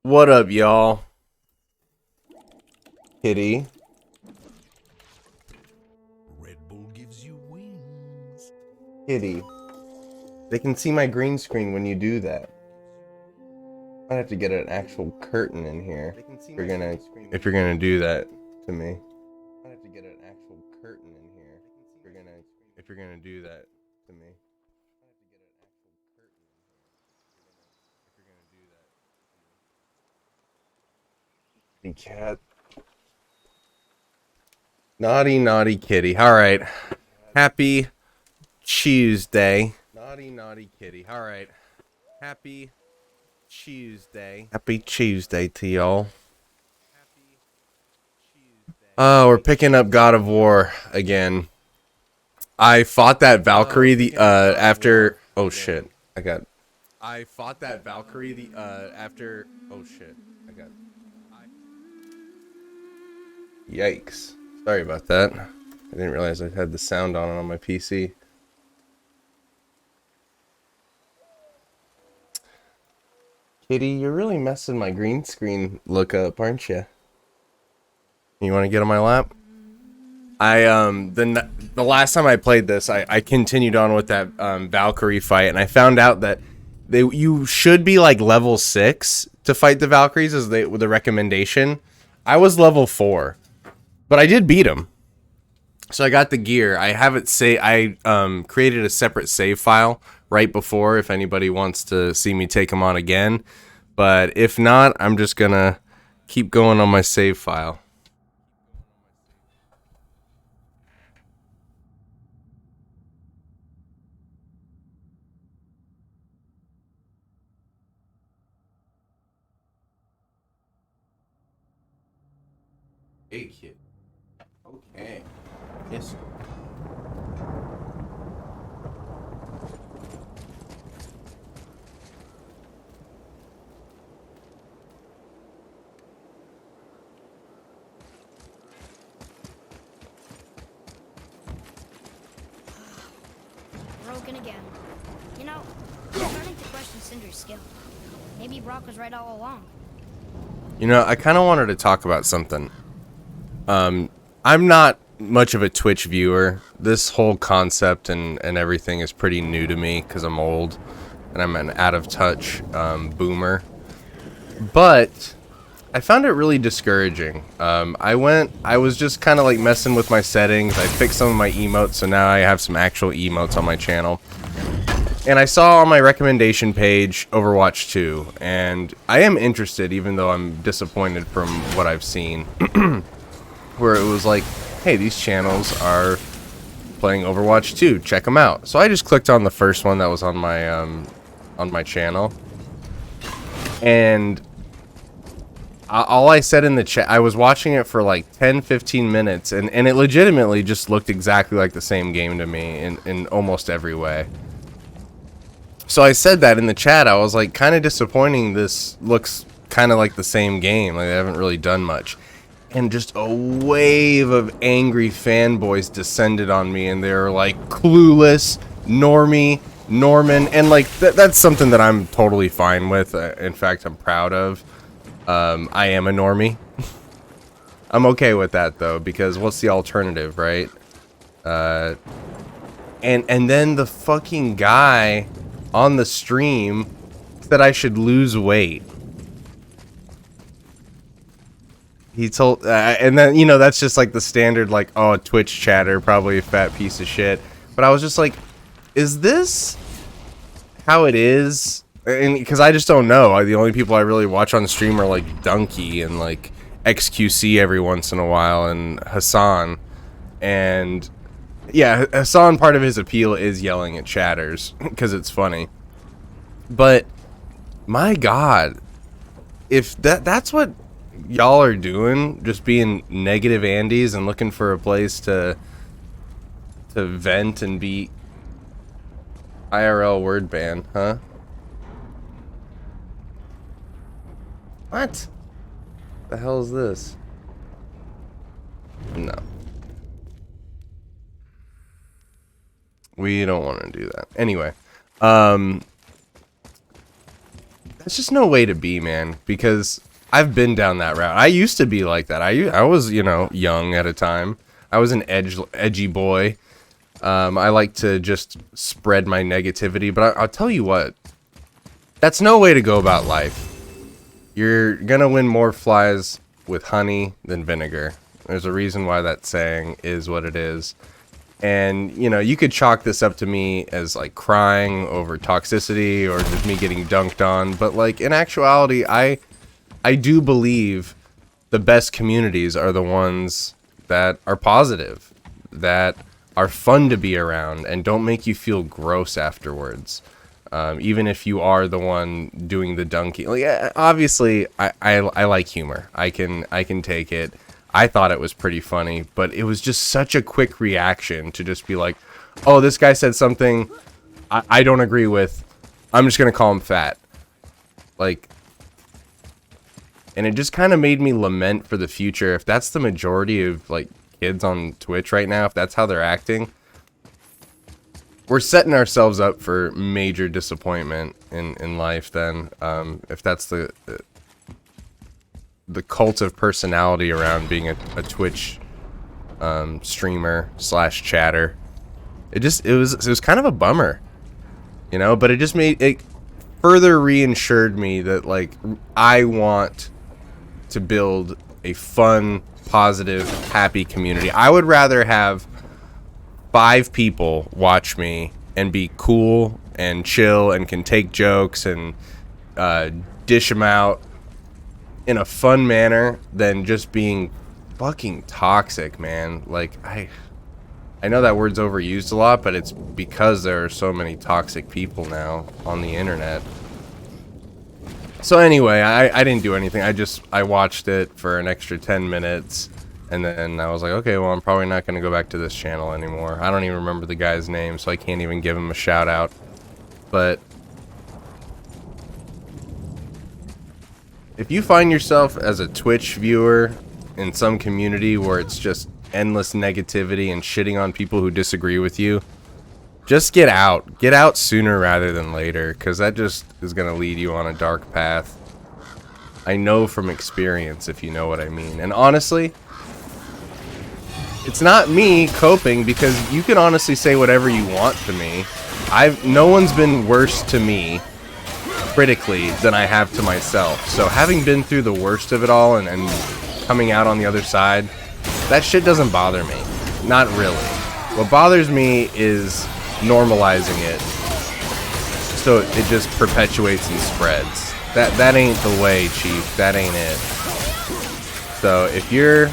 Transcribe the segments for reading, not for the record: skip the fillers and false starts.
What up, y'all? Kitty. Red Bull gives you wings. Kitty. They can see my green screen when you do that. I have to get an actual curtain in here. If you're gonna do that to me. I have to get an actual curtain in here. If you're gonna do that to me. Cat. Naughty, naughty kitty. All right. Happy Tuesday. Naughty, naughty kitty. All right. Happy Tuesday. Happy Tuesday to y'all. Oh, we're picking up God of War again. I fought that Valkyrie after. Oh shit! I fought that Valkyrie after. Oh shit! Yikes! Sorry about that. I didn't realize I had the sound on my PC. Kitty, you're really messing my green screen look up, aren't you? You want to get on my lap? The last time I played this, I continued on with that Valkyrie fight, and I found out that you should be like level 6 to fight the Valkyries as the recommendation. I was level 4, but I did beat him. So I got the gear. I have it created a separate save file right before if anybody wants to see me take him on again. But if not, I'm just gonna keep going on my save file. Hey, kid. Okay. Yes. Broken again. You know, I'm starting to question Cinder's skill. Maybe Brock was right all along. You know, I kind of wanted to talk about something. I'm not much of a Twitch viewer. This whole concept and everything is pretty new to me because I'm old and I'm an out-of-touch boomer. But I found it really discouraging. I was just kind of like messing with my settings. I fixed some of my emotes, so now I have some actual emotes on my channel. And I saw on my recommendation page Overwatch 2, and I am interested, even though I'm disappointed from what I've seen. Where it was like, hey, these channels are playing Overwatch 2, check them out. So I just clicked on the first one that was on my channel. And all I said in the chat, I was watching it for like 10-15 minutes, and it legitimately just looked exactly like the same game to me in almost every way. So I said that in the chat. I was like, kind of disappointing. This looks kind of like the same game. Like, they haven't really done much. And just a wave of angry fanboys descended on me, and they were like, clueless, normie, Norman. And like, that's something that I'm totally fine with. In fact, I'm proud of. I am a normie. I'm okay with that, though, because what's the alternative, right? And then the fucking guy on the stream said I should lose weight. He told, and then, you know, that's just like the standard, like, oh, Twitch chatter, probably a fat piece of shit. But I was just like, is this how it is? And because I just don't know. The only people I really watch on stream are like Donkey and like XQC every once in a while and Hassan. And yeah, Hassan, part of his appeal is yelling at chatters because it's funny. But my God, if that's what y'all are doing, just being negative Andes and looking for a place to vent and be IRL word ban, huh? What the hell is this? No. We don't want to do that. Anyway, It's just no way to be, man, because I've been down that route. I used to be like that. I was, you know, young at a time. I was an edgy boy. I like to just spread my negativity, but I'll tell you what, that's no way to go about life. You're gonna win more flies with honey than vinegar. There's a reason why that saying is what it is. And, you know, you could chalk this up to me as, like, crying over toxicity or just me getting dunked on. But, like, in actuality, I do believe the best communities are the ones that are positive, that are fun to be around, and don't make you feel gross afterwards. Even if you are the one doing the dunking. Like, obviously, I like humor. I can take it. I thought it was pretty funny, but it was just such a quick reaction to just be like, oh, this guy said something I don't agree with. I'm just going to call him fat. Like, and it just kind of made me lament for the future. If that's the majority of, like, kids on Twitch right now, if that's how they're acting, we're setting ourselves up for major disappointment in life then. If that's the cult of personality around being a Twitch streamer slash chatter. It was kind of a bummer, you know, but it just made it further reassured me that, like, I want to build a fun, positive, happy community. I would rather have 5 people watch me and be cool and chill and can take jokes and dish them out in a fun manner than just being fucking toxic, man. Like, I know that word's overused a lot, but it's because there are so many toxic people now on the internet. So anyway, I didn't do anything. I watched it for an extra 10 minutes, and then I was like, okay, well, I'm probably not going to go back to this channel anymore. I don't even remember the guy's name, so I can't even give him a shout out. But if you find yourself as a Twitch viewer in some community where it's just endless negativity and shitting on people who disagree with you, just get out. Get out sooner rather than later, because that just is going to lead you on a dark path. I know from experience, if you know what I mean. And honestly, it's not me coping, because you can honestly say whatever you want to me. No one's been worse to me critically than I have to myself. So having been through the worst of it all and coming out on the other side, that shit doesn't bother me. Not really. What bothers me is normalizing it so it just perpetuates and spreads. That ain't the way, Chief. That ain't it. So if you're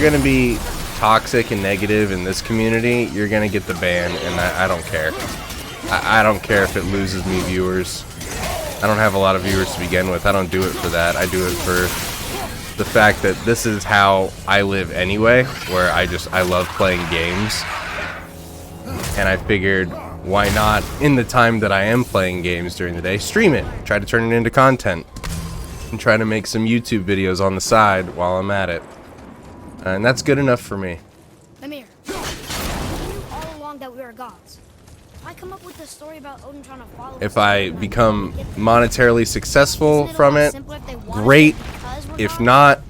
gonna be toxic and negative in this community, you're gonna get the ban, and I don't care. I don't care if it loses me viewers. I don't have a lot of viewers to begin with. I don't do it for that. I do it for the fact that this is how I live anyway, where I love playing games. And I figured, why not, in the time that I am playing games during the day, stream it. Try to turn it into content. And try to make some YouTube videos on the side while I'm at it. And that's good enough for me. Mimir, you knew all along that we were gods. I come up with this story about Odin trying to follow us. If I become monetarily successful from it, great. If not,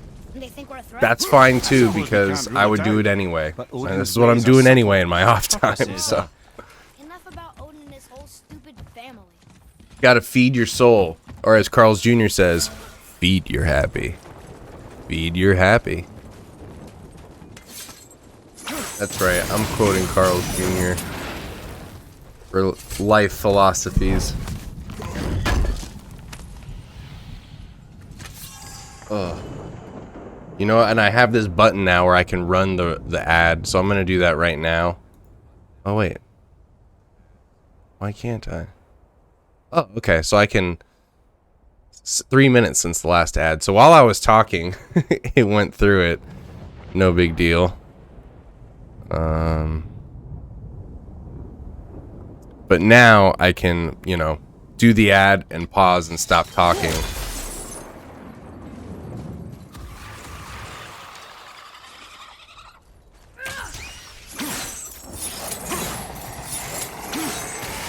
that's fine too, because I would do it anyway. And this is what I'm doing anyway in my off time, so. Enough about Odin and his whole stupid family. Gotta feed your soul. Or as Carl's Jr. says, feed your happy. Feed your happy. That's right, I'm quoting Carl's Jr. for life philosophies. Ugh. You know, and I have this button now where I can run the ad, so I'm gonna do that right now. Oh wait, why can't I? Oh, okay, so I can. 3 minutes since the last ad, so while I was talking, it went through it. No big deal. But now I can, you know, do the ad and pause and stop talking.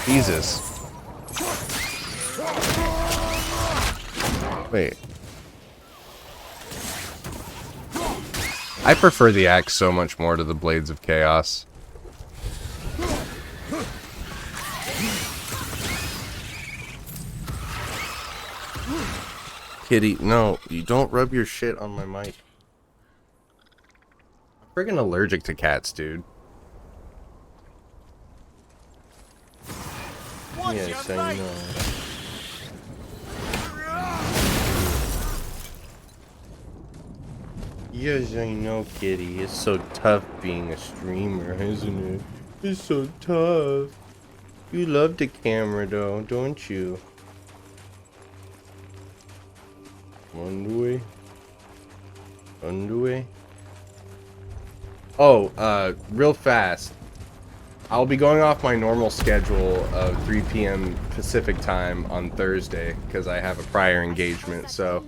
Jesus. Wait. I prefer the axe so much more to the Blades of Chaos. Kitty, no, you don't rub your shit on my mic. I'm friggin' allergic to cats, dude. Yes, I know. Yes, I know, Kitty. It's so tough being a streamer, isn't it? It's so tough. You love the camera, though, don't you? Underway. Oh, real fast. I'll be going off my normal schedule of 3 p.m. Pacific time on Thursday because I have a prior engagement. So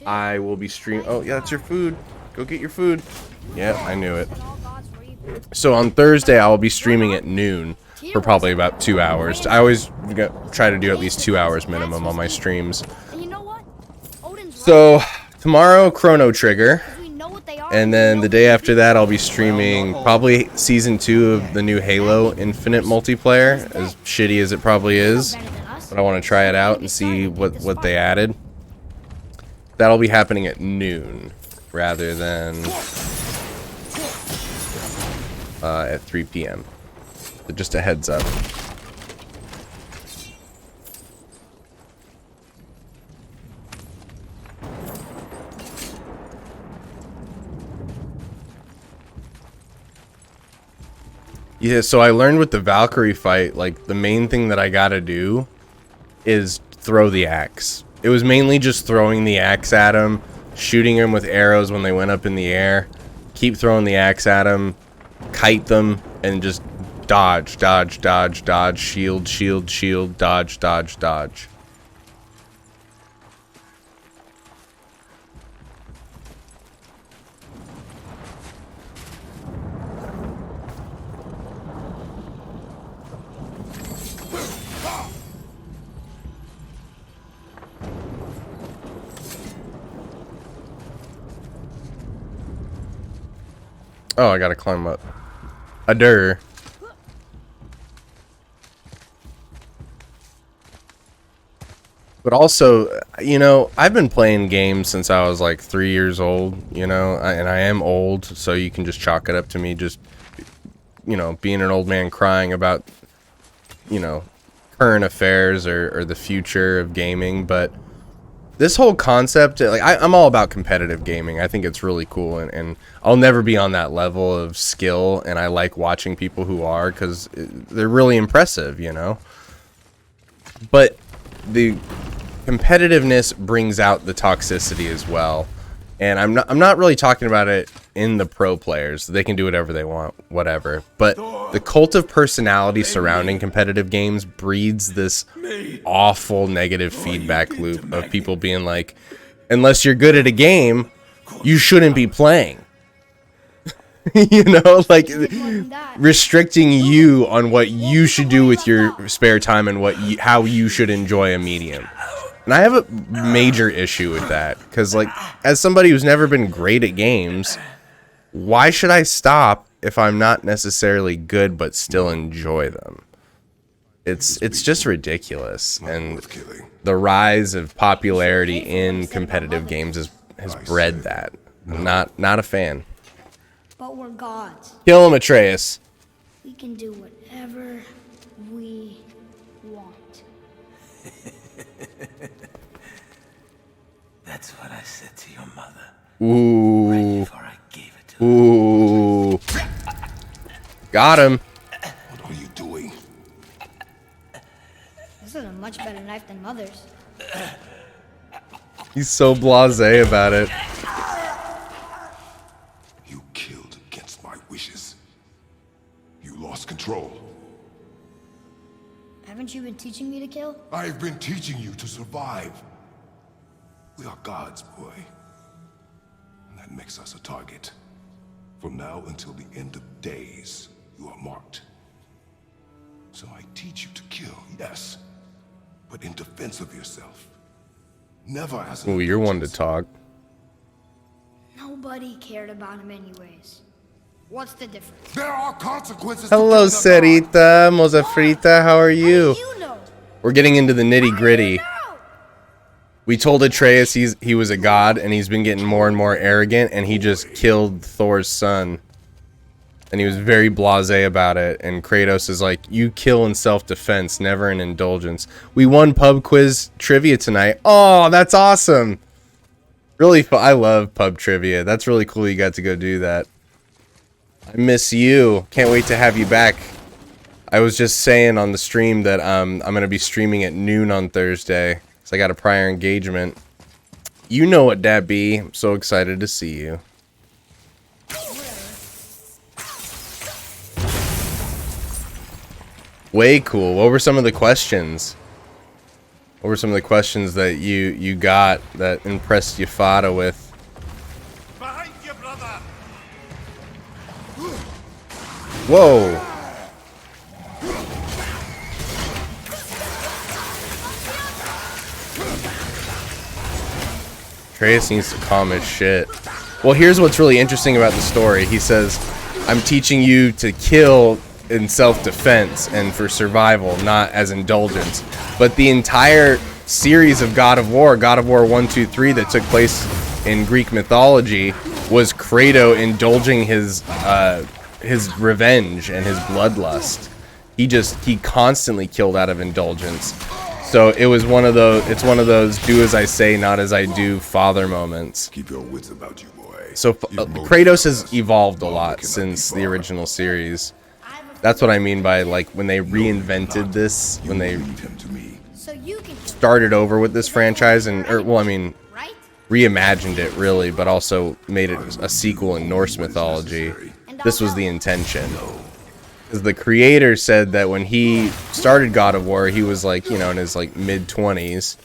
I will be streaming. Oh, yeah, that's your food. Go get your food. Yeah, I knew it. So on Thursday, I will be streaming at noon for probably about 2 hours. I always try to do at least 2 hours minimum on my streams. So tomorrow, Chrono Trigger. And then the day after that, I'll be streaming probably Season 2 of the new Halo Infinite multiplayer, as shitty as it probably is. But I want to try it out and see what they added. That'll be happening at noon, rather than at 3 p.m. So just a heads up. Yeah, so I learned with the Valkyrie fight, like, the main thing that I gotta do is throw the axe. It was mainly just throwing the axe at him, shooting him with arrows when they went up in the air, keep throwing the axe at him, kite them, and just dodge, dodge, dodge, dodge, shield, shield, shield, dodge, dodge, dodge. Oh, I gotta climb up. But also, you know, I've been playing games since I was like 3 years old, you know, and I am old, so you can just chalk it up to me just, you know, being an old man crying about, you know, current affairs or the future of gaming. But this whole concept, like, I'm all about competitive gaming. I think it's really cool, and I'll never be on that level of skill, and I like watching people who are, because they're really impressive, you know? But the competitiveness brings out the toxicity as well, and I'm not really talking about it in the pro players. They can do whatever they want, whatever. But the cult of personality surrounding competitive games breeds this awful negative feedback loop of people being like, unless you're good at a game, you shouldn't be playing. You know, like restricting you on what you should do with your spare time and how you should enjoy a medium. And I have a major issue with that, because, like, as somebody who's never been great at games, why should I stop if I'm not necessarily good but still enjoy them? It's just ridiculous, and the rise of popularity in competitive games has bred that. Not a fan. But we're gods. Kill him, Atreus. We can do whatever we want. That's what I said to your mother. Ooh. Right before I gave it to her. Ooh. Got him. What are you doing? This is a much better knife than Mother's. He's so blasé about it. You killed against my wishes. You lost control. Haven't you been teaching me to kill? I've been teaching you to survive. We are gods, boy. And that makes us a target. From now until the end of days, you are marked. So I teach you to kill, yes, but in defense of yourself. Never as Ooh, you're one to talk. Nobody cared about him anyways. What's the difference? There are consequences. to Hello, killing a god. Sarita, Moza Frita. How are you? You know. We're getting into the nitty gritty. No. We told Atreus he was a god, and he's been getting more and more arrogant, and he just killed Thor's son. And he was very blasé about it. And Kratos is like, you kill in self-defense, never in indulgence. We won pub quiz trivia tonight. Oh, that's awesome. Really fun. I love pub trivia. That's really cool you got to go do that. I miss you. Can't wait to have you back. I was just saying on the stream that I'm going to be streaming at noon on Thursday. So I got a prior engagement. You know what that be. I'm so excited to see you. Way cool. What were some of the questions? What were some of the questions that you got that impressed your father with? Behind you, brother! Whoa. Atreus needs to calm his shit. Well, here's what's really interesting about the story. He says, I'm teaching you to kill in self-defense and for survival, not as indulgence. But the entire series of God of War 1, 2, 3 that took place in Greek mythology was Kratos indulging his revenge and his bloodlust. He constantly killed out of indulgence. So it was one of those do as I say, not as I do father moments. Keep your wits about you, boy. So Kratos has evolved a lot since the original series. That's what I mean by, like, when they reinvented this, when they Leave him to me. So you can started over with this franchise and, right? reimagined it really, but also made it a sequel in Norse mythology. This was the intention. Because the creator said that when he started God of War, he was like, in his like mid-20s.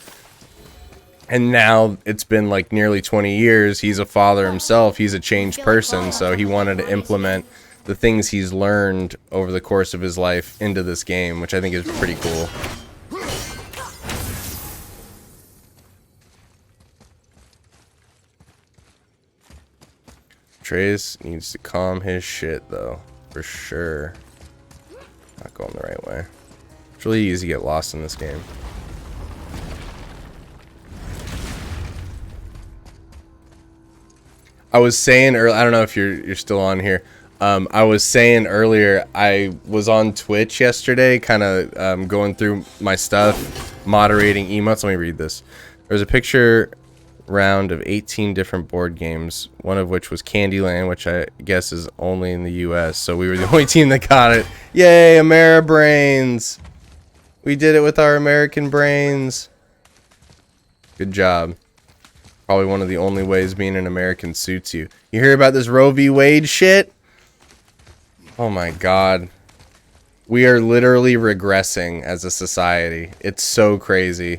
And now it's been like nearly 20 years. He's a father himself. He's a changed person. So he wanted to implement the things he's learned over the course of his life into this game, which I think is pretty cool. Atreus needs to calm his shit, though, for sure. Not going the right way. It's really easy to get lost in this game. I was saying earlier, I don't know if you're still on here. I was saying earlier, I was on Twitch yesterday, kind of going through my stuff, moderating emotes. Let me read this. There's a picture round of 18 different board games, one of which was Candyland, which I guess is only in the US. So we were the only team that got it. Yay, AmeriBrains! We did it with our American brains. Good job. Probably one of the only ways being an American suits you. You hear about this Roe v. Wade shit? Oh my god. We are literally regressing as a society. It's so crazy.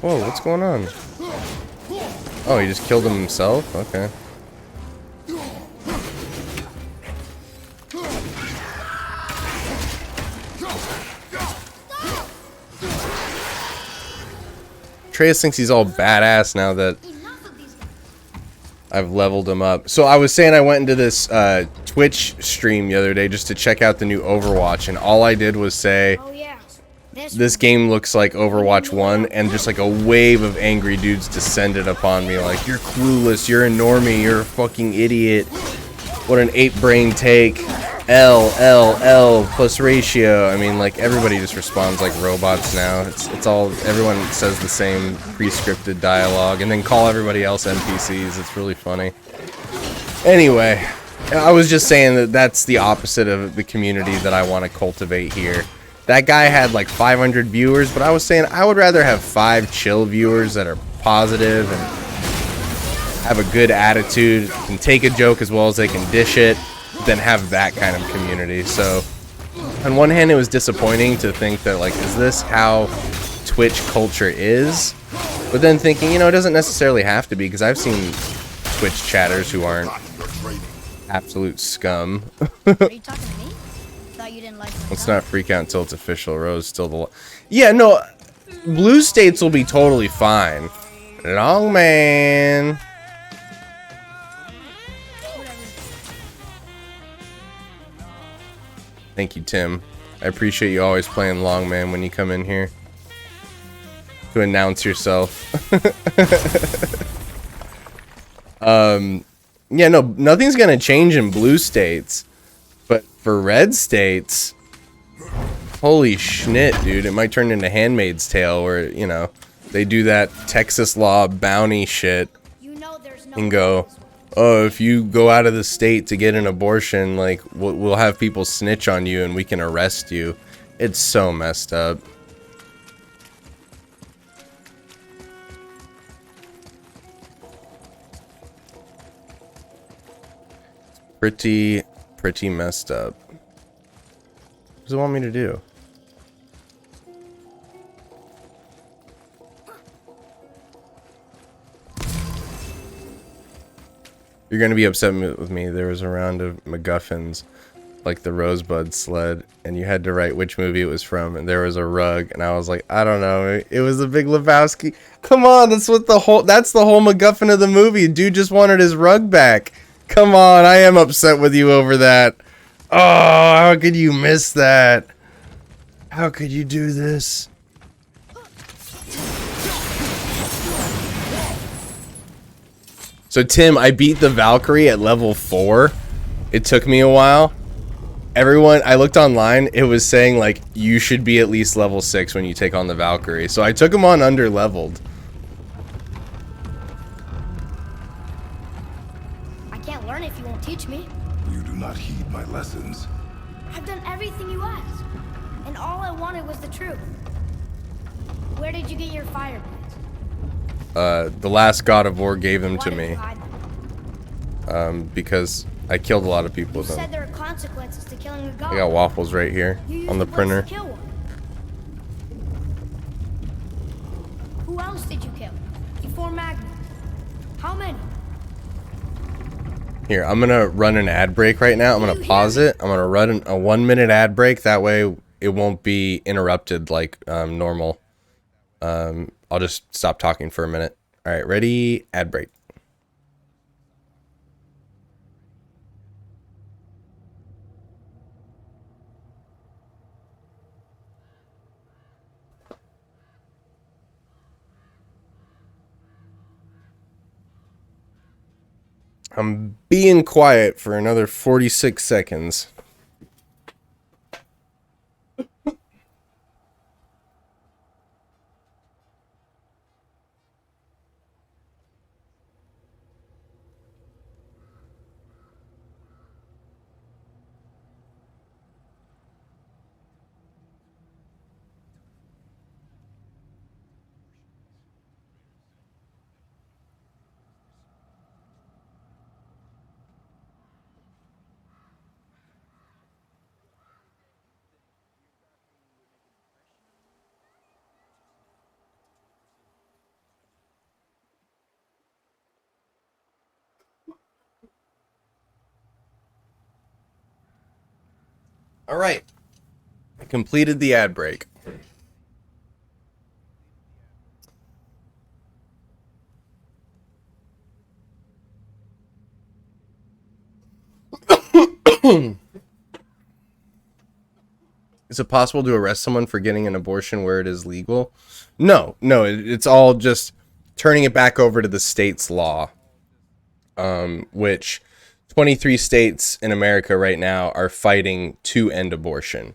Whoa, what's going on? Oh, he just killed him himself? Okay. Atreus thinks he's all badass now that I've leveled him up. So I was saying I went into this Twitch stream the other day just to check out the new Overwatch, and all I did was say, Oh yeah. this game looks like Overwatch 1, and just like a wave of angry dudes descended upon me like, you're clueless, you're a normie, you're a fucking idiot. What an ape-brain take. L plus ratio. I mean, like, everybody just responds like robots now. It's all, everyone says the same pre-scripted dialogue and then call everybody else NPCs. It's really funny. Anyway, I was just saying that that's the opposite of the community that I want to cultivate here. That guy had like 500 viewers, but I was saying I would rather have 5 chill viewers that are positive and have a good attitude, can take a joke as well as they can dish it, than have that kind of community. So on one hand, it was disappointing to think that, like, is this how Twitch culture is? But then thinking, it doesn't necessarily have to be, because I've seen Twitch chatters who aren't absolute scum. Are you talking to me? thought you didn't like my Let's gun. not freak out until it's official. Rose still the... Yeah, no. Blue states will be totally fine. Long man. Whatever. Thank you, Tim. I appreciate you always playing long man when you come in here to announce yourself. Yeah, no, nothing's gonna change in blue states, but for red states, holy schnit, dude, it might turn into Handmaid's Tale, where, you know, they do that Texas law bounty shit You know there's no and go, oh, if you go out of the state to get an abortion, like, we'll have people snitch on you and we can arrest you. It's so messed up. Pretty messed up. What does it want me to do? You're gonna be upset with me. There was a round of MacGuffins, like the Rosebud sled, and you had to write which movie it was from, and there was a rug, and I was like, I don't know, it was the Big Lebowski. Come on, that's the whole MacGuffin of the movie. Dude just wanted his rug back. Come on, I am upset with you over that. Oh, how could you miss that? How could you do this? So Tim, I beat the Valkyrie at level 4. It took me a while. Everyone, I looked online, it was saying like you should be at least level 6 when you take on the Valkyrie. So I took him on under leveled. I can't learn if you won't teach me. You do not heed my lessons. I've done everything you asked, and all I wanted was the truth. Where did you get your fire blades? The last God of War gave them Why to did you me. hide them? Because I killed a lot of people You with them. said there are consequences to killing a god. I got waffles right here You used on the bullets printer. to kill one. Who else did you kill? Before Magnus? How many? Here, I'm gonna run an ad break right now. I'm gonna pause it. I'm gonna run a 1-minute ad break. That way it won't be interrupted like normal. I'll just stop talking for a minute. All right, ready? Ad break. I'm being quiet for another 46 seconds. All right. I completed the ad break. Is it possible to arrest someone for getting an abortion where it is legal? No, it's all just turning it back over to the state's law, which 23 states in America right now are fighting to end abortion.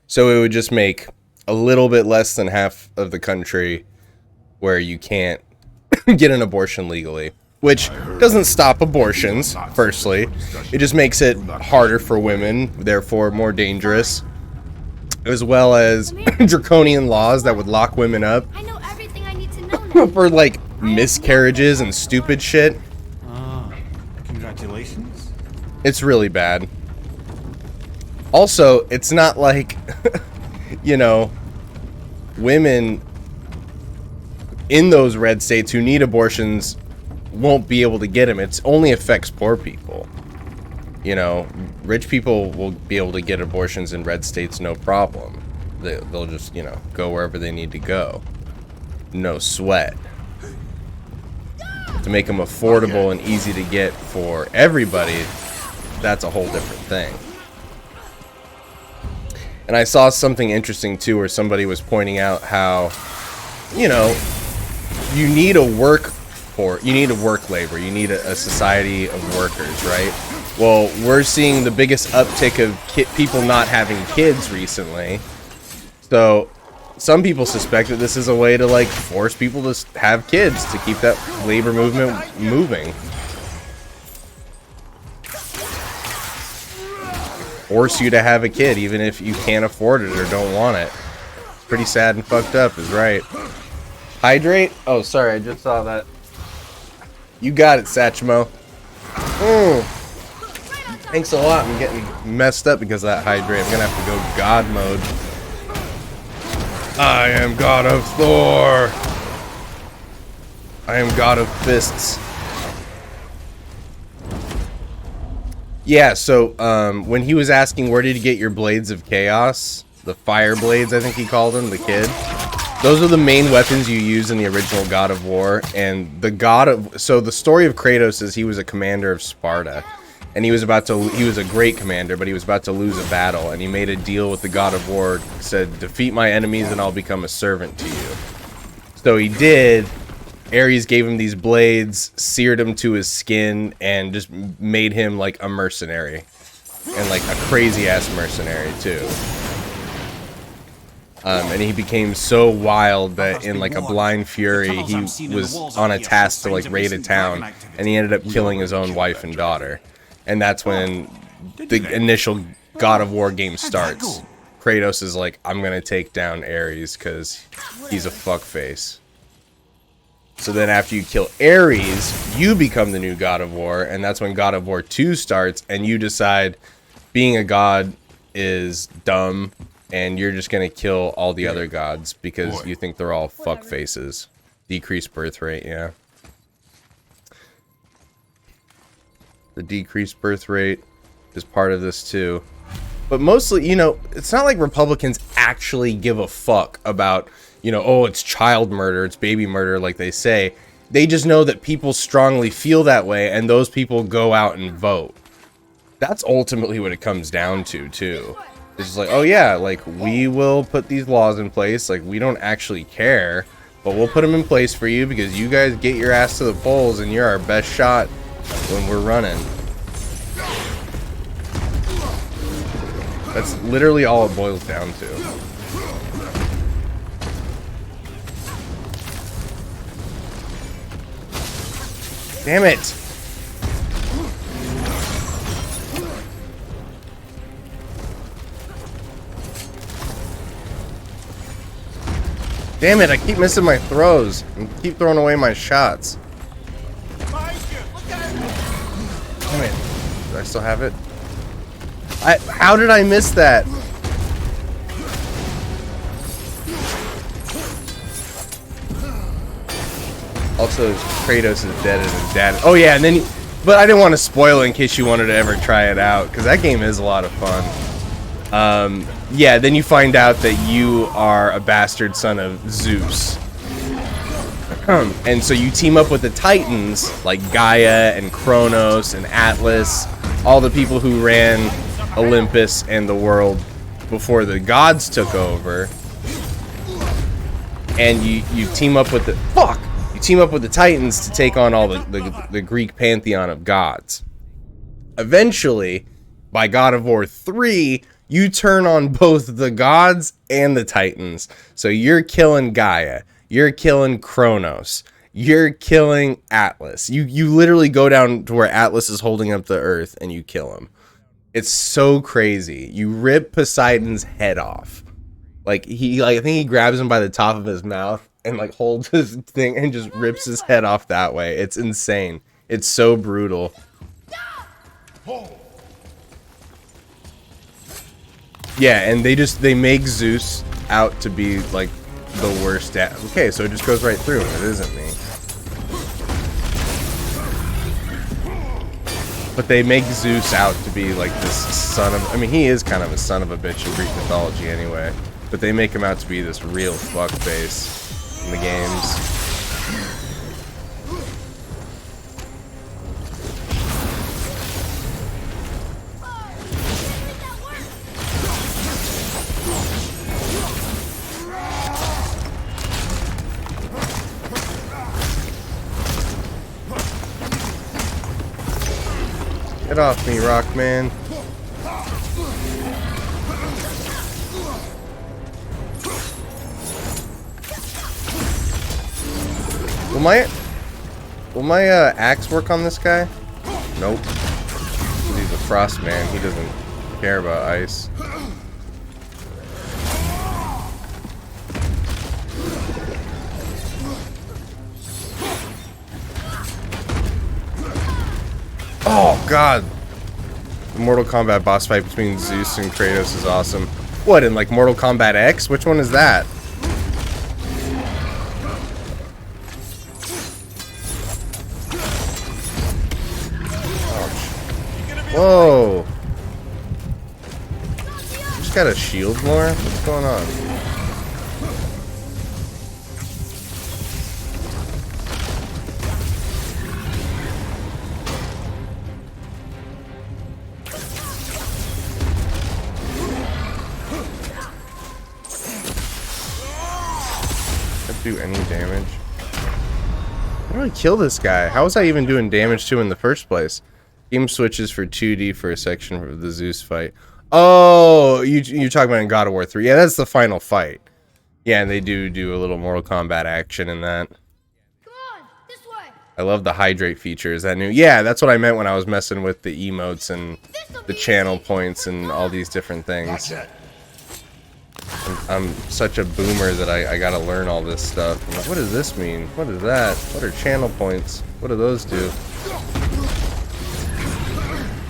So it would just make a little bit less than half of the country where you can't get an abortion legally, which doesn't stop abortions, firstly. It just makes it harder for women, therefore more dangerous, as well as draconian laws that would lock women up I know everything I need to know now. for like miscarriages and stupid shit. Congratulations. It's really bad. Also, it's not like, you know, women in those red states who need abortions won't be able to get them. It only affects poor people. You know, rich people will be able to get abortions in red states no problem. They'll just, you know, go wherever they need to go. No sweat. To make them affordable and easy to get for everybody, that's a whole different thing. And I saw something interesting too, where somebody was pointing out how, you know, you need a work labor, you need a society of workers, right? Well, we're seeing the biggest uptick of people not having kids recently. So some people suspect that this is a way to like force people to have kids to keep that labor movement moving. Force you to have a kid even if you can't afford it or don't want it. Pretty sad and fucked up is right. Hydrate? Oh, sorry, I just saw that. You got it, Satchmo. Thanks a lot. I'm getting messed up because of that hydrate. I'm gonna have to go God mode. I am God of Thor. I am God of Fists. Yeah, so when he was asking where did you get your blades of chaos, the fire blades, I think he called them, the kid. Those are the main weapons you use in the original God of War. And so the story of Kratos is he was a commander of Sparta. And he was a great commander, but he was about to lose a battle. And he made a deal with the God of War, said, defeat my enemies and I'll become a servant to you. So he did. Ares gave him these blades, seared him to his skin, and just made him like a mercenary. And like a crazy ass mercenary too. And he became so wild that in like a blind fury, he was on a task to like raid a town, and he ended up killing his own wife and daughter. And that's when the initial God of War game starts. Kratos is like, I'm gonna take down Ares because he's a fuckface. So then after you kill Ares, you become the new God of War, and that's when God of War 2 starts, and you decide being a god is dumb, and you're just gonna kill all the other gods because you think they're all fuckfaces. Decreased birth rate, yeah. The decreased birth rate is part of this too. But mostly, you know, it's not like Republicans actually give a fuck about, you know, oh, it's child murder, it's baby murder, like they say. They just know that people strongly feel that way, and those people go out and vote. That's ultimately what it comes down to, too. It's just like, oh yeah, like, we will put these laws in place, like, we don't actually care, but we'll put them in place for you because you guys get your ass to the polls and you're our best shot when we're running. That's literally all it boils down to. Damn it! Damn it, I keep missing my throws. I keep throwing away my shots. Damn it. Do I still have it? How did I miss that? Also, Kratos is dead and his dad. Oh yeah, and then, but I didn't want to spoil it in case you wanted to ever try it out, because that game is a lot of fun. Yeah, then you find out that you are a bastard son of Zeus. And so you team up with the Titans, like Gaia and Kronos and Atlas, all the people who ran Olympus and the world before the gods took over. And you team up with the... Fuck! You team up with the Titans to take on all the Greek pantheon of gods. Eventually, by God of War 3, you turn on both the gods and the Titans. So you're killing Gaia. You're killing Kronos. You're killing Atlas. You literally go down to where Atlas is holding up the earth and you kill him. It's so crazy. You rip Poseidon's head off. I think he grabs him by the top of his mouth and like holds his thing and just rips his head off that way. It's insane. It's so brutal. Yeah, and they make Zeus out to be like the worst at. Okay, so it just goes right through and it isn't me. But they make Zeus out to be like this son of... I mean, he is kind of a son of a bitch in Greek mythology anyway. But they make him out to be this real fuckface in the games. Get off me, Rockman. Will my axe work on this guy? Nope. He's a frost man. He doesn't care about ice. Oh god. The Mortal Kombat boss fight between Zeus and Kratos is awesome. What, in like Mortal Kombat X? Which one is that? Whoa! Just got a shield more? What's going on? Did I do any damage? How do I kill this guy? How was I even doing damage to him in the first place? Game switches for 2D for a section of the Zeus fight. Oh, you're talking about in God of War 3. Yeah, that's the final fight. Yeah, and they do a little Mortal Kombat action in that. Come on, this way. I love the hydrate feature. Is that new? Yeah, that's what I meant when I was messing with the emotes and the channel points and all these different things. I'm such a boomer that I gotta learn all this stuff. I'm like, what does this mean? What is that? What are channel points? What do those do?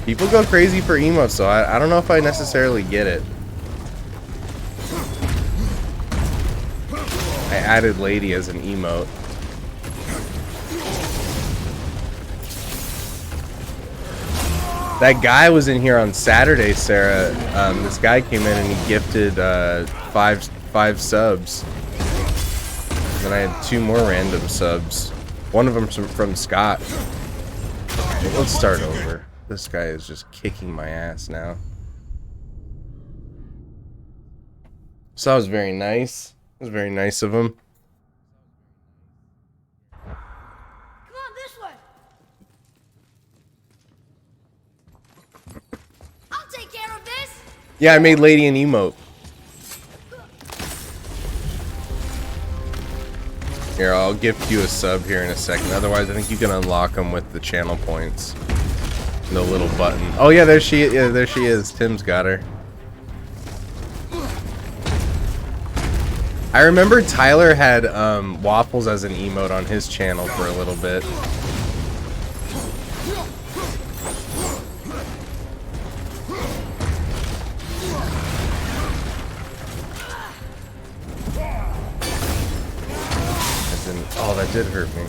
People go crazy for emotes, so I don't know if I necessarily get it. I added lady as an emote. That guy was in here on Saturday, Sarah. This guy came in and he gifted five subs. Then I had 2 more random subs. One of them from Scott. Let's start over. This guy is just kicking my ass now. So that was very nice. It was very nice of him. Come on, this way. I'll take care of this. Yeah, I made lady an emote. Here, I'll gift you a sub here in a second. Otherwise, I think you can unlock them with the channel points. The little button. Oh yeah, there she is. Tim's got her. I remember Tyler had waffles as an emote on his channel for a little bit. Oh, that did hurt me.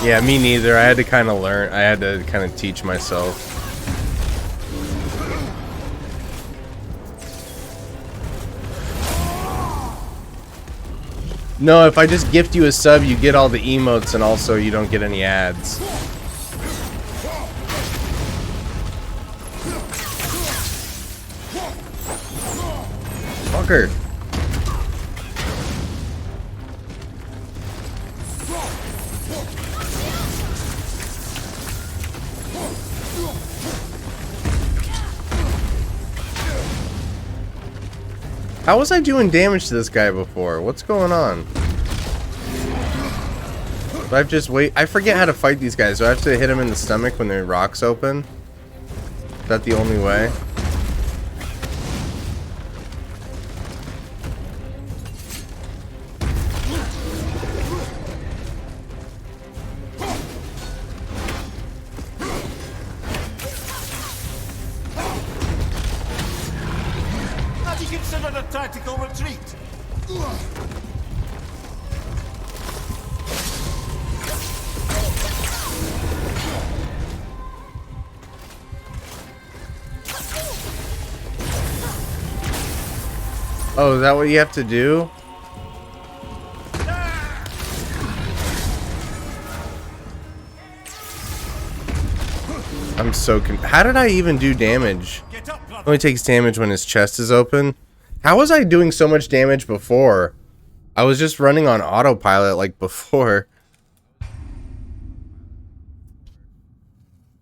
Yeah, me neither. I had to kind of learn. I had to kind of teach myself. No, if I just gift you a sub, you get all the emotes and also you don't get any ads. Fucker. How was I doing damage to this guy before? What's going on? Do I have to just wait? I forget how to fight these guys. Do I have to hit them in the stomach when their rocks open? Is that the only way? Consider a tactical retreat. Oh, is that what you have to do? I'm so how did I even do damage? Get up, brother. Only takes damage when his chest is open. How was I doing so much damage before? I was just running on autopilot like before.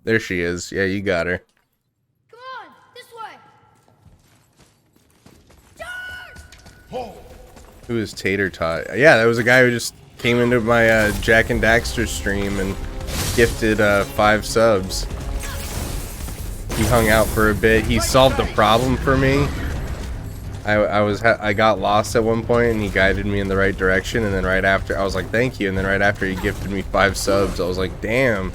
There she is. Yeah, you got her. Come on, this way. Charge! Who is Tater Tot? Yeah, that was a guy who just came into my Jack and Daxter stream and gifted 5 subs. He hung out for a bit. He solved the problem for me. I got lost at one point and he guided me in the right direction, and then right after I was like, thank you, and then right after he gifted me 5 subs. I was like, damn.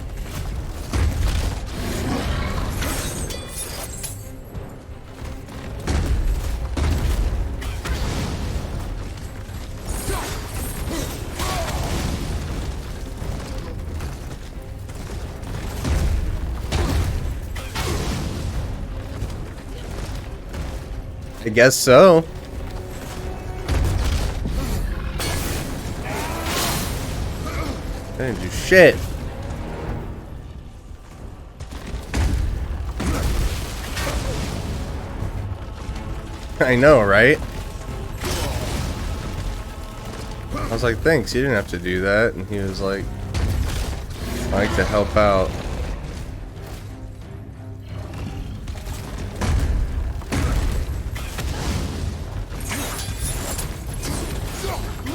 I guess so. I didn't do shit. I know, right? I was like, thanks, you didn't have to do that. And he was like, I like to help out.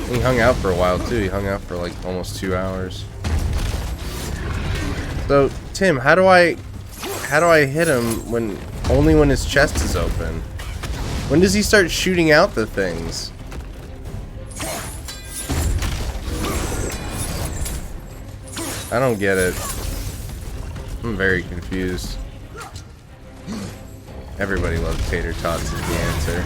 He hung out for a while too. He hung out for like almost 2 hours. So Tim, how do I hit him when only when his chest is open? When does he start shooting out the things? I don't get it. I'm very confused. Everybody loves tater tots is the answer.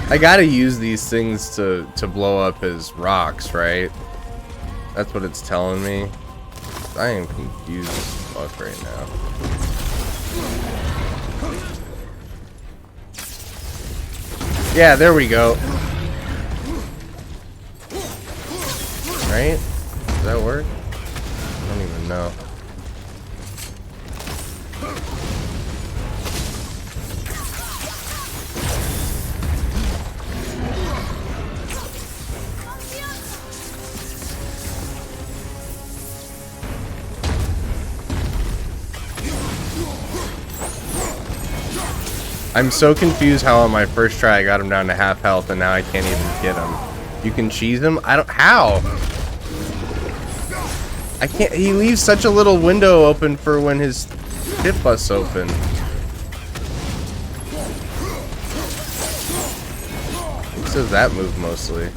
I gotta use these things to blow up his rocks, right? That's what it's telling me. I am confused as fuck right now. Yeah, there we go. Right? Does that work? I don't even know. I'm so confused how on my first try I got him down to half health and now I can't even get him. You can cheese him? I don't... How? I can't... He leaves such a little window open for when his hip busts open. He says that move mostly.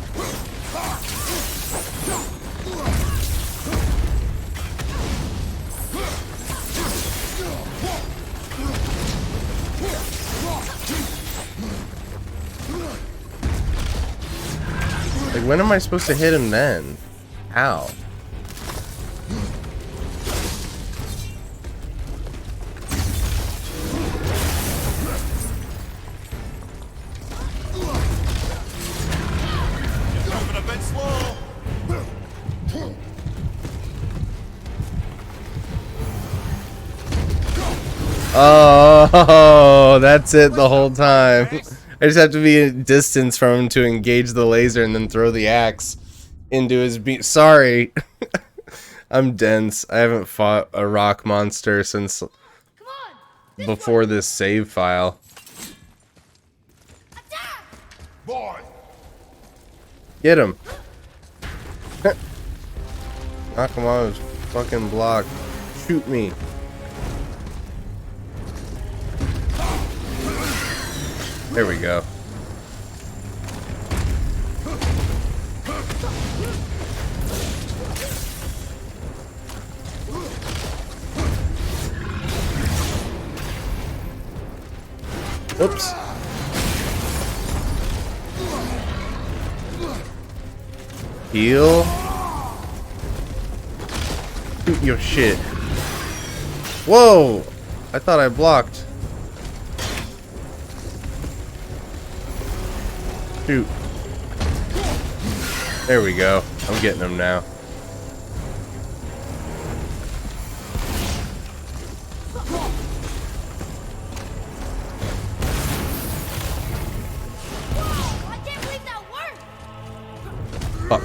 Like, when am I supposed to hit him then? How? Moving a bit slow. Oh, that's it the whole time. I just have to be a distance from him to engage the laser and then throw the axe into his beat. Sorry. I'm dense. I haven't fought a rock monster since before this save file. Boy! Get him. Knock him on his fucking block. Shoot me. There we go. Oops. Heal. Shoot your shit. Whoa! I thought I blocked. Shoot. There we go. I'm getting him now. Whoa, I can't believe that worked! Fuck.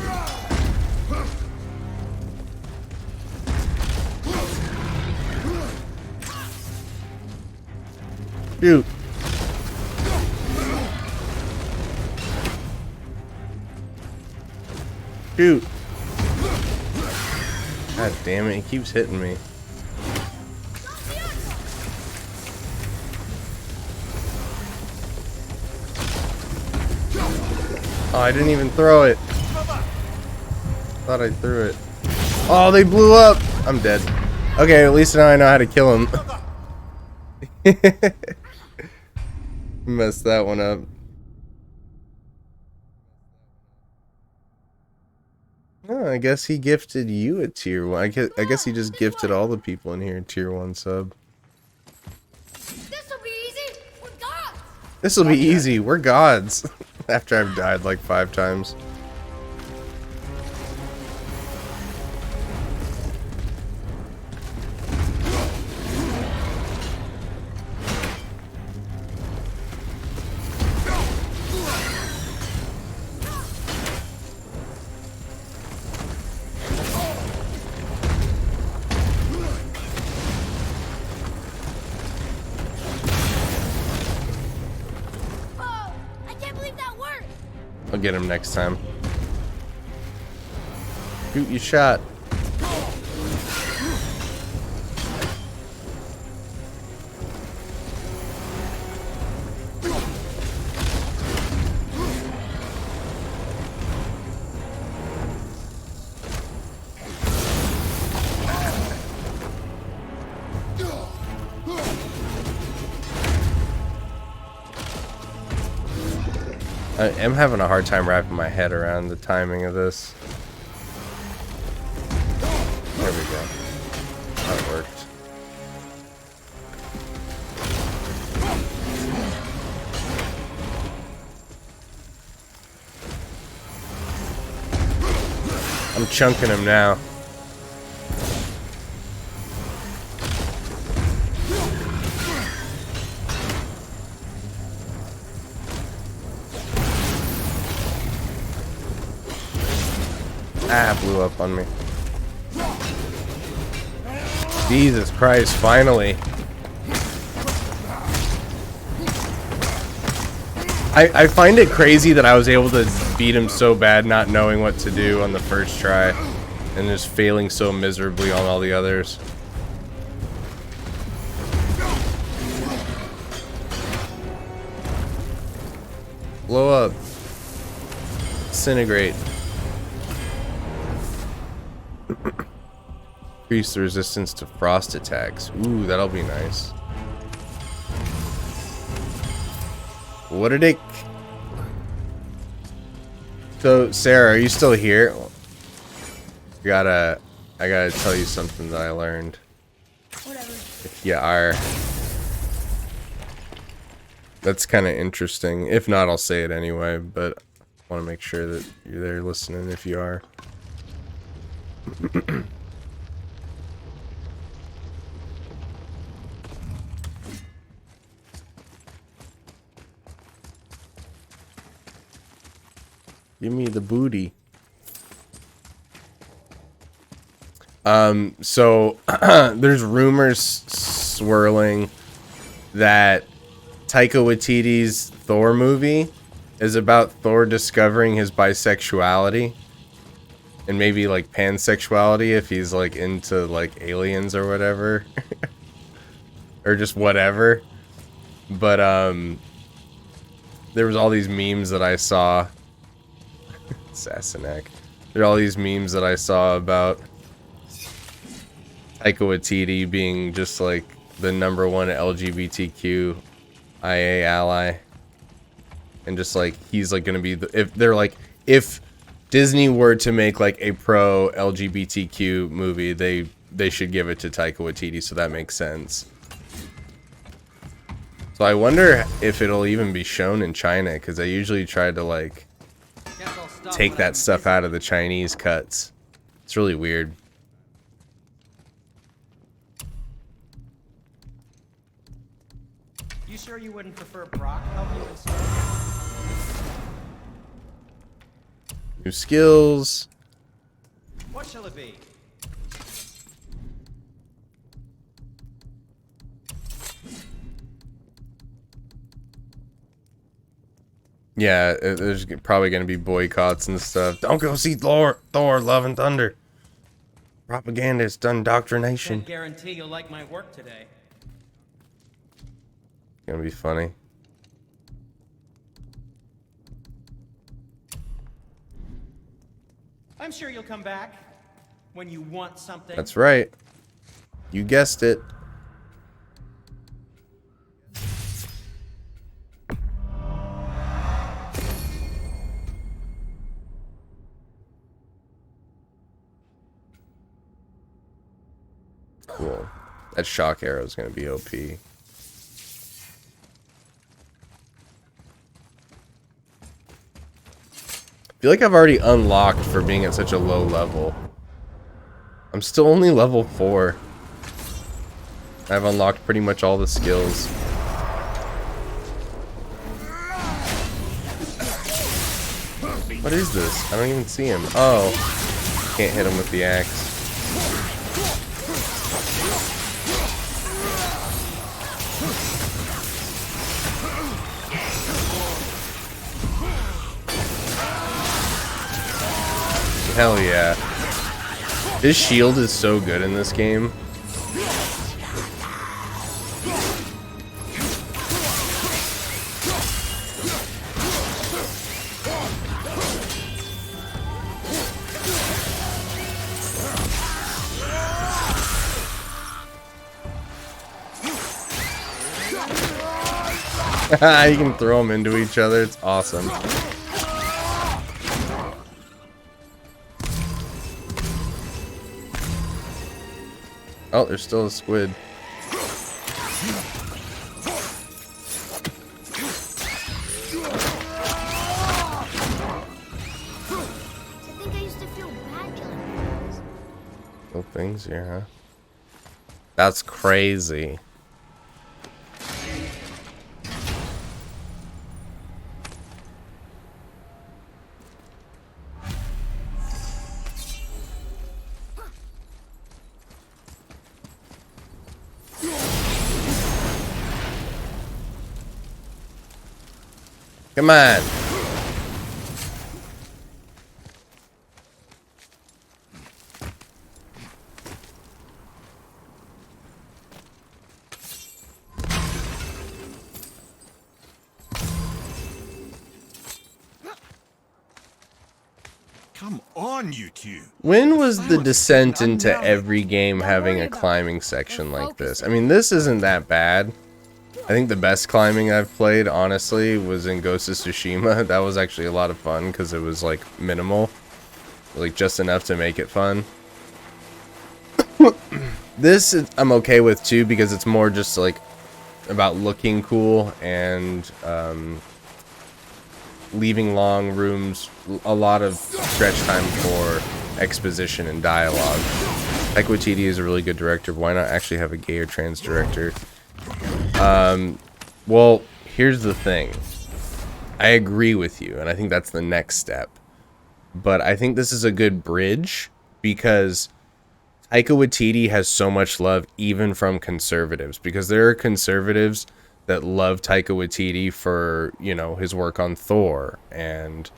Shoot. Shoot. God damn it, he keeps hitting me. Oh, I didn't even throw it. Thought I threw it. Oh, they blew up. I'm dead. Okay, at least now I know how to kill him. Messed that one up. Oh, I guess he gifted you a tier 1. I guess he just gifted all the people in here a tier 1 sub. This'll be easy! We're gods! This'll be easy. We're gods. After I've died like 5 times. Whoa! I can't believe that worked! I'll get him next time. Shoot your shot. I am having a hard time wrapping my head around the timing of this. There we go. That worked. I'm chunking him now. Ah, blew up on me. Jesus Christ, finally. I find it crazy that I was able to beat him so bad not knowing what to do on the first try and just failing so miserably on all the others. Blow up. Disintegrate. Increase the resistance to frost attacks. Ooh, that'll be nice. What a dick. So, Sarah, are you still here? I gotta tell you something that I learned. Whatever. If you are. That's kind of interesting. If not, I'll say it anyway, but I want to make sure that you're there listening if you are. Give me the booty. So there's rumors swirling that Taika Waititi's Thor movie is about Thor discovering his bisexuality and maybe like pansexuality if he's like into like aliens or whatever. Or just whatever. But there was all these memes that I saw. Sassenach. There are all these memes that I saw about Taika Waititi being just like the #1 LGBTQ IA ally, and just like he's like gonna be if Disney were to make like a pro LGBTQ movie, they should give it to Taika Waititi, so that makes sense. So I wonder if it'll even be shown in China, because they usually try to like take that stuff out of the Chinese cuts. It's really weird. You sure you wouldn't prefer Brock help you instead? New skills. What shall it be? Yeah, there's probably going to be boycotts and stuff. Don't go see Thor, Love and Thunder. Propagandist indoctrination. Can't guarantee you'll like my work today. Gonna be funny. I'm sure you'll come back when you want something. That's right. You guessed it. Cool. That shock arrow is gonna be OP. I feel like I've already unlocked for being at such a low level. I'm still only level 4. I've unlocked pretty much all the skills. What is this? I don't even see him. Oh. Can't hit him with the axe. Hell yeah. His shield is so good in this game. You can throw them into each other. It's awesome. Oh, there's still a squid. I think I used to feel bad killing things. Little things here, huh? That's crazy. Come on. Come on, you two. When was the descent into every game having a climbing section like this? I mean, this isn't that bad. I think the best climbing I've played, honestly, was in Ghost of Tsushima. That was actually a lot of fun because it was, like, minimal. Like, just enough to make it fun. This, I'm okay with, too, because it's more just, like, about looking cool and, leaving long rooms, a lot of stretch time for exposition and dialogue. Taika Waititi is a really good director, but why not actually have a gay or trans director? Well, here's the thing. I agree with you, and I think that's the next step. But I think this is a good bridge, because Taika Waititi has so much love even from conservatives, because there are conservatives that love Taika Waititi for, you know, his work on Thor and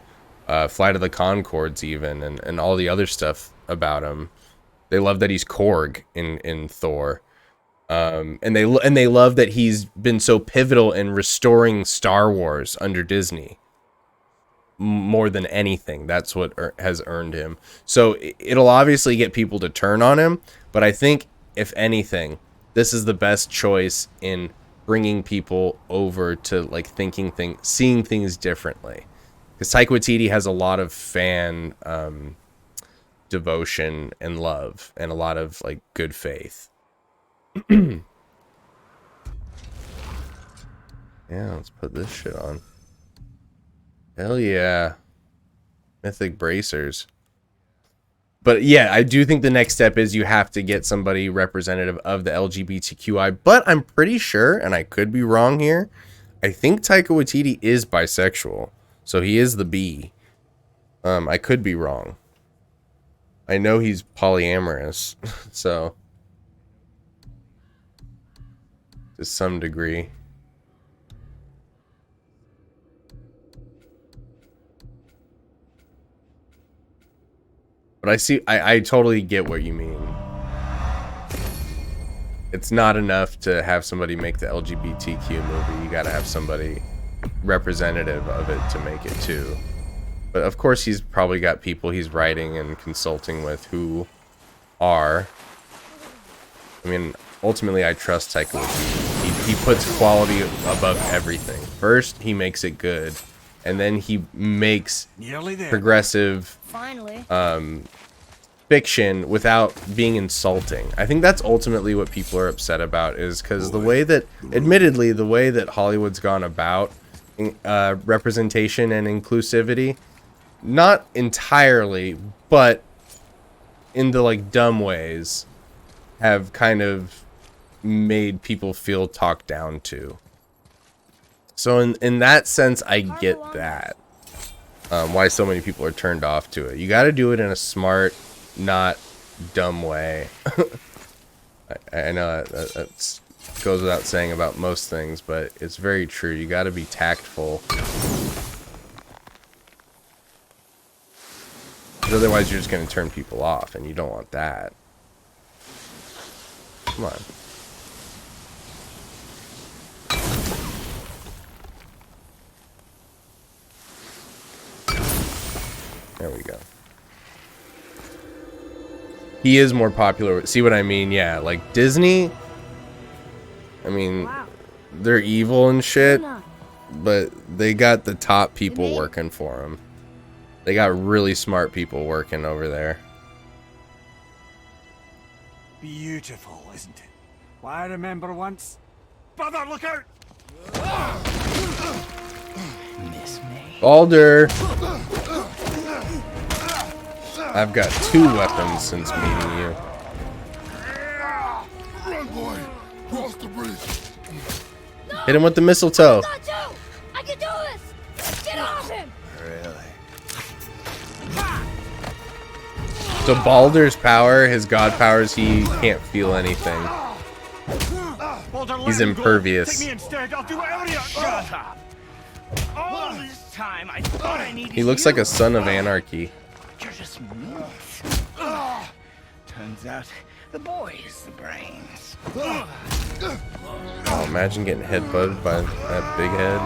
Flight of the Conchords even, and all the other stuff about him. They love that he's Korg in Thor. And they love that he's been so pivotal in restoring Star Wars under Disney. More than anything, that's what has earned him. So it'll obviously get people to turn on him, but I think if anything, this is the best choice in bringing people over to like seeing things differently. Because Taika Waititi has a lot of fan devotion and love, and a lot of like good faith. Yeah, let's put this shit on. Hell yeah. Mythic bracers. But yeah, I do think the next step is you have to get somebody representative of the LGBTQI. But I'm pretty sure, and I could be wrong here, I think Taika Waititi is bisexual. So he is the B. I could be wrong. I know he's polyamorous. So to some degree. But I totally get what you mean. It's not enough to have somebody make the LGBTQ movie. You gotta have somebody representative of it to make it too. But of course he's probably got people he's writing and consulting with who are. I mean, ultimately I trust Taika Waititi. He puts quality above everything. First, he makes it good. And then he makes progressive fiction without being insulting. I think that's ultimately what people are upset about, is because the way that, admittedly, the way that Hollywood's gone about representation and inclusivity, not entirely, but in the like dumb ways, have kind of made people feel talked down to. So in that sense, I get that. Why so many people are turned off to it. You got to do it in a smart, not dumb way. I know that goes without saying about most things, but it's very true. You got to be tactful. Because otherwise you're just going to turn people off, and you don't want that. Come on. There we go. He is more popular. See what I mean? Yeah, like Disney, I mean, they're evil and shit, but they got the top people working for them. They got really smart people working over there. Beautiful, isn't it? Why, I remember once... Brother, look out! Miss me. Balder! I've got 2 weapons since meeting you. Run, boy! Cross the bridge! Hit him with the mistletoe. I can do this! Get off him! Really? So Balder's power, his god powers, he can't feel anything. He's impervious. Take me instead. I'll do whatever you... Shut up! All this time, I thought I needed He looks like a son of anarchy. You're just mean. Turns out the boy's the brains. Oh, imagine getting headbutted by that big head.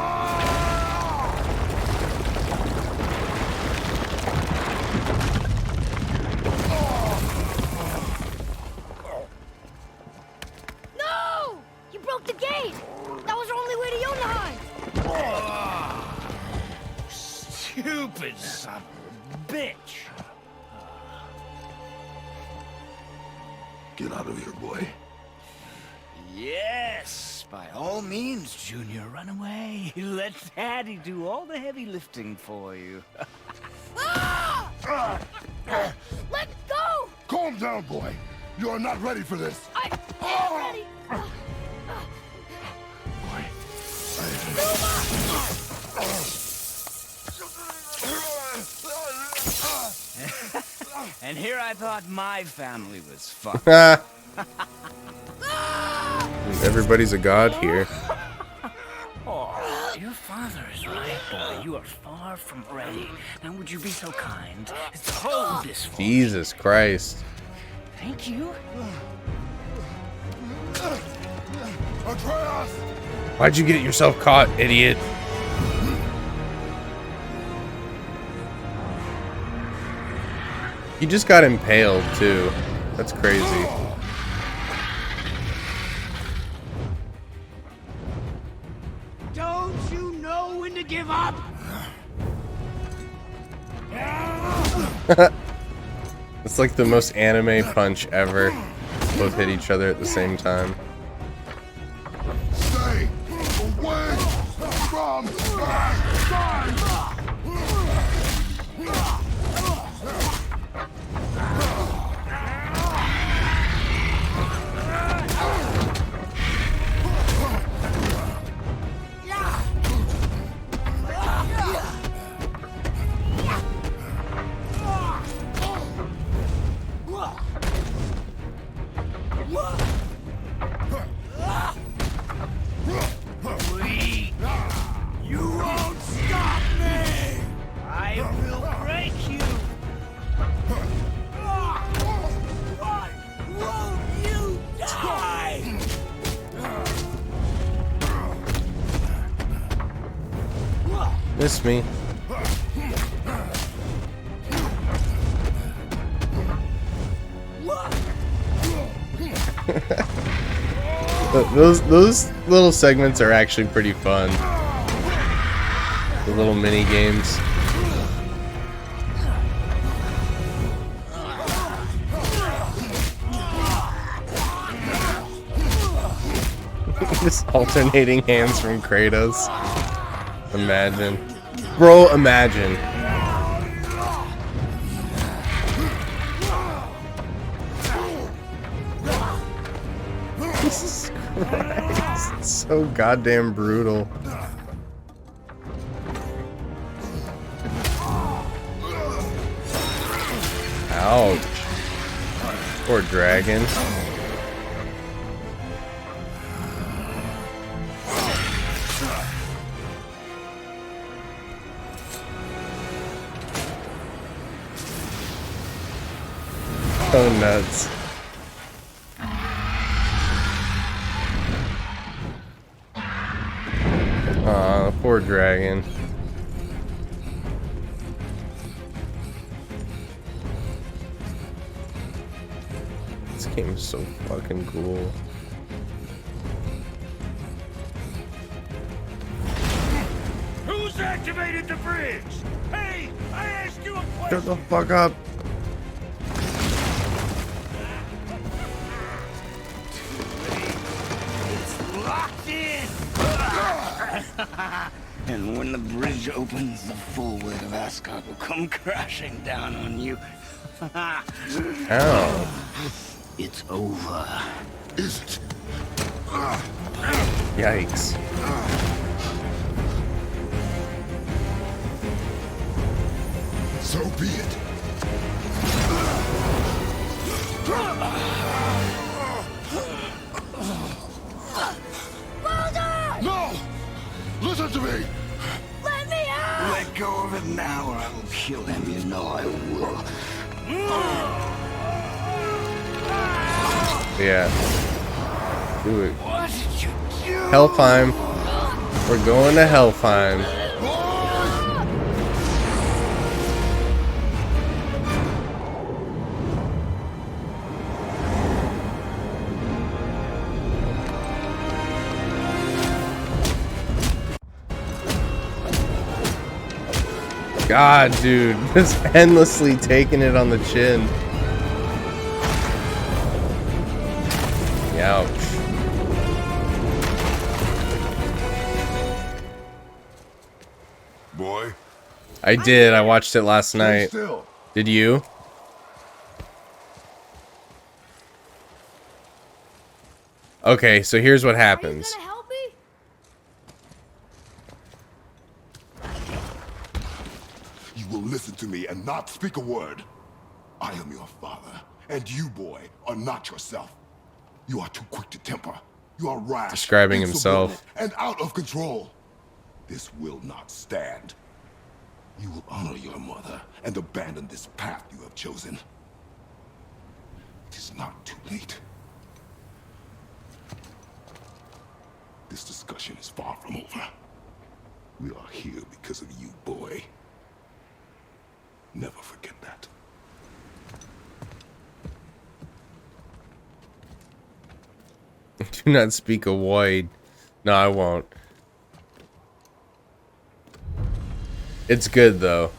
No! You broke the gate! That was our only way to Jotunheim! Stupid son of a bitch. Get out of here, boy. Yes, by all means, Junior, run away. Let Daddy do all the heavy lifting for you. Let go! Calm down, boy. You are not ready for this. I am ready! And here I thought my family was fucked. Everybody's a god here. Oh, your father is right, boy. You are far from ready. Now, would you be so kind as to hold this for me? Jesus Christ. Thank you. Atreus! Why'd you get yourself caught, idiot? He just got impaled, too. That's crazy. Don't you know when to give up? It's like the most anime punch ever. Both hit each other at the same time. Stay away from my son! You won't stop me! I will break you! Why won't you die? Miss me. Those little segments are actually pretty fun. The little mini games. Just alternating hands from Kratos. Imagine. Bro, imagine. Jesus Christ. It's so goddamn brutal. Ouch. Poor dragon. So nuts. Aw, poor dragon. This game is so fucking cool. Who's activated the bridge? Hey, I asked you a question. Shut the fuck up. Locked in! And when the bridge opens, the full weight of Asgard will come crashing down on you. Ow. It's over. Is it? Yikes. So be it. No! Listen to me! Let me out! Let go of it now or I will kill him. You know I will. Yeah. Do it. What did you do? Helfheim. We're going to Helfheim. God, dude, just endlessly taking it on the chin. Ouch. Boy, I did. I watched it last stay night. still. Did you? Okay, so here's what Are you happens. gonna help me? You will listen to me and not speak a word. I am your father, and you, boy, are not yourself. You are too quick to temper. You are rash, Describing himself. insubordinate, and out of control. This will not stand. You will honor your mother and abandon this path you have chosen. It is not too late. destruction is far from over. We are here because of you, boy. Never forget that. Do not speak a word. No, I won't. It's good, though.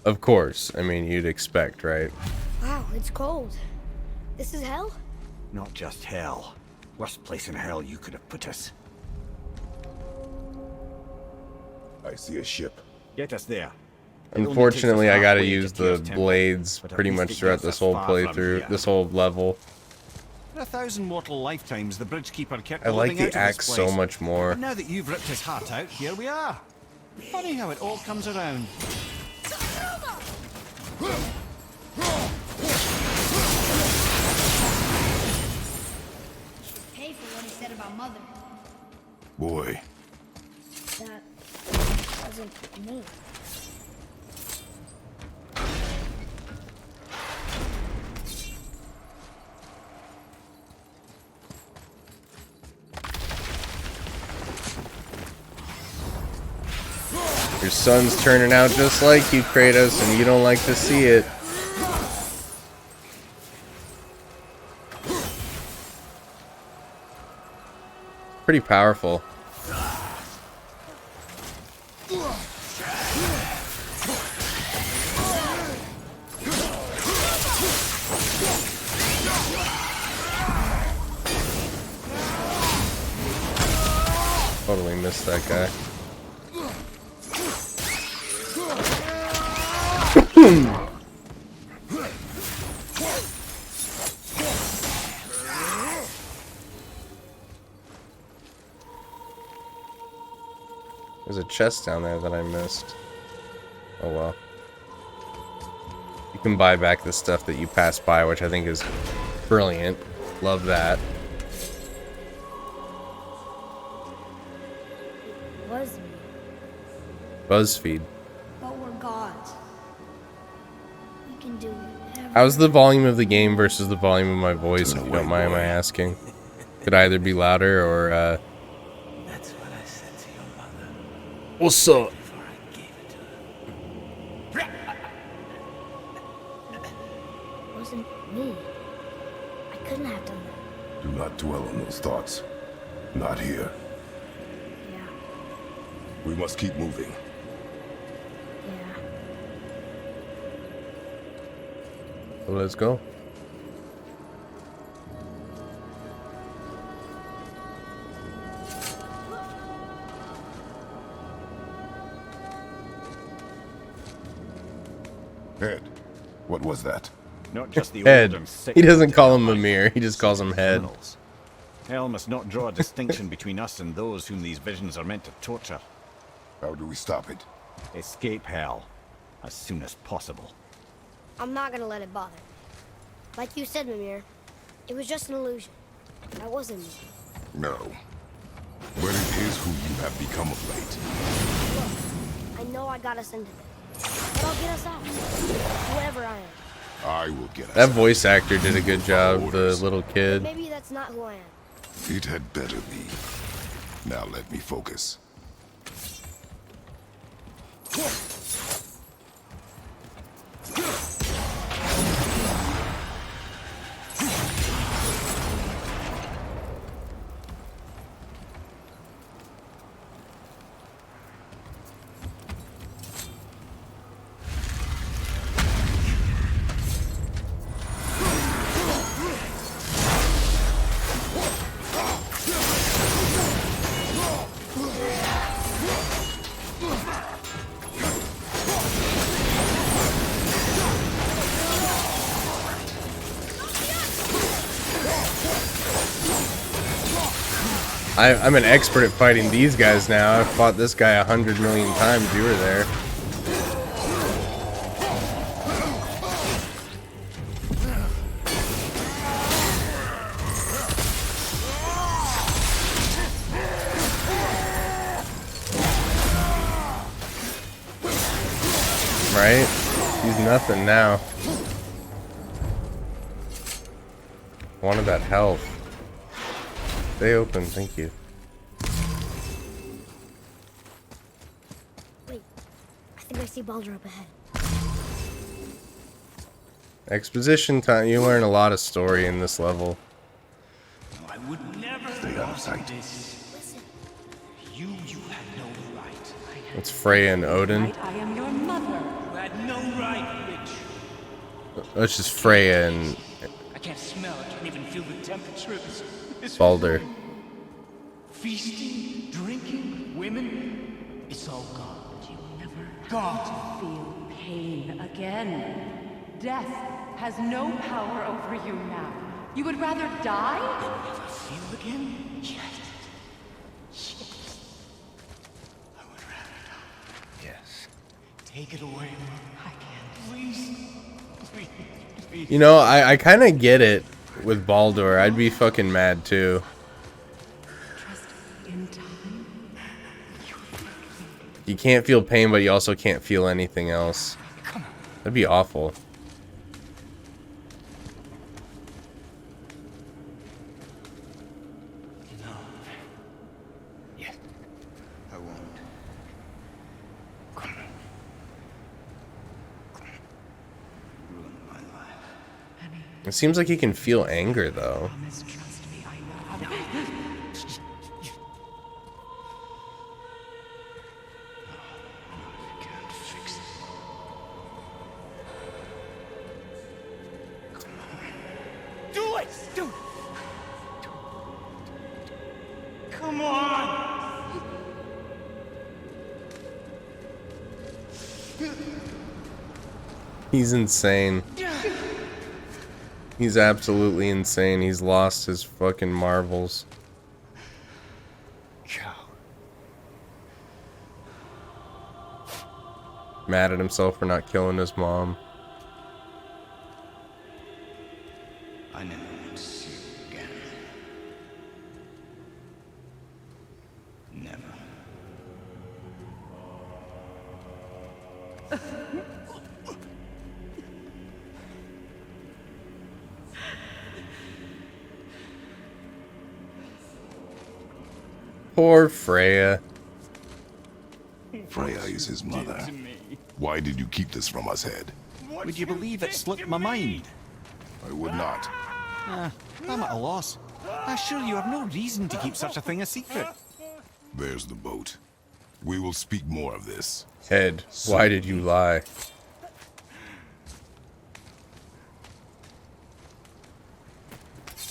Of course. I mean, you'd expect, right? Wow, it's cold. This is hell? Not just hell. Worst place in hell you could have put us. I see a ship. Get us there. Unfortunately, I gotta use the blades pretty much throughout this whole playthrough, this whole level. For 1,000 mortal lifetimes, the bridge keeper kept I like holding out the to this axe place. so much more. And now that you've ripped his heart out, here we are. Funny how it all comes around. Pay for what he said about Mother. Boy, That wasn't me. Your son's turning out just like you, Kratos, and you don't like to see it. Pretty powerful. Totally missed that guy. There's a chest down there that I missed. Oh well. You can buy back the stuff that you passed by, which I think is brilliant. Love that. It was me. BuzzFeed. But we're gods. We can do whatever. How's the volume of the game versus the volume of my voice, if you don't mind my asking? Could either be louder or, That's what I said to your mother What's up? before I gave it to her. It wasn't me. I couldn't have done that. do not dwell on those thoughts. Not here. Yeah, We must keep moving. yeah. So let's go. Head, what was that? Not just the Head. old and sick. He doesn't call him Mimir, he just calls him Head. Criminals. Hell must not draw a distinction between us and those whom these visions are meant to torture. How do we stop it? Escape hell as soon as possible. I'm not gonna let it bother me. Like you said, Mimir, it was just an illusion. That wasn't me. No. But it is who you have become of late. Look, I know I got us into this, but I'll get us out. Whoever I am. I will get us That out. voice actor did a good job, the little kid. Maybe that's not who I am. It had better be. Now let me focus. I'm an expert at fighting these guys now. I've fought this guy 100 million times. You were there. Right? He's nothing now. Wanted that health. Stay open, thank you. see Baldur up ahead. Exposition time. You learn a lot of story in this level. I would never Stay out of sight. Listen. You had no right. It's Freya and Odin. Right, I am your mother. You had no right, bitch. That's just Freya and I can't smell, I can't even feel the temperature of this Baldur. room. Feasting, drinking, women, it's all gone. You never God. feel pain again. Death has no power over you now. You would rather die? Never feel again? Yes. I would rather die. Yes. Take it away. I can't. Please. Please. You know, I kind of get it with Baldur. I'd be fucking mad too. Trust in time. You can't feel pain, but you also can't feel anything else. That'd be awful. No. Yes. I won't. Come on. Ruin my life. It seems like he can feel anger though. Promise, trust me, I know how to. I can't fix it. Come on. Do it! Do it! Come on! He's insane. He's absolutely insane. He's lost his fucking marbles. Cow. Mad at himself for not killing his mom. I never want to see you again. Never. Poor Freya. Freya is his mother. Why did you keep this from us, Head? Would you believe it slipped my mind? I would not. I'm at a loss. I assure you have no reason to keep such a thing a secret. There's the boat. We will speak more of this. Head, why did you lie?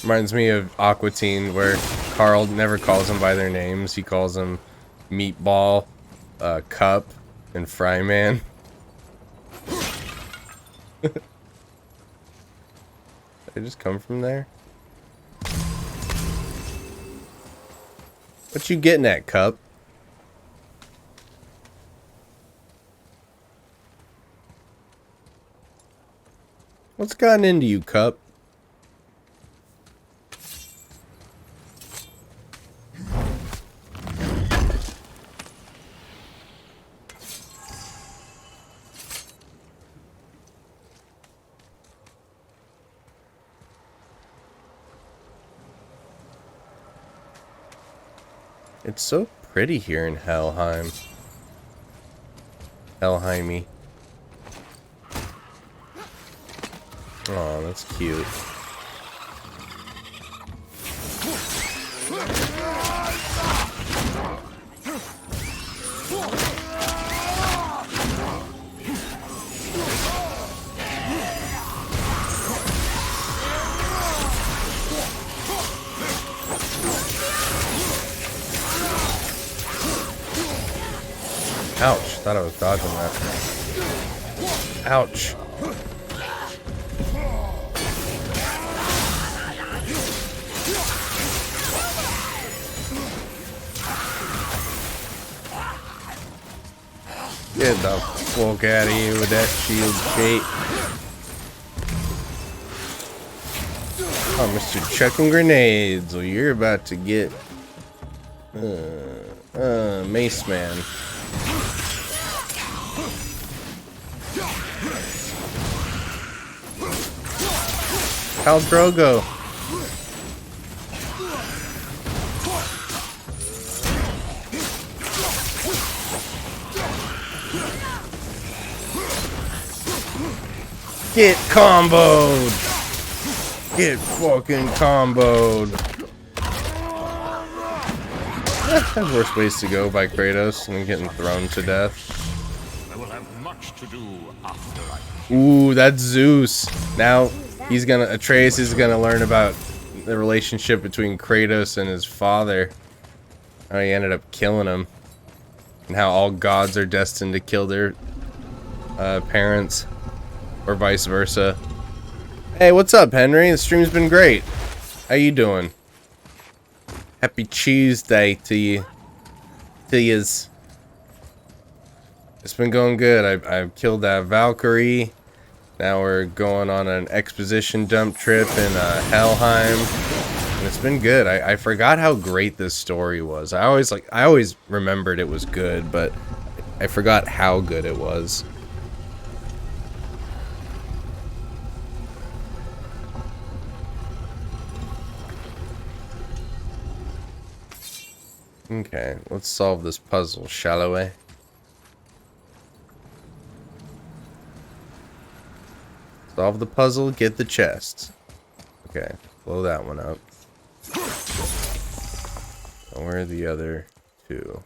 Reminds me of Aqua Teen, where Carl never calls them by their names. He calls them Meatball, Cup, and Fryman. Did I just come from there? What you getting at, Cup? What's gotten into you, Cup? It's so pretty here in Helheim. Helheimy. Oh, that's cute. Ouch, thought I was dodging that. Ouch. Get the fuck out of here with that shield shake. Oh, Mr. Chucking Grenades. Well, you're about to get Mace Man. Khal Drogo. Get comboed! Get fucking comboed! There's worse ways to go by Kratos than getting thrown to death. I will have much to do after I... Ooh, that's Zeus. Now Atreus is gonna learn about the relationship between Kratos and his father. How he ended up killing him. And how all gods are destined to kill their parents. Or vice versa. Hey, what's up, Henry? The stream's been great. How you doing? Happy Tuesday to you. To yous. It's been going good. I've killed that Valkyrie. Now we're going on an exposition dump trip in Helheim. And it's been good. I forgot how great this story was. I always remembered it was good, but I forgot how good it was. Okay, let's solve this puzzle, shall we? Solve the puzzle, get the chest. Okay, blow that one up. And where are the other two?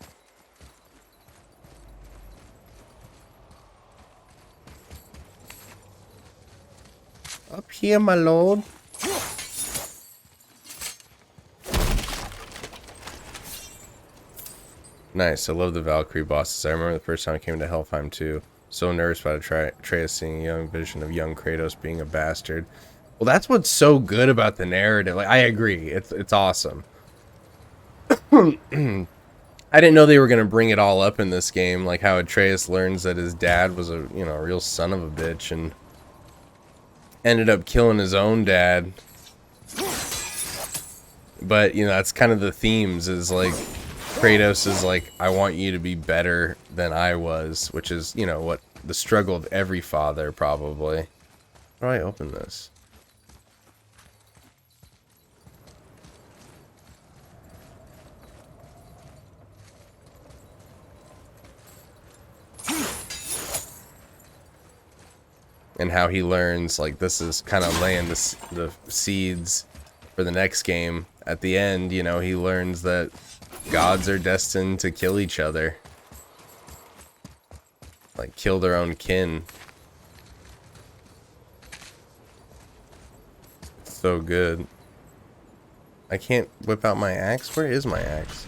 Up here, my lord. Nice, I love the Valkyrie bosses. I remember the first time I came to Helheim too. So nervous about Atreus seeing a young vision of young Kratos being a bastard. Well, that's what's so good about the narrative. Like, I agree, it's awesome. I didn't know they were gonna bring it all up in this game, like how Atreus learns that his dad was a real son of a bitch and ended up killing his own dad. But that's kind of the themes, is like Kratos is like, I want you to be better than I was, which is, what the struggle of every father, probably. How do I open this? And how he learns, like, this is kind of laying the seeds for the next game. At the end, he learns that gods are destined to kill each other. Like, kill their own kin. So good. I can't whip out my axe? Where is my axe?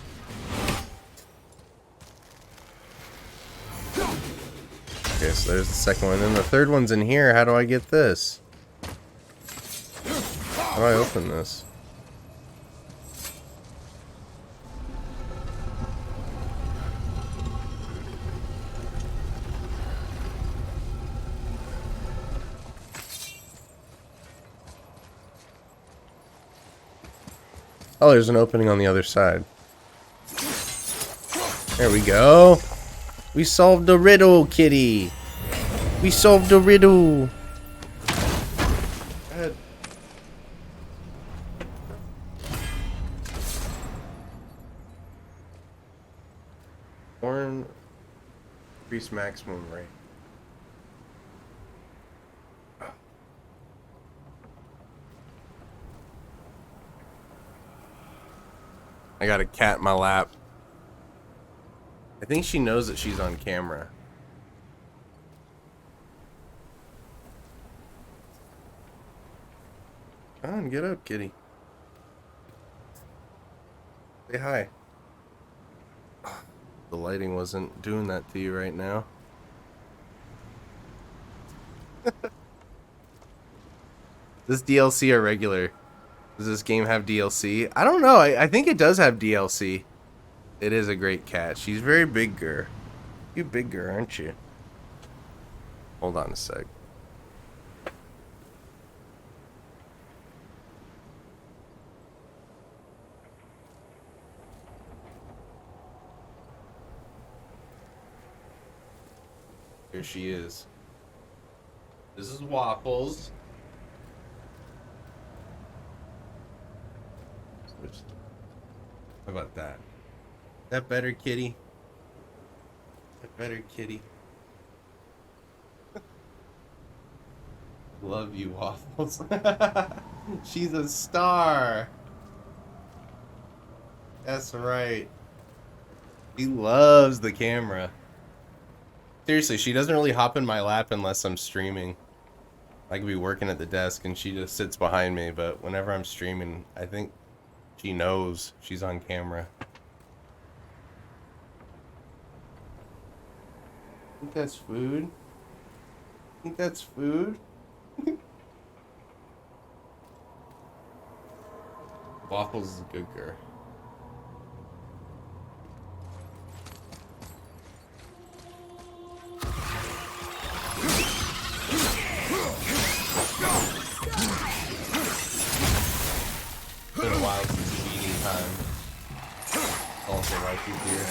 Okay, so there's the second one. And the third one's in here. How do I get this? How do I open this? Oh, there's an opening on the other side. There we go. We solved the riddle, kitty. We solved the riddle. Go ahead. Horn. Increase maximum rate. I got a cat in my lap. I think she knows that she's on camera. Come on, get up, kitty. Say hi. The lighting wasn't doing that to you right now. This DLC or regular? Does this game have DLC? I don't know. I think it does have DLC. It is a great cat. She's very bigger. You bigger, aren't you? Hold on a sec. Here she is. This is Waffles. How about that? That better, kitty? That better, kitty? Love you, Waffles. She's a star. That's right. She loves the camera. Seriously, she doesn't really hop in my lap unless I'm streaming. I could be working at the desk and she just sits behind me, but whenever I'm streaming, I think she knows she's on camera. Think that's food? Think that's food? Waffles is a good girl. It's been a while since feeding time. Also, right through here.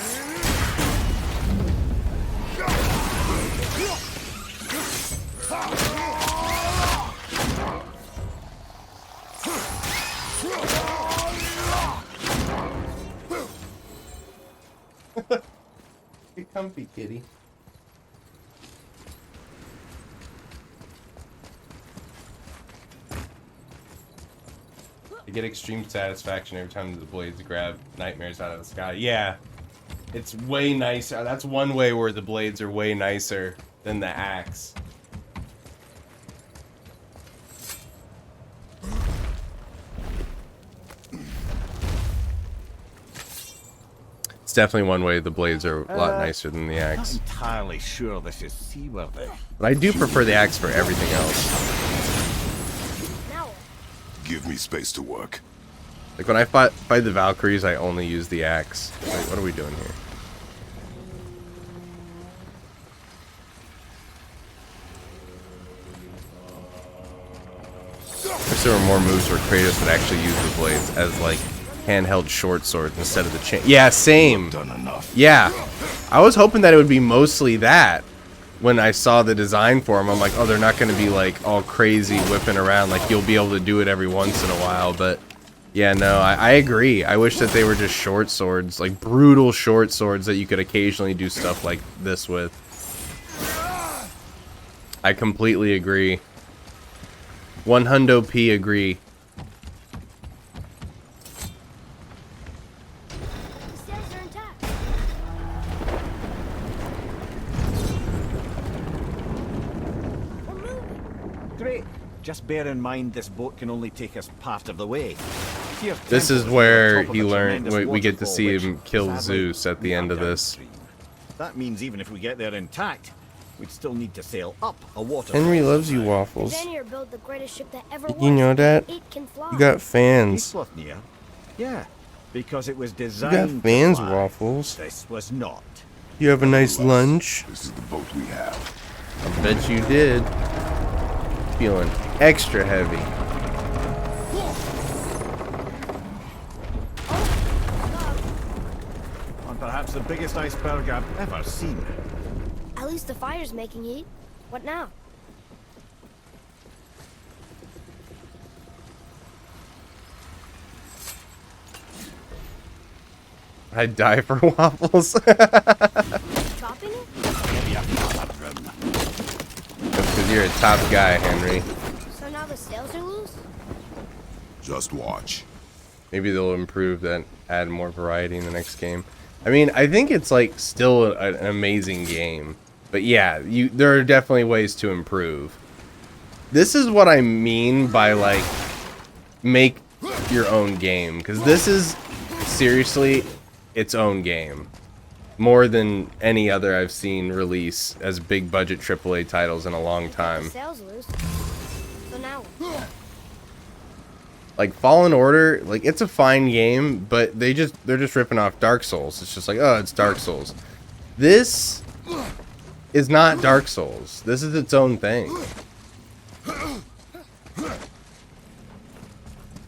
Get comfy, kitty. I get extreme satisfaction every time the blades grab nightmares out of the sky. Yeah, it's way nicer. That's one way where the blades are way nicer than the axe. It's definitely one way the blades are a lot nicer than the axe. Not entirely sure this is seaworthy. But I do prefer the axe for everything else. Give me space to work. Like when I fight the Valkyries, I only use the axe. Wait, what are we doing here? I wish there were more moves where Kratos would actually use the blades as like handheld short swords instead of the chain. Yeah, same. Done enough. Yeah, I was hoping that it would be mostly that. When I saw the design for them, I'm like, oh, they're not going to be like all crazy whipping around. Like you'll be able to do it every once in a while. But yeah, no, I agree. I wish that they were just short swords, like brutal short swords that you could occasionally do stuff like this with. I completely agree. 100p agree. The stairs are intact. We're moving. Great. Just bear in mind this boat can only take us part of the way. Here, This is Temple where on top of he a learned. tremendous We get to waterfall, see which, him kill sadly, Zeus at the we end have of this. downstream. That means even if we get there intact, we'd still need to sail up a waterfall. Henry loves you, Waffles. Xanier built the greatest ship that ever was. You know that? It can fly. You got fans. Eastlothnia? Yeah, because it was You designed got fans, to fly. Waffles. This was not. You have a nice lunch. This is the boat we have. I bet you did. Feeling extra heavy. On perhaps the biggest iceberg I've ever seen. At least the fire's making heat. What now? I'd die for Waffles. Chopping it? Because you're a top guy, Henry. So now the sails are loose? Just watch. Maybe they'll improve that, add more variety in the next game. I mean, I think it's like still an amazing game. But yeah, there are definitely ways to improve. This is what I mean by like make your own game, because this is seriously its own game. More than any other I've seen release as big budget AAA titles in a long time. The sails loose. So now what? Like Fallen Order, like it's a fine game, but they're just ripping off Dark Souls. It's just like, oh, it's Dark Souls. This is not Dark Souls. This is its own thing.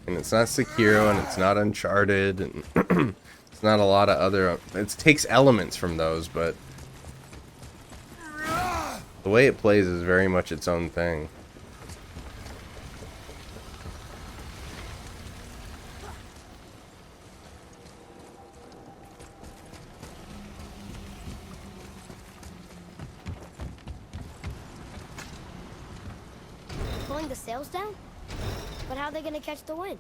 And it's not Sekiro, and it's not Uncharted, and it's not a lot of other. It takes elements from those, but the way it plays is very much its own thing. Pulling the sails down? But how are they gonna catch the wind?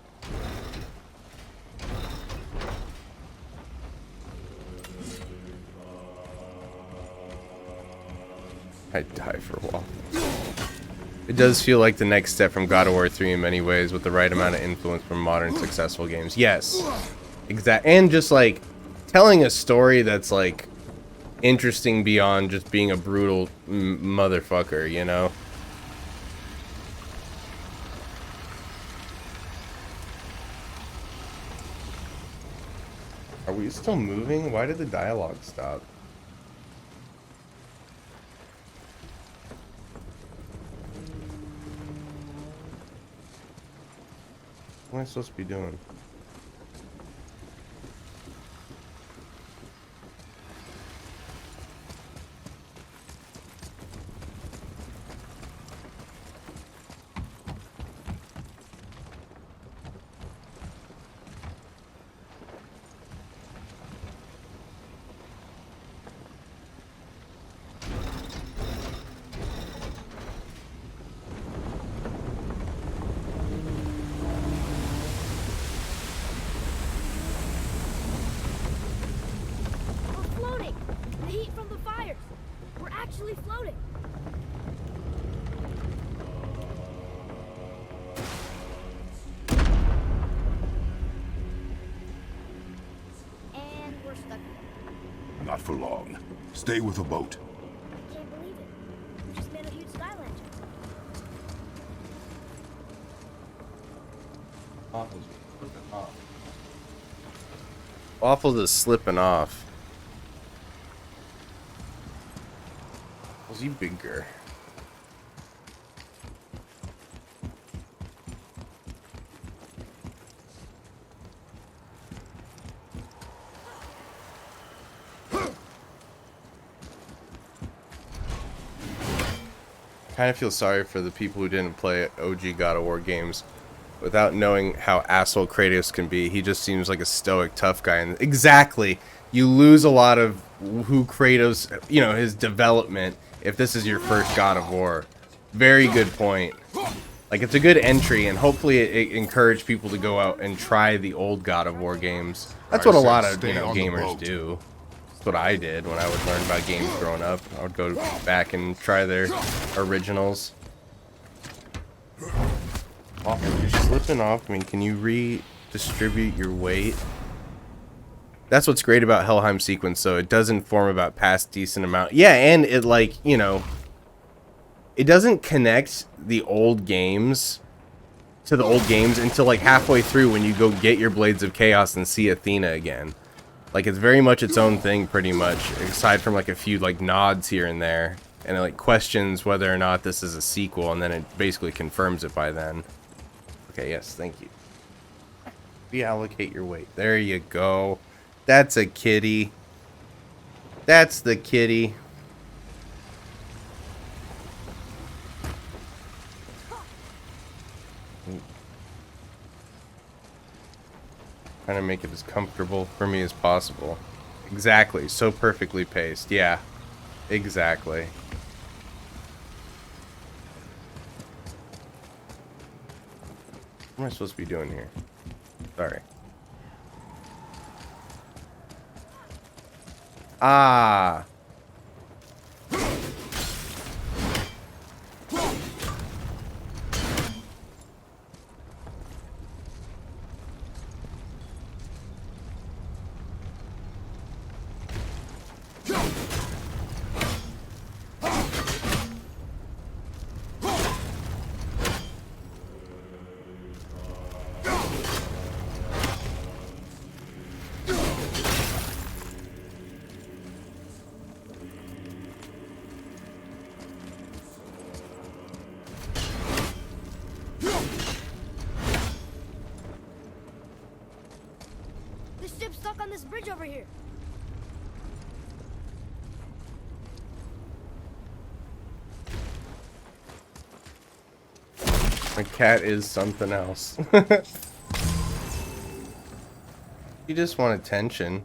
I'd die for a while. It does feel like the next step from God of War 3 in many ways, with the right amount of influence from modern successful games. Yes. And just like telling a story that's like interesting beyond just being a brutal motherfucker, you know? Are we still moving? Why did the dialogue stop? What am I supposed to be doing? We're floating! The heat from the fires! We're actually floating! And we're stuck. Not for long. Stay with the boat. I can't believe it. We just made a huge sky lantern. Waffles is slipping off. Was he bigger? Kind of feel sorry for the people who didn't play OG God of War games. Without knowing how asshole Kratos can be, he just seems like a stoic, tough guy. And exactly, you lose a lot of who Kratos, you know, his development if this is your first God of War. Very good point. Like, it's a good entry, and hopefully it encouraged people to go out and try the old God of War games. That's what a lot of, you know, gamers do. That's what I did when I would learn about games growing up. I would go back and try their originals. You're slipping off me. Can you redistribute your weight? That's what's great about Helheim sequence, though. It does inform about past decent amount. Yeah, and it, like, you know, it doesn't connect the old games to the old games until, like, halfway through when you go get your Blades of Chaos and see Athena again. Like, it's very much its own thing, pretty much, aside from, like, a few, like, nods here and there. And it, like, questions whether or not this is a sequel, and then it basically confirms it by then. Okay, yes, thank you. Reallocate your weight. There you go. That's a kitty. That's the kitty. Trying to make it as comfortable for me as possible. Exactly. So perfectly paced. Yeah. Exactly. What am I supposed to be doing here? Sorry. Ah. This ship's stuck on this bridge over here. My cat is something else. You just want attention.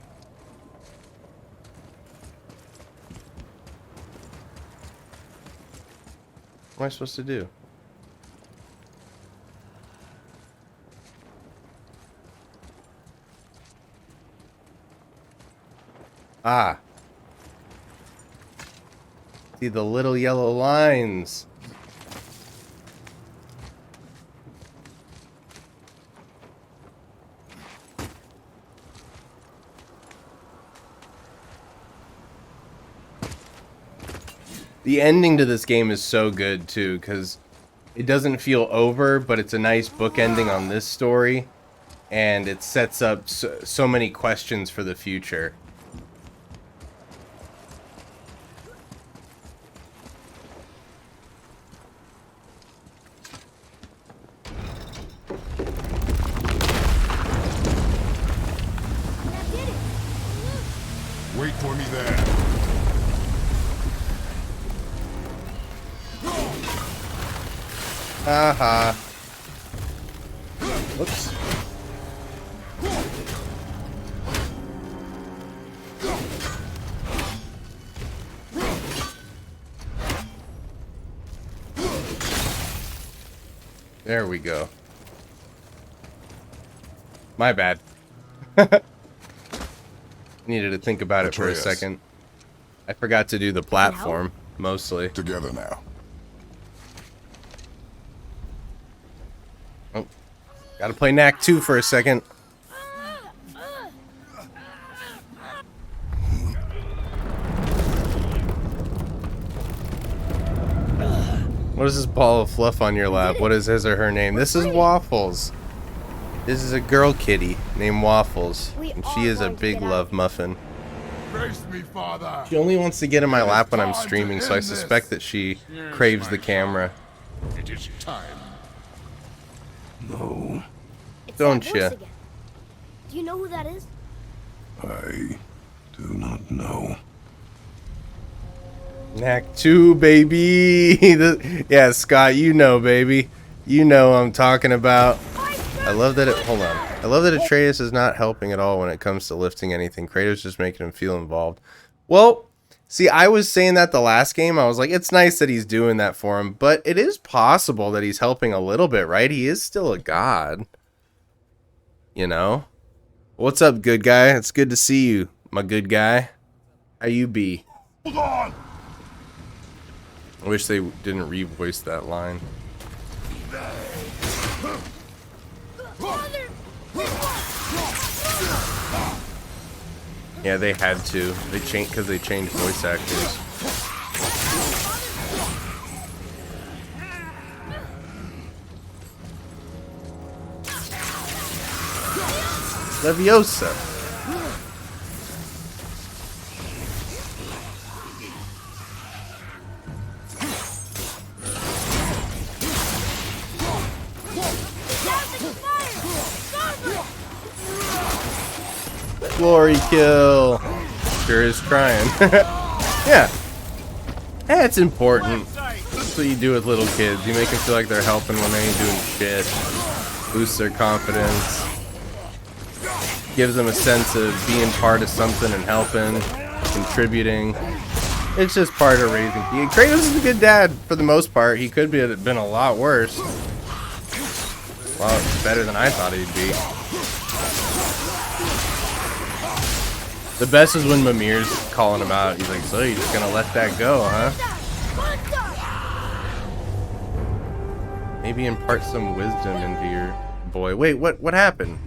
What am I supposed to do? Ah. See the little yellow lines. The ending to this game is so good too, because it doesn't feel over, but it's a nice book ending on this story, and it sets up so many questions for the future. Wait for me there. Haha. Whoops. There we go. My bad. Needed to think about it for a second. I forgot to do the platform, mostly. Together now. Oh. Gotta play Knack 2 for a second. What is this ball of fluff on your lap? What is his or her name? This is Waffles. This is a girl kitty named Waffles. And she is a big love muffin. Face me, Father. She only wants to get in my lap when I'm streaming, so I suspect that she craves the camera. It is time. No, It's Don't that voice ya? again. Do you know who that is? I do not know. Knack 2, baby. Yeah, Scott, you know, baby. You know what I'm talking about. I love that hold on. I love that Atreus is not helping at all when it comes to lifting anything. Kratos just making him feel involved. Well, see, I was saying that the last game. I was like, it's nice that he's doing that for him, but it is possible that he's helping a little bit, right? He is still a god. You know? What's up, good guy? It's good to see you, my good guy. How you be? Hold on. I wish they didn't re-voice that line. Yeah, they had to. They changed because they changed voice actors. Leviosa. Glory kill. Sure is trying. Yeah. Yeah, it's important. That's what you do with little kids. You make them feel like they're helping when they ain't doing shit. Boosts their confidence. Gives them a sense of being part of something and helping, contributing. It's just part of raising. Kratos is a good dad for the most part. He could have been a lot worse. A lot better than I thought he'd be. The best is when Mimir's calling him out. He's like, so you're just gonna let that go, huh? Maybe impart some wisdom into your boy. Wait, what happened?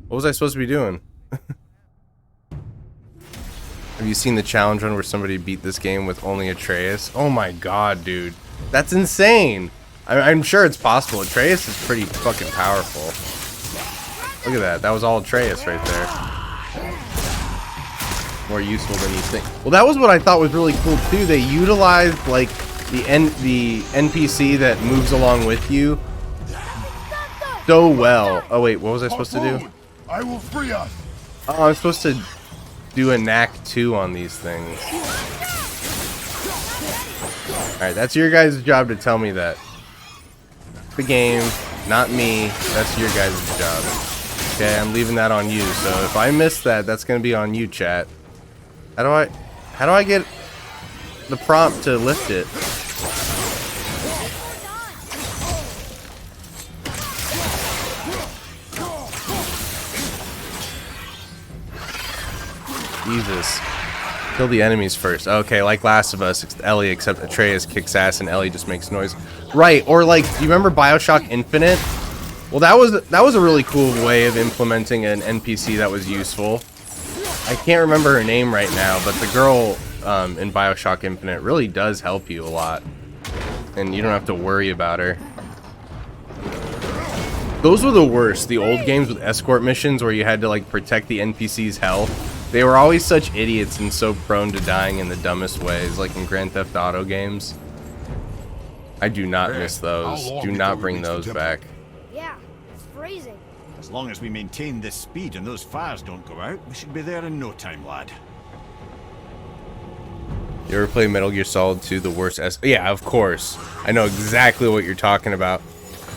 What was I supposed to be doing? Have you seen the challenge run where somebody beat this game with only Atreus? Oh my god, dude. That's insane. I'm sure it's possible. Atreus is pretty fucking powerful. Look at that. That was all Atreus right there. More useful than you think. Well, that was what I thought was really cool too. They utilized like the NPC that moves along with you so well. Oh wait, what was I supposed to do? I will free us. Oh, I'm supposed to do a Knack 2 on these things. Alright, that's your guys' job to tell me that. The game, not me. That's your guys' job. Okay, I'm leaving that on you. So if I miss that, that's gonna be on you, chat. How do I get the prompt to lift it? Jesus. Kill the enemies first. Okay, like Last of Us, it's Ellie, except Atreus kicks ass and Ellie just makes noise. Right, or like, do you remember BioShock Infinite? Well, that was a really cool way of implementing an NPC that was useful. I can't remember her name right now, but the girl in BioShock Infinite really does help you a lot. And you don't have to worry about her. Those were the worst, the old games with escort missions where you had to like protect the NPC's health. They were always such idiots and so prone to dying in the dumbest ways, like in Grand Theft Auto games. I do not miss those. Do not bring those back. Yeah, it's freezing. As long as we maintain this speed and those fires don't go out, we should be there in no time, lad. You ever play Metal Gear Solid 2, the worst Yeah, of course. I know exactly what you're talking about.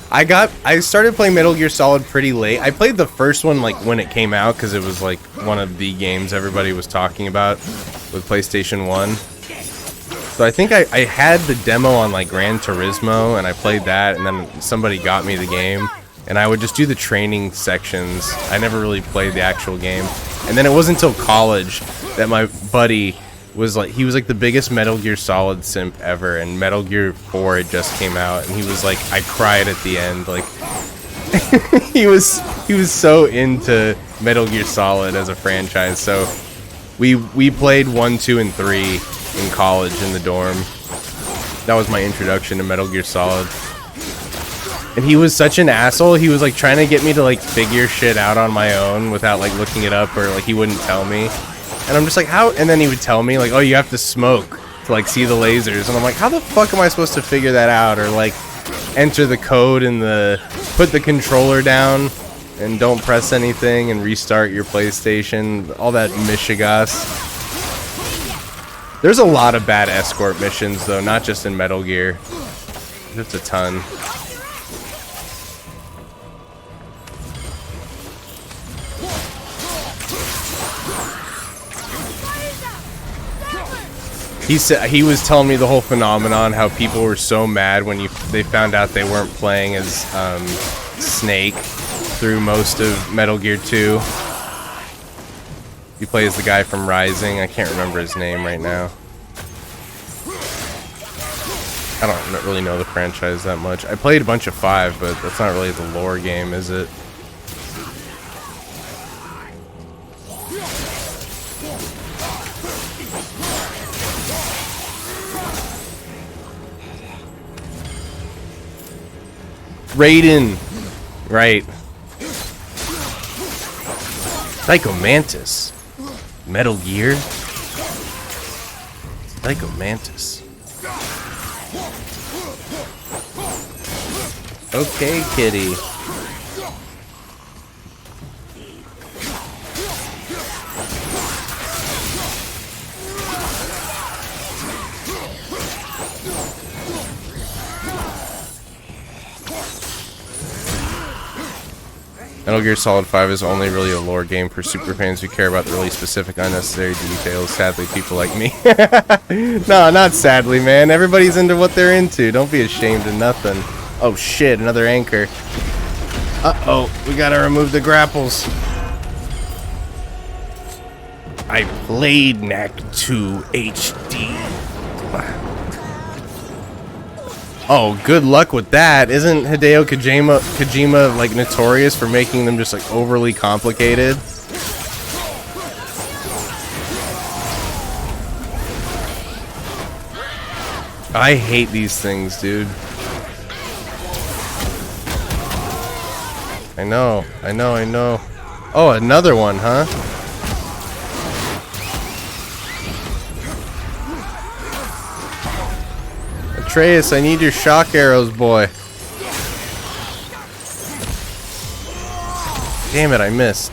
I started playing Metal Gear Solid pretty late. I played the first one like when it came out because it was like one of the games everybody was talking about with PlayStation 1. So I think I had the demo on like Gran Turismo and I played that, and then somebody got me the game and I would just do the training sections. I never really played the actual game. And then it wasn't until college that my buddy was like, he was like the biggest Metal Gear Solid simp ever, and Metal Gear 4 had just came out, and he was like, I cried at the end, like he was so into Metal Gear Solid as a franchise. So we played 1, 2, and 3 in college in the dorm. That was my introduction to Metal Gear Solid. And he was such an asshole. He was like trying to get me to like figure shit out on my own without like looking it up, or like he wouldn't tell me. And I'm just like, how? And then he would tell me, like, oh, you have to smoke to, like, see the lasers. And I'm like, how the fuck am I supposed to figure that out? Or, like, enter the code in the... Put the controller down and don't press anything and restart your PlayStation. All that mishigas. There's a lot of bad escort missions, though, not just in Metal Gear. Just a ton. He said he was telling me the whole phenomenon, how people were so mad when they found out they weren't playing as Snake through most of Metal Gear 2. He plays the guy from Rising. I can't remember his name right now. I don't really know the franchise that much. I played a bunch of 5, but that's not really the lore game, is it? Raiden, right? Psycho Mantis, Metal Gear, Psycho Mantis. Okay, kitty. Metal Gear Solid 5 is only really a lore game for superfans who care about the really specific, unnecessary details. Sadly, people like me. No, not sadly, man. Everybody's into what they're into. Don't be ashamed of nothing. Oh shit, another anchor. Uh-oh, we gotta remove the grapples. I played NAC 2 HD. Oh, good luck with that. Isn't Hideo Kojima like notorious for making them just like overly complicated? I hate these things, dude. I know. Oh, another one, huh? Atreus, I need your shock arrows, boy. Damn it, I missed.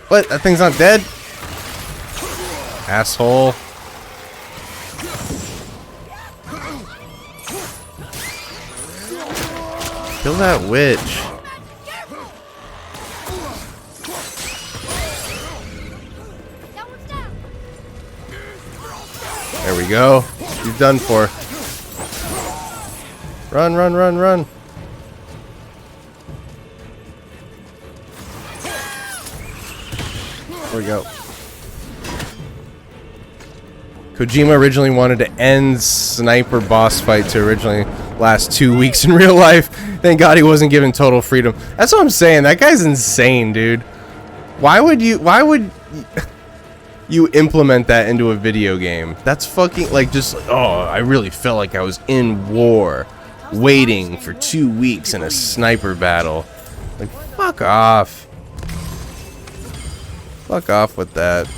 What? That thing's not dead? Asshole. Kill that witch. There we go. He's done for. Run, run, run, run. There we go. Kojima originally wanted to end sniper boss fight to originally last 2 weeks in real life. Thank God he wasn't given total freedom. That's what I'm saying. That guy's insane, dude. Why would you implement that into a video game? That's fucking like just oh, I really felt like I was in war waiting for 2 weeks in a sniper battle. Like fuck off. Fuck off with that.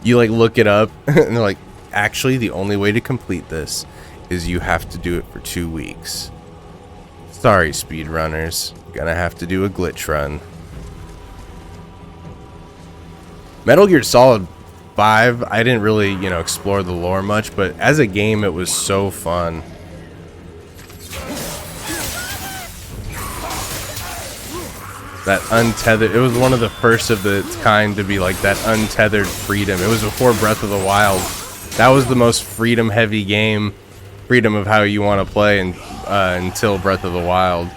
You like look it up and they're like, actually the only way to complete this is you have to do it for 2 weeks. Sorry, speedrunners. Gonna have to do a glitch run. Metal Gear Solid 5, I didn't really, explore the lore much, but as a game it was so fun. That untethered, it was one of the first of its kind to be like that untethered freedom. It was before Breath of the Wild. That was the most freedom heavy game, freedom of how you want to play until Breath of the Wild.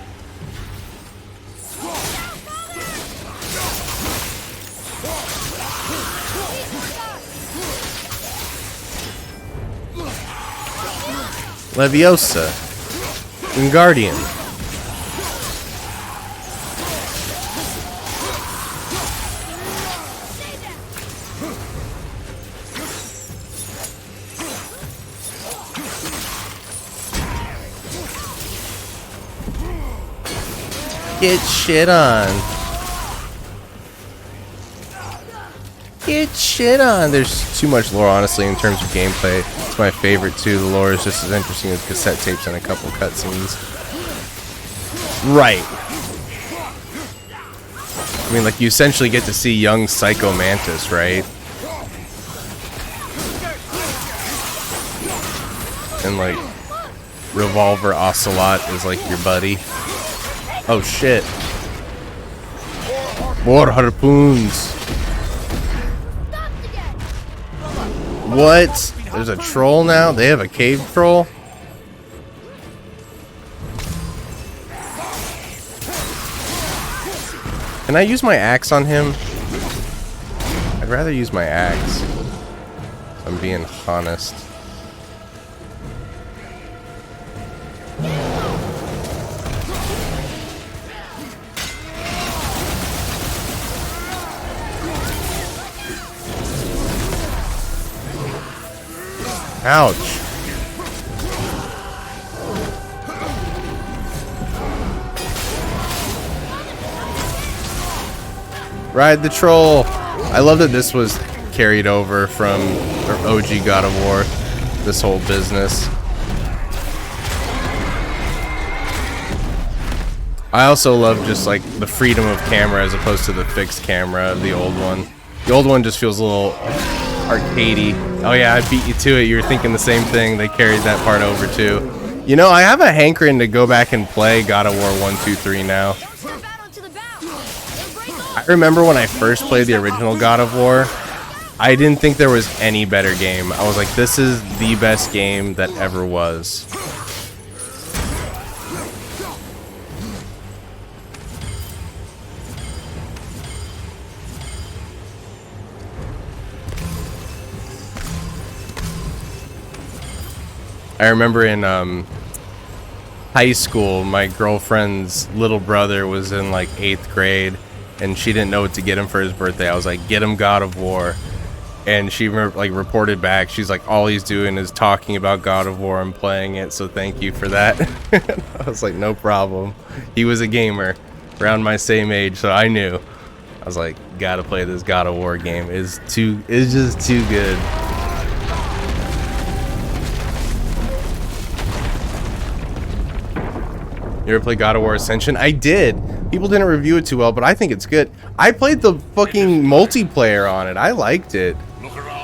Leviosa, Wingardium. Get shit on. Get shit on. There's too much lore, honestly, in terms of gameplay. It's my favorite, too. The lore is just as interesting as cassette tapes and a couple cutscenes. Right. I mean, like, you essentially get to see young Psycho Mantis, right? And, like, Revolver Ocelot is, like, your buddy. Oh shit. More harpoons. What? There's a troll now? They have a cave troll? Can I use my axe on him? I'd rather use my axe. If I'm being honest. Ouch. Ride the troll. I love that this was carried over from OG God of War. This whole business. I also love just like the freedom of camera as opposed to the fixed camera of the old one. The old one just feels a little arcadey. Oh yeah, I beat you to it. You were thinking the same thing. They carried that part over too. You know, I have a hankering to go back and play God of War 1, 2, 3 now. I remember when I first played the original God of War, I didn't think there was any better game. I was like, this is the best game that ever was. I remember in high school, my girlfriend's little brother was in like 8th grade, and she didn't know what to get him for his birthday. I was like, get him God of War. And she like reported back. She's like, all he's doing is talking about God of War and playing it, so thank you for that. I was like, no problem. He was a gamer around my same age, so I knew. I was like, gotta play this God of War game. It's just too good. You ever play God of War Ascension? I did. People didn't review it too well, but I think it's good. I played the fucking multiplayer on it. I liked it.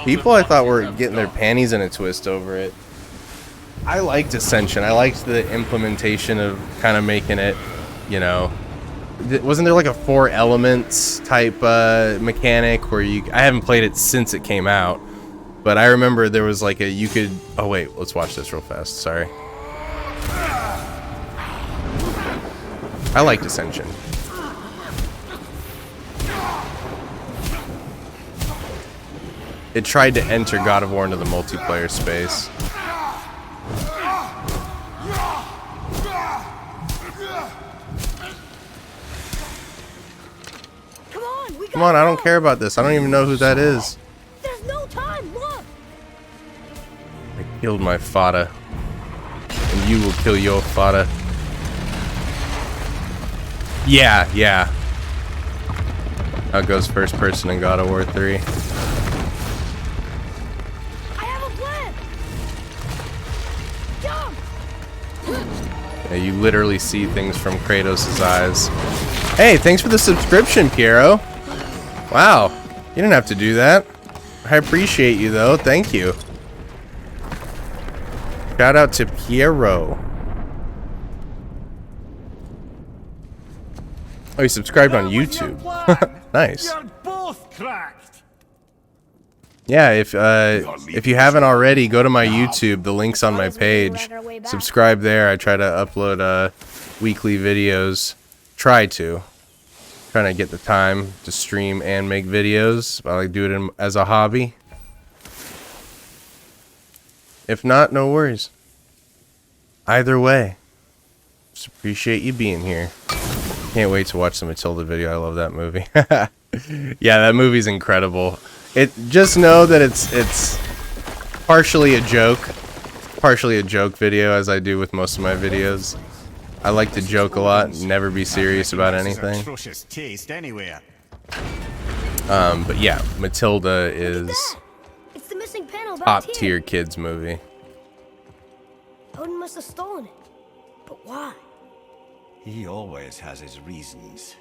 People I thought were getting their panties in a twist over it. I liked Ascension. I liked the implementation of kind of making it, you know... Wasn't there like a 4 elements type mechanic where you... I haven't played it since it came out, But I remember there was like you could. Oh wait, let's watch this real fast. Sorry. I liked Ascension. It tried to enter God of War into the multiplayer space. Come on, I don't care about this. I don't even know who that is. There's no time. Look. I killed my fada. And you will kill your fada. Yeah, yeah. How it goes first person in God of War 3. I have a plan. Jump. Yeah, you literally see things from Kratos' eyes. Hey, thanks for the subscription, Piero. Wow, you didn't have to do that. I appreciate you, though. Thank you. Shout out to Piero. Oh, he subscribed on YouTube. Nice. You're both cracked. Yeah, if you haven't already, go to my YouTube. The link's on my page. Subscribe there. I try to upload weekly videos. Trying to get the time to stream and make videos. I like do it as a hobby. If not, no worries. Either way, just appreciate you being here. Can't wait to watch the Matilda video. I love that movie. Yeah, that movie's incredible. Just know that it's partially a joke video, as I do with most of my videos. I like to joke a lot and never be serious about anything. Atrocious taste anywhere. But yeah, Matilda is It's the missing panel about top Tyr. tier kids movie. Odin must have stolen it. But why? He always has his reasons.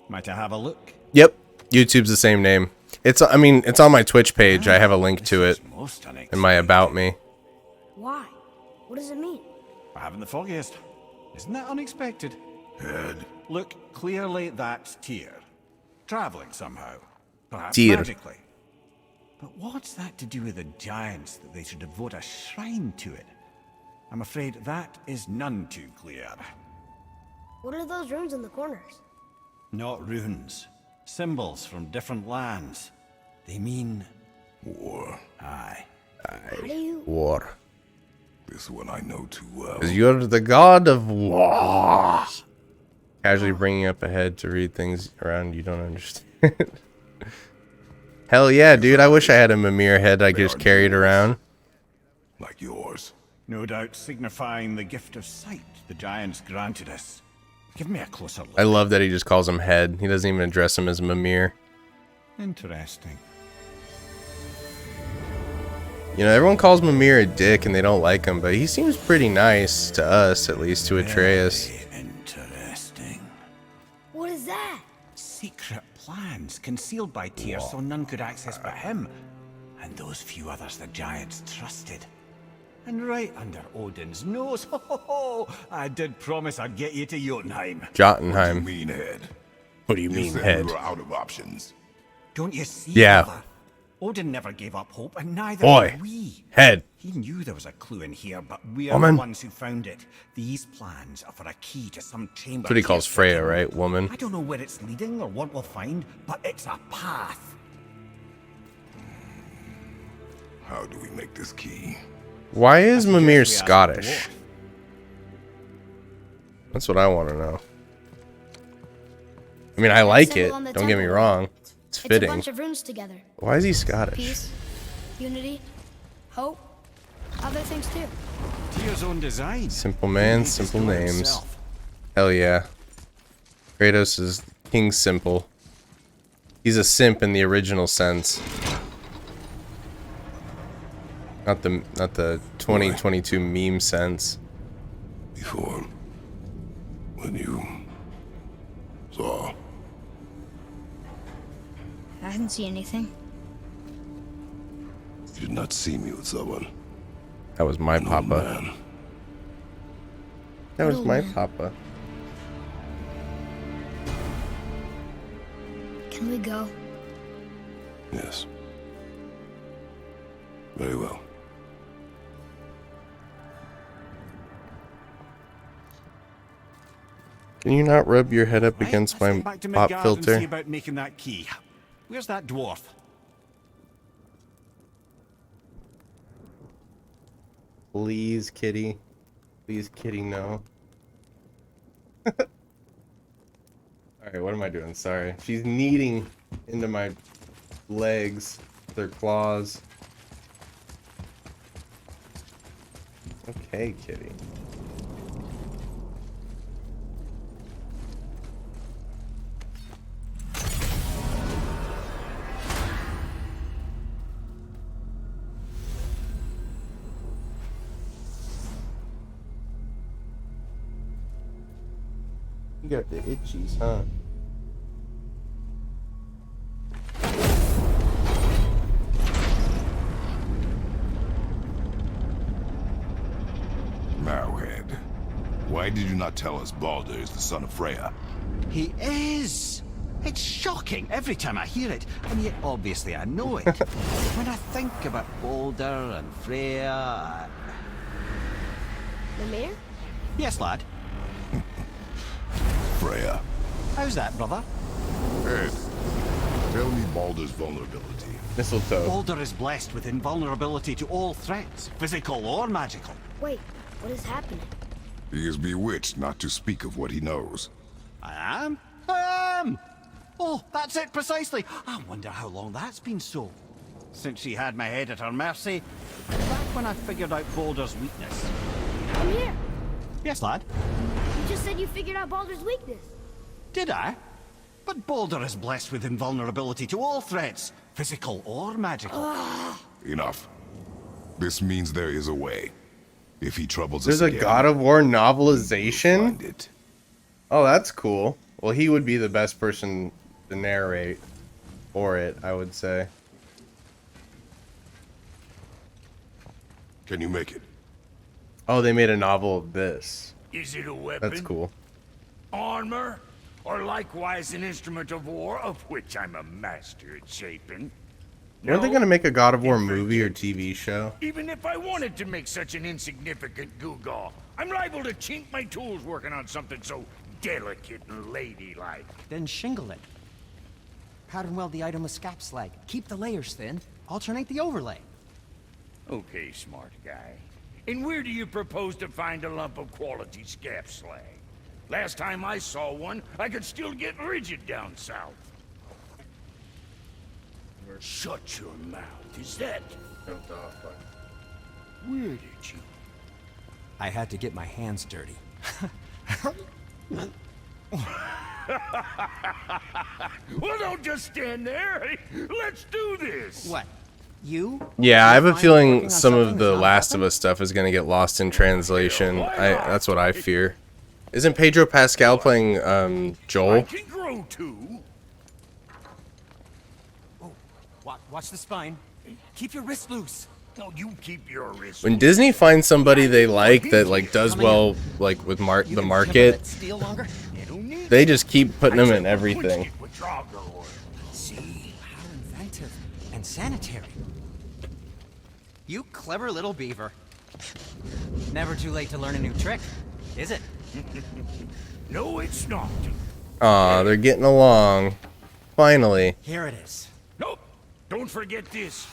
Might I have a look? Yep, YouTube's the same name. It's on my Twitch page. I have a link to it Most in my About Me. Why? What does it mean? I haven't the foggiest. Isn't that unexpected? Head. Look, clearly that's Tyr. Traveling somehow. Perhaps Tyr. magically. But what's that to do with the giants that they should devote a shrine to it? I'm afraid that is none too clear. What are those runes in the corners? Not runes. Symbols from different lands. They mean... War. Aye. How do you... War. This one I know too well. 'Cause you're the god of war. Casually bringing up a head to read things around you don't understand. Hell yeah, dude. I wish I had a Mimir head I could just carry it around. Like yours. No doubt signifying the gift of sight the giants granted us. Give me a closer look. I love that he just calls him head. He doesn't even address him as Mimir. Interesting. You know, everyone calls Mimir a dick and they don't like him, but he seems pretty nice to us, at least to Atreus. Very interesting. What is that? Secret plans concealed by Tyr so none could access but him, and those few others the giants trusted. And right under Odin's nose, ho ho ho! I did promise I'd get you to Jotunheim. Jotunheim. Mean head. What do you You mean, said head? we were out of options. Don't you see? Yeah. Brother? Odin never gave up hope, and neither Boy. did we. Head. He knew there was a clue in here, but we're Woman. the ones who found it. These plans are for a key to some chamber. That's what he calls Tyr's Freya, hidden. right? Woman. I don't know where it's leading or what we'll find, but it's a path. How do we make this key? Why is suggest Mimir we ask the Scottish? dwarf. That's what I want to know. I mean, I like it. symbol on the Don't get me temple. wrong. It's It's a fitting. bunch of runes together. Why is he Scottish? Peace, unity, hope, other things too. Tyr's own design. Simple man, He simple destroyed names. himself. Hell yeah. Kratos is King Simple. He's a simp in the original sense. Not the 2022 meme sense. Before, when you saw, I didn't see anything. you did not see me with someone. That was my An old papa. man. That was Old my man. papa. Can we go? Yes. Very well. Can you not rub your head up Right, against let's my head back to pop Midgard and see filter? about making that key. Where's that dwarf? Please, kitty. Please, kitty, no. Alright, what am I doing? Sorry. She's kneading into my legs with her claws. Okay, kitty. You got the itchies, huh? Marrowhead, why did you not tell us Baldur is the son of Freya? He is! It's shocking every time I hear it, and yet obviously I know it. When I think about Baldur and Freya... The mayor? Yes, lad. Freya. How's that, brother? Ed, tell me Baldur's vulnerability. Mistletoe. Baldur is blessed with invulnerability to all threats, physical or magical. Wait, what is happening? He is bewitched not to speak of what he knows. I am? I am! Oh, that's it precisely. I wonder how long that's been so. Since she had my head at her mercy, back when I figured out Baldur's weakness. Come here. Yes, lad? You just said you figured out Baldur's weakness. Did I? But Baldur is blessed with invulnerability to all threats, physical or magical. Enough. This means there is a way. If he troubles There's us a again, God of War we'll novelization? find it. Oh, that's cool. Well, he would be the best person to narrate for it, I would say. Can you make it? Oh, they made a novel of this. Is it a weapon? That's cool. Armor? Or likewise an instrument of war, of which I'm a master at shaping? Weren't they No? gonna make a God of War You movie or forget. TV show? Even if I wanted to make such an insignificant gewgaw, I'm liable to chink my tools working on something so delicate and ladylike. Then shingle it. Pattern weld the item with scap slag. Keep the layers thin. Alternate the overlay. Okay, smart guy. And where do you propose to find a lump of quality scap slag? Last time I saw one, I could still get rigid down south. Shut your mouth. Is that? Where did you? I had to get my hands dirty. Well, don't just stand there. Let's do this. What? You? Yeah, I have a Finally feeling working on some something of the that's not Last of weapon? Us stuff is gonna get lost in translation. That's what I fear. Isn't Pedro Pascal playing I Joel? can grow too. Watch the spine. Keep your wrist loose. No, you keep your wrist. When Disney finds somebody they like that like does well like with the You can temper market, that steel longer? You don't need they just keep putting them in I everything. switched it with Drago. See? How inventive and sanitary. You clever little beaver. Never too late to learn a new trick, is it? No, it's not. Aw, they're getting along. Finally. Here it is. Nope. Don't forget this.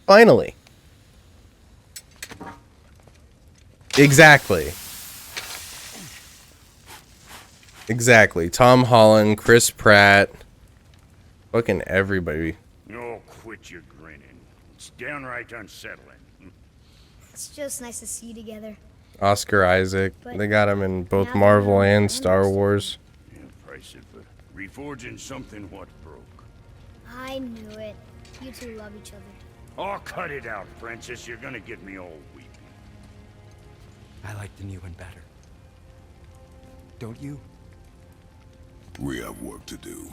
Finally. Exactly. Exactly. Tom Holland, Chris Pratt. Fucking everybody. Oh, quit your grinning. It's downright unsettling. It's just nice to see you together. Oscar Isaac. They got him in both Marvel and Star Wars. Yeah, price it for reforging something what broke. I knew it. You two love each other. Oh, cut it out, Princess. You're gonna get me all weepy. I like the new one better. Don't you? We have work to do.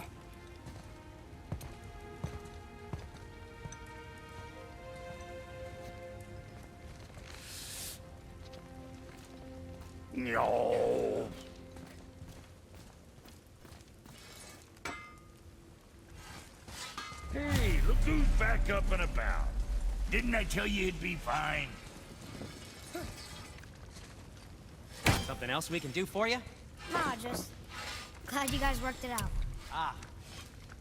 No. Hey, look who's back up and about. Didn't I tell you it'd be fine? Something else we can do for you? Nah, just glad you guys worked it out. Ah.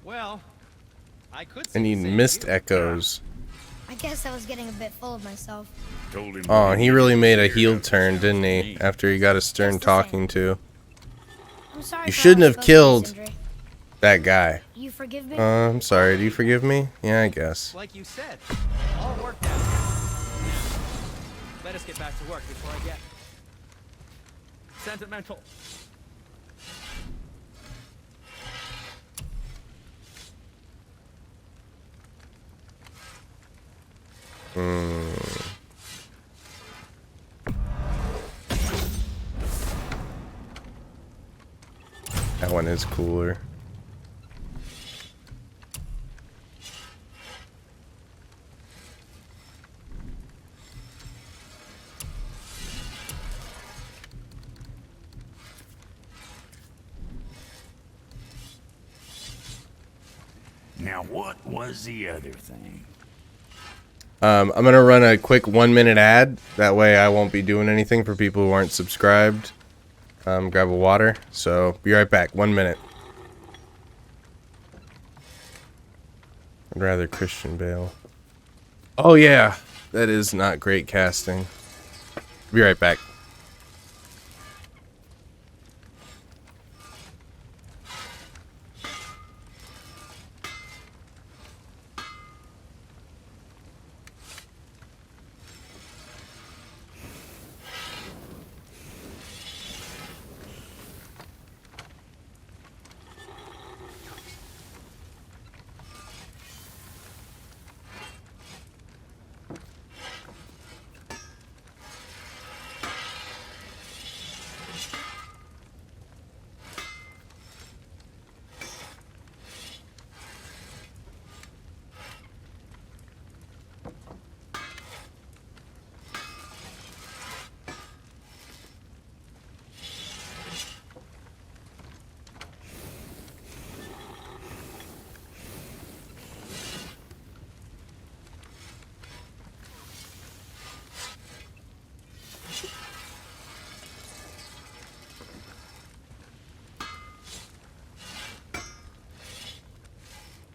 Well, I could I need mist echoes. I guess I was getting a bit full of myself. Told him. Oh, he really made a heel turn, didn't he? After he got a stern talking to. I'm sorry. You for shouldn't how I have spoke to killed Sindri. that guy. You forgive me? I'm sorry. Do you forgive me? Yeah, I guess. Like you said, all worked out. Let us get back to work before I get sentimental. That one is cooler. Now, what was the other thing? I'm gonna run a quick 1-minute ad. That way I won't be doing anything for people who aren't subscribed. Grab a water. So, be right back. 1 minute. I'd rather Christian Bale. Oh yeah, that is not great casting. Be right back.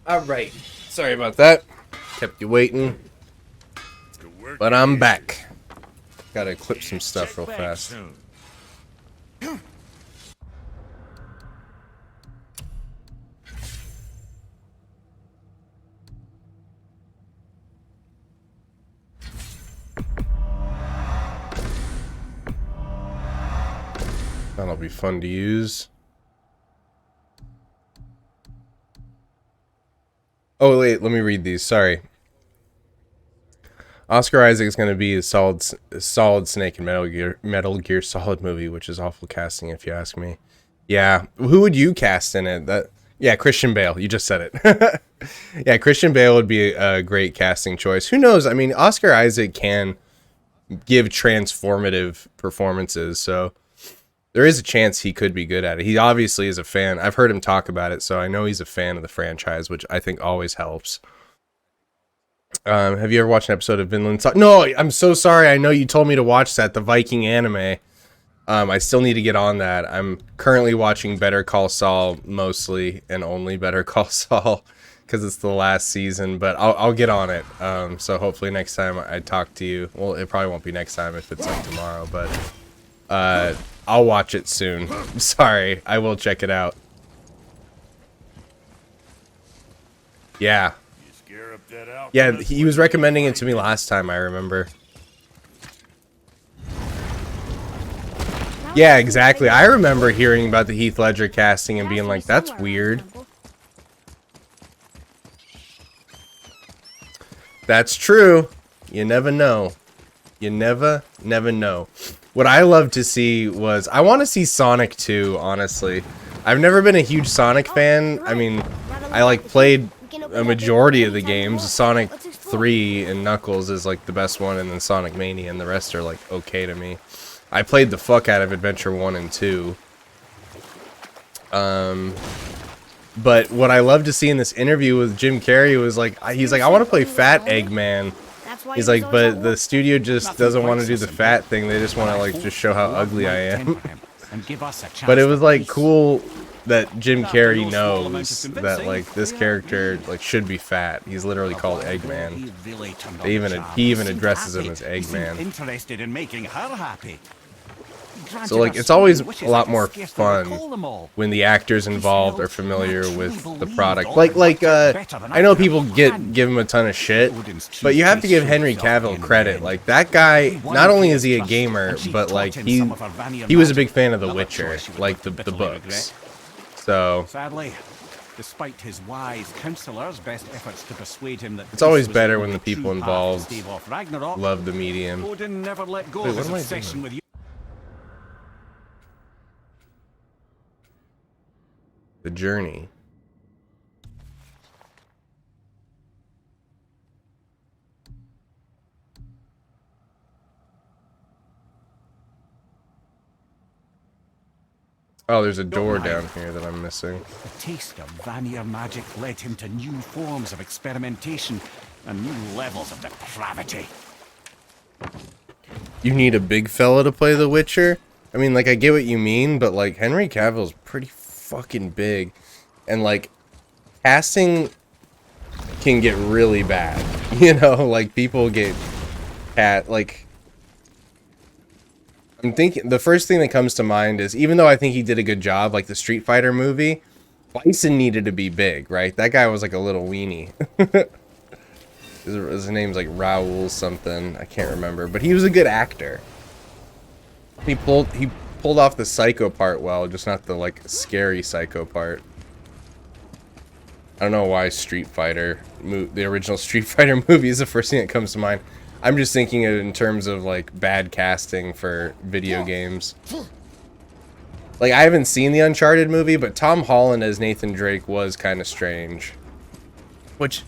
Alright. Sorry about that. Kept you waiting. But I'm back. Gotta clip some stuff real fast. That'll be fun to use. Oh wait, let me read these. Sorry. Oscar Isaac is going to be a solid Snake in Metal Gear Solid movie, which is awful casting if you ask me. Yeah, who would you cast in it? Yeah, Christian Bale. You just said it. Yeah, Christian Bale would be a great casting choice. Who knows? I mean, Oscar Isaac can give transformative performances, so there is a chance he could be good at it. He obviously is a fan. I've heard him talk about it, so I know he's a fan of the franchise, which I think always helps. Have you ever watched an episode of Vinland Saga? No, I'm so sorry. I know you told me to watch that, the Viking anime. I still need to get on that. I'm currently watching Better Call Saul, mostly and only Better Call Saul, because it's the last season, but I'll get on it. So hopefully next time I talk to you, well, it probably won't be next time if it's like tomorrow, but I'll watch it soon. Sorry, I will check it out. Yeah. Yeah, he was recommending it to me last time, I remember. Yeah, exactly. I remember hearing about the Heath Ledger casting and being like, that's weird. That's true. You never know. You never know. What I love to see was, I want to see Sonic 2, honestly. I've never been a huge Sonic fan. I mean, I like played a majority of the games. Sonic 3 and Knuckles is like the best one, and then Sonic Mania, and the rest are like okay to me. I played the fuck out of Adventure 1 and 2. But what I love to see in this interview with Jim Carrey was like, he's like, I want to play Fat Eggman. That's why He's he was like, always but at the work. studio just doesn't want to do the fat thing. They just want to like just show how ugly I am. But it was like cool that Jim Carrey knows that like this character like should be fat. He's literally called Eggman. He even addresses him as Eggman. Interested in making her happy. So like it's always a lot more fun when the actors involved are familiar with the product. I know people give him a ton of shit, but you have to give Henry Cavill credit. Like that guy, not only is he a gamer, but like he was a big fan of The Witcher, like the books. So Sadly, despite his wise counselors' best efforts to persuade him that it's always peace was better the when the only people true path to involved stave off Ragnarok, love the medium. Odin never let go Wait, of what his am I obsession doing? with you. The journey. Oh, there's a door down here that I'm missing. The taste of Vanir magic led him to new forms of experimentation and new levels of depravity. You need a big fella to play The Witcher? I mean, like, I get what you mean, but, like, Henry Cavill's pretty fucking big. And, like, casting can get really bad. You know, like, people get like... I'm thinking, the first thing that comes to mind is, even though I think he did a good job, like the Street Fighter movie, Bison needed to be big, right? That guy was like a little weenie. His name's like Raoul something, I can't remember, but he was a good actor. He pulled off the psycho part well, just not the like scary psycho part. I don't know why Street Fighter, the original Street Fighter movie is the first thing that comes to mind. I'm just thinking it in terms of like bad casting for video games. Like I haven't seen the Uncharted movie, but Tom Holland as Nathan Drake was kind of strange. Which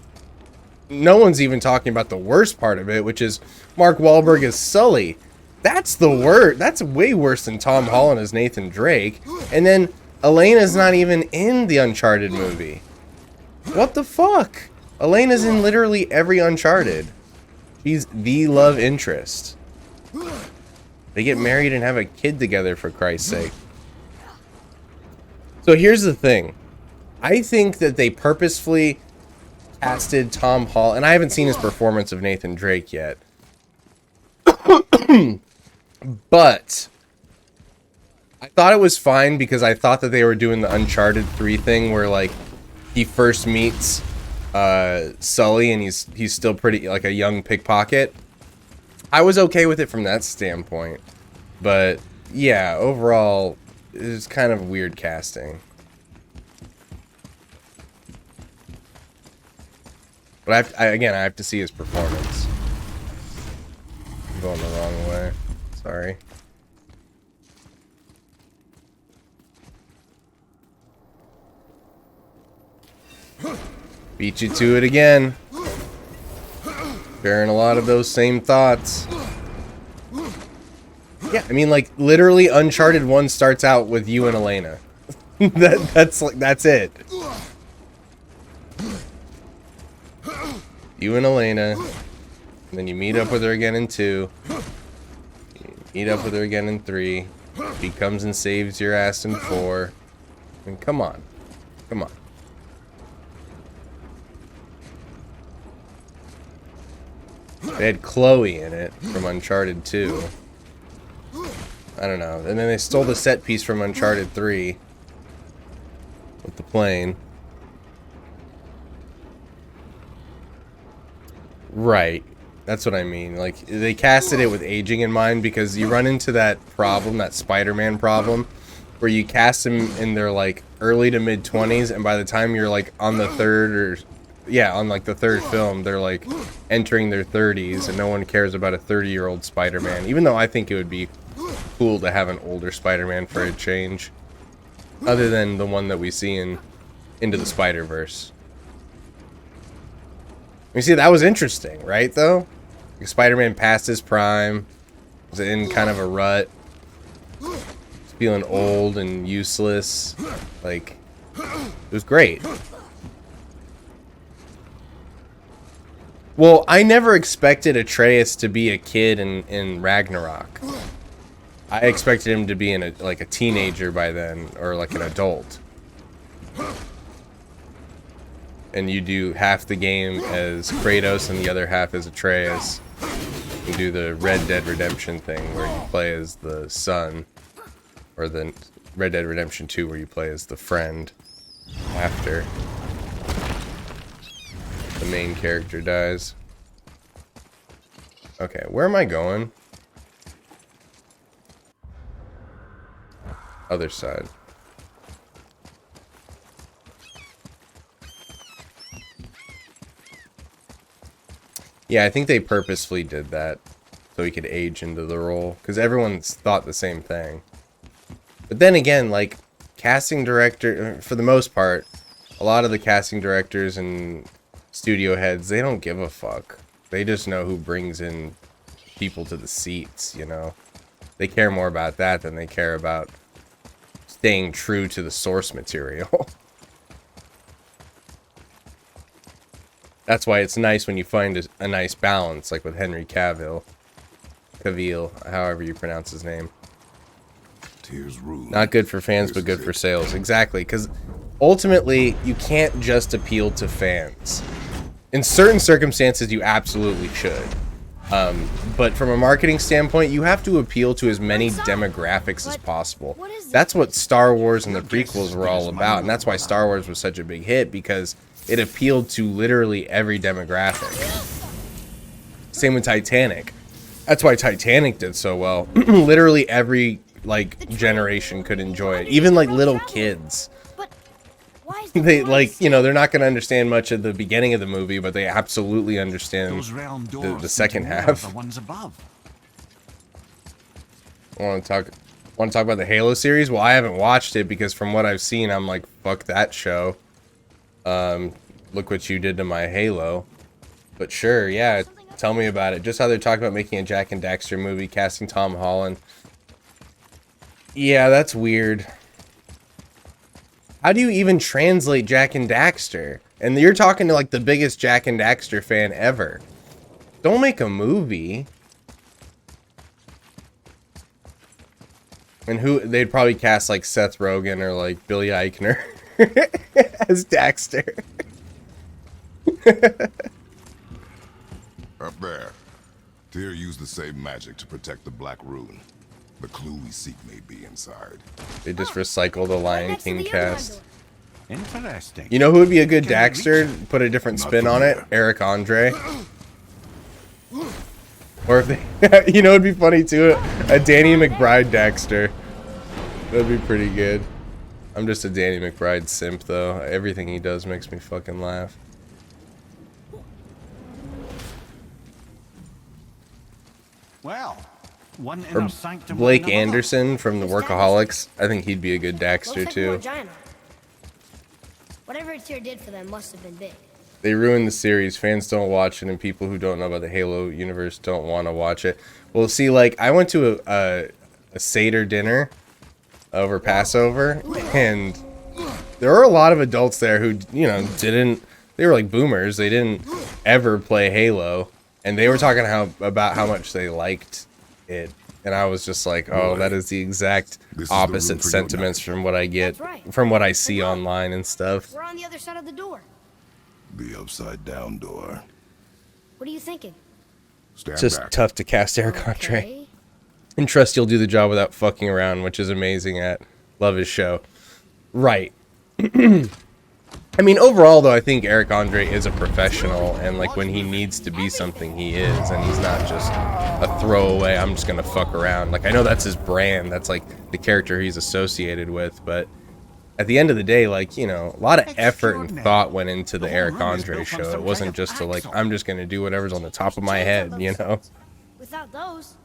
no one's even talking about the worst part of it, which is Mark Wahlberg as Sully. That's the worst. That's way worse than Tom Holland as Nathan Drake. And then Elena's not even in the Uncharted movie. What the fuck? Elena's in literally every Uncharted. She's the love interest. They get married and have a kid together, for Christ's sake. So here's the thing. I think that they purposefully casted Tom Holland, and I haven't seen his performance of Nathan Drake yet. But I thought it was fine because I thought that they were doing the Uncharted 3 thing where like he first meets Sully and he's still pretty like a young pickpocket. I was okay with it from that standpoint, but yeah, overall it was kind of weird casting. But I have to see his performance. I'm going the wrong way. Sorry. Beat you to it again. Sharing a lot of those same thoughts. Yeah, I mean, like, literally Uncharted 1 starts out with you and Elena. That's it. You and Elena. And then you meet up with her again in 2. You meet up with her again in 3. She comes and saves your ass in 4. I mean, come on. Come on. They had Chloe in it from Uncharted 2. I don't know. And then they stole the set piece from Uncharted 3 with the plane. Right. That's what I mean. Like, they casted it with aging in mind because you run into that problem, that Spider-Man problem, where you cast them in their, like, early to mid-20s, and by the time you're, like, on the third or... Yeah, on, like, the third film, they're, like, entering their 30s, and no one cares about a 30-year-old Spider-Man, even though I think it would be cool to have an older Spider-Man for a change, other than the one that we see in Into the Spider-Verse. You see, that was interesting, right, though? Like, Spider-Man past his prime, was in kind of a rut, was feeling old and useless, like... It was great. Well, I never expected Atreus to be a kid in Ragnarok. I expected him to be like a teenager by then, or like an adult. And you do half the game as Kratos and the other half as Atreus. You do the Red Dead Redemption thing where you play as the son, or the Red Dead Redemption 2 where you play as the friend after the main character dies. Okay, where am I going? Other side. Yeah, I think they purposefully did that so he could age into the role, because everyone's thought the same thing. But then again, like, casting director, for the most part, a lot of the casting directors and studio heads, they don't give a fuck. They just know who brings in people to the seats, you know? They care more about that than they care about staying true to the source material. That's why it's nice when you find a nice balance, like with Henry Cavill, however you pronounce his name. Tears rude. Not good for fans, but good for sales. Exactly, because ultimately, you can't just appeal to fans. In certain circumstances, you absolutely should. But from a marketing standpoint, you have to appeal to as many demographics as possible. That's what Star Wars and the prequels were all about, and that's why Star Wars was such a big hit, because it appealed to literally every demographic. Same with Titanic. That's why Titanic did so well. Literally every, like, generation could enjoy it. Even, like, little kids. They, like, you know, they're not going to understand much of the beginning of the movie, but they absolutely understand the second half. Want to talk about the Halo series? Well, I haven't watched it because from what I've seen, I'm like, fuck that show. Look what you did to my Halo. But sure, yeah, tell me about it. Just how they're talking about making a Jack and Daxter movie, casting Tom Holland. Yeah, that's weird. How do you even translate Jack and Daxter? And you're talking to like the biggest Jack and Daxter fan ever. Don't make a movie. And who they'd probably cast like Seth Rogen or like Billy Eichner as Daxter. Up there. Tyr used the same magic to protect the Black Rune. The clue we seek may be inside. They just recycle the Lion King cast. Interesting. You know who would be a good Daxter? Put a different spin on it. Eric Andre. Or if they, you know, it'd be funny too. A Danny McBride Daxter. That'd be pretty good. I'm just a Danny McBride simp though. Everything he does makes me fucking laugh. Well, one Or inner sanctum. Blake Anderson from the Workaholics. I think he'd be a good Daxter too. Whatever Tyr did for them must have been big. They ruined the series. Fans don't watch it, and people who don't know about the Halo universe don't want to watch it. Well, see, like, I went to a Seder dinner over Passover, and there were a lot of adults there who, you know, they were like boomers. They didn't ever play Halo, and they were talking about how much they liked it. And I was just like, oh, that is the exact opposite sentiments from what I get, from what I see online and stuff. We're on the other side of the door. The upside down door. What are you thinking? Stand It's just back. tough to cast Eric Andre. Okay. And trust you'll do the job without fucking around, which is amazing at Love His Show. Right. I mean, overall, though, I think Eric Andre is a professional, and, like, when he needs to be something, he is, and he's not just a throwaway, I'm just gonna fuck around. Like, I know that's his brand, that's, like, the character he's associated with, but at the end of the day, like, you know, a lot of effort and thought went into the Eric Andre show. It wasn't just to, like, I'm just gonna do whatever's on the top of my head, you know? Without those.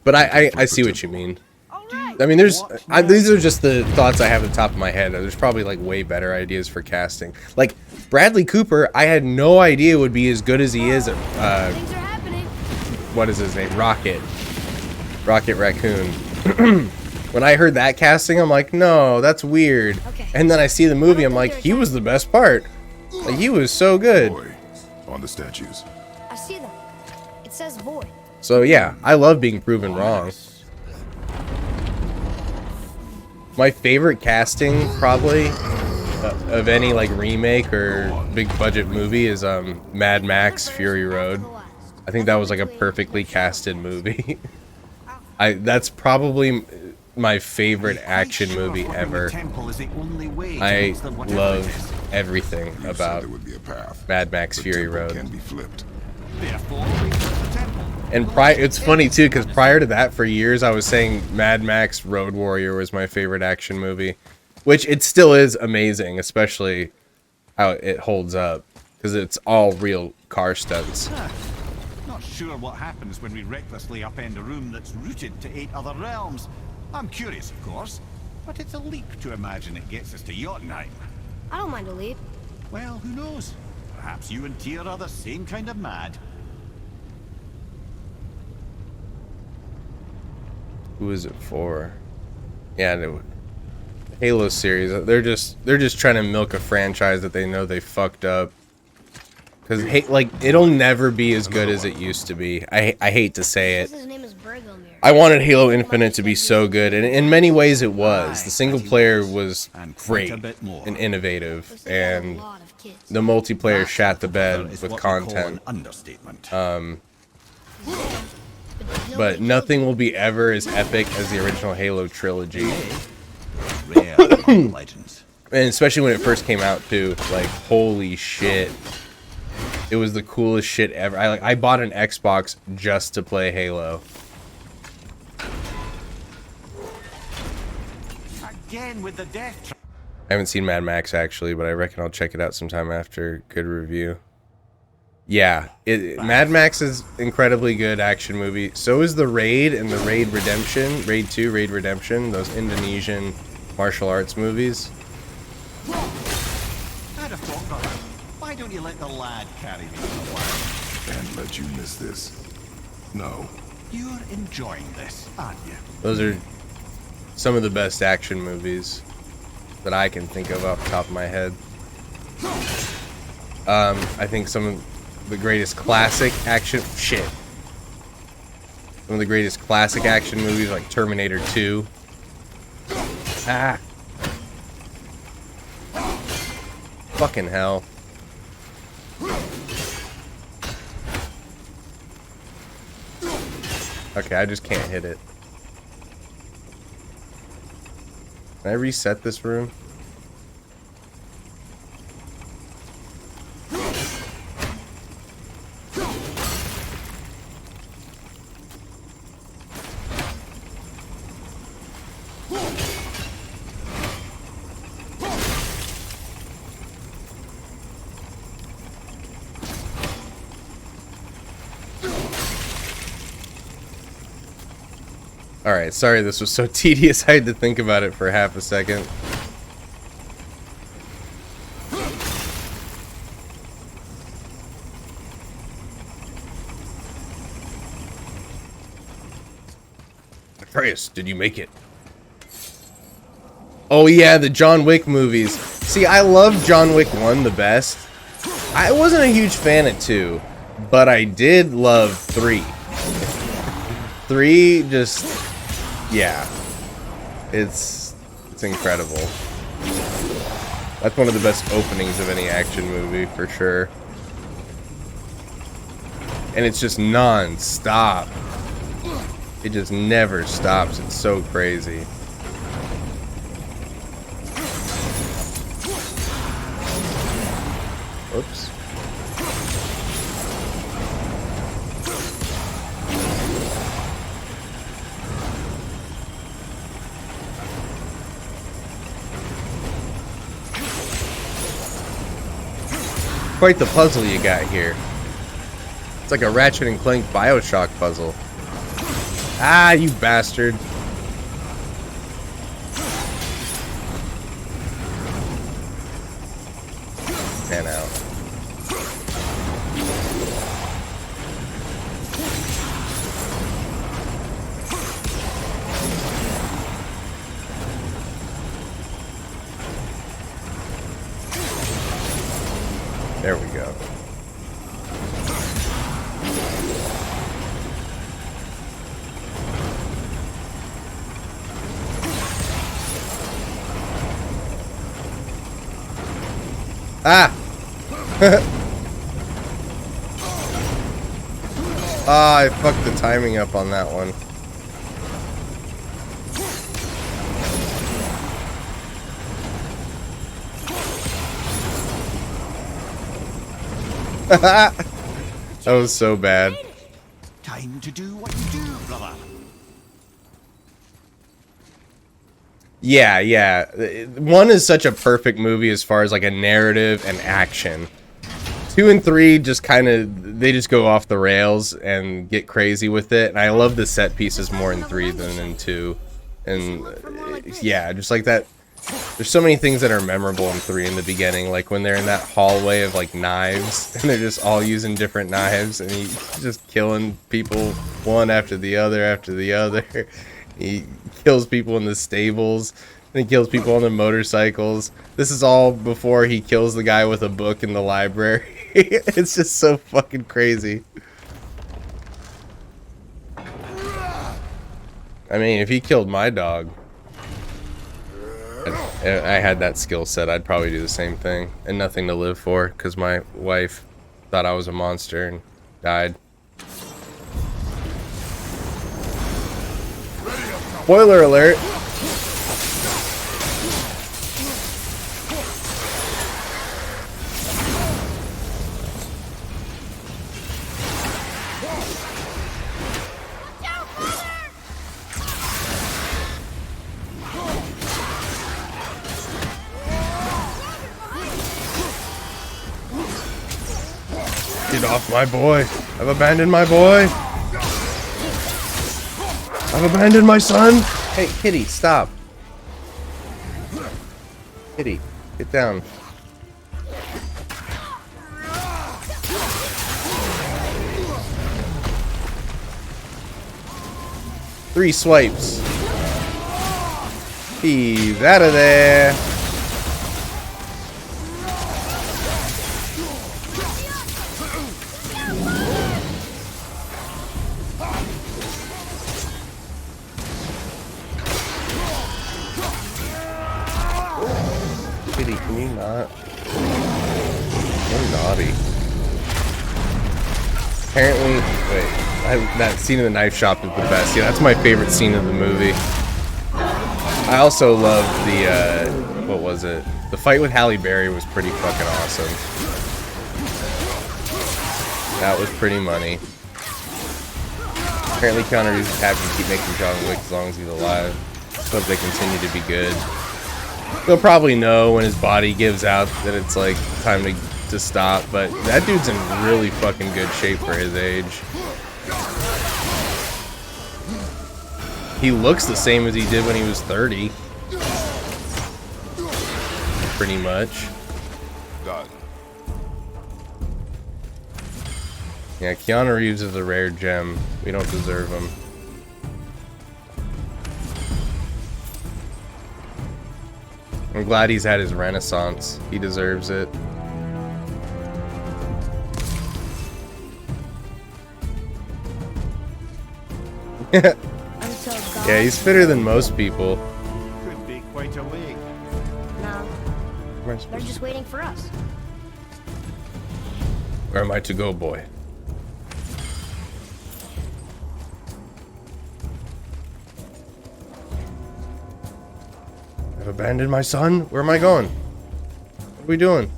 But I see what you mean. All right. I mean, these are just the thoughts I have at the top of my head. There's probably, like, way better ideas for casting. Like, Bradley Cooper, I had no idea would be as good as he is at, Things are happening. what is his name? Rocket Raccoon. When I heard that casting, I'm like, no, that's weird. Okay. And then I see the movie, I'm like, he was the best part. Like, he was so good. Boy, on the statues. I see them. It says void. So yeah, I love being proven wrong. My favorite casting, probably, of any like remake or big budget movie is Mad Max Fury Road. I think that was like a perfectly casted movie. That's probably my favorite action movie ever. I love everything about There would be a path. Mad Max The Fury temple Road. can be flipped. And it's funny too, because prior to that, for years, I was saying Mad Max Road Warrior was my favorite action movie, which it still is amazing, especially how it holds up, because it's all real car stunts. Not sure what happens when we recklessly upend a room that's rooted to 8 other realms. I'm curious, of course, but it's a leap to imagine it gets us to Jotunheim. I don't mind a leap. Well, who knows? Perhaps you and Tyr are the same kind of mad. Who is it for? Yeah, the Halo series. They're just trying to milk a franchise that they know they fucked up. Because like it'll never be as good as it used to be. I hate to say it. His name is Bergomir. I wanted Halo Infinite to be so good, and in many ways it was. The single player was great and innovative, and the multiplayer shat the bed with content. Understatement. But nothing will be ever as epic as the original Halo trilogy. Rare among legends. And especially when it first came out too, like holy shit. It was the coolest shit ever. I bought an Xbox just to play Halo. Again with the death. I haven't seen Mad Max actually, but I reckon I'll check it out sometime after good review. Yeah, Mad Max is incredibly good action movie. So is The Raid and The Raid Redemption, Raid 2, Raid Redemption, those Indonesian martial arts movies. I'd have thought, brother. Why don't you let the lad carry me for a while? And let you miss this. No. You're enjoying this, aren't you? Those are some of the best action movies that I can think of off the top of my head. I think some of the greatest classic action shit. Some of the greatest classic action movies like Terminator 2. Ah. Fucking hell. Okay, I just can't hit it. Can I reset this room? Alright, sorry this was so tedious, I had to think about it for half a second. Atreus, did you make it? Oh yeah, the John Wick movies. See, I love John Wick 1 the best. I wasn't a huge fan of 2, but I did love 3. 3 just... yeah, it's incredible. That's one of the best openings of any action movie for sure. And it's just non-stop. It just never stops. It's so crazy. Oops. Quite the puzzle you got here. It's like a Ratchet and Clank BioShock puzzle. Ah, you bastard. Man out. There we go. Ah! Ah, I fucked the timing up on that one. That was so bad. Time to do what you do, brother. Yeah, yeah. One is such a perfect movie as far as like a narrative and action. 2 and 3 just kind of, they just go off the rails and get crazy with it. And I love the set pieces more in 3 than in 2. And yeah, just like that. There's so many things that are memorable in 3 in the beginning, like when they're in that hallway of like knives and they're just all using different knives and he's just killing people one after the other after the other. He kills people in the stables and he kills people on their motorcycles. This is all before he kills the guy with a book in the library. It's just so fucking crazy. I mean, if he killed my dog, I had that skill set, I'd probably do the same thing. And nothing to live for, because my wife thought I was a monster and died. Spoiler alert! Get off my boy. I've abandoned my boy. I've abandoned my son. Hey, kitty, stop. Kitty, get down. Three swipes. He's out of there. Kitty, can you not? You're naughty. Apparently, wait, that scene in the knife shop is the best. Yeah, that's my favorite scene of the movie. I also love the, what was it? The fight with Halle Berry was pretty fucking awesome. That was pretty money. Apparently Keanu Reeves is happy to keep making John Wick as long as he's alive. Hope they continue to be good. He'll probably know when his body gives out that it's like time to stop, but that dude's in really fucking good shape for his age. He looks the same as he did when he was 30. Pretty much. God. Yeah, Keanu Reeves is a rare gem. We don't deserve him. I'm glad he's had his renaissance. He deserves it. Yeah, he's fitter than most people. Could be quite a league. No, they're just waiting for us. Where am I to go, boy? I've abandoned my son? Where am I going? What are we doing?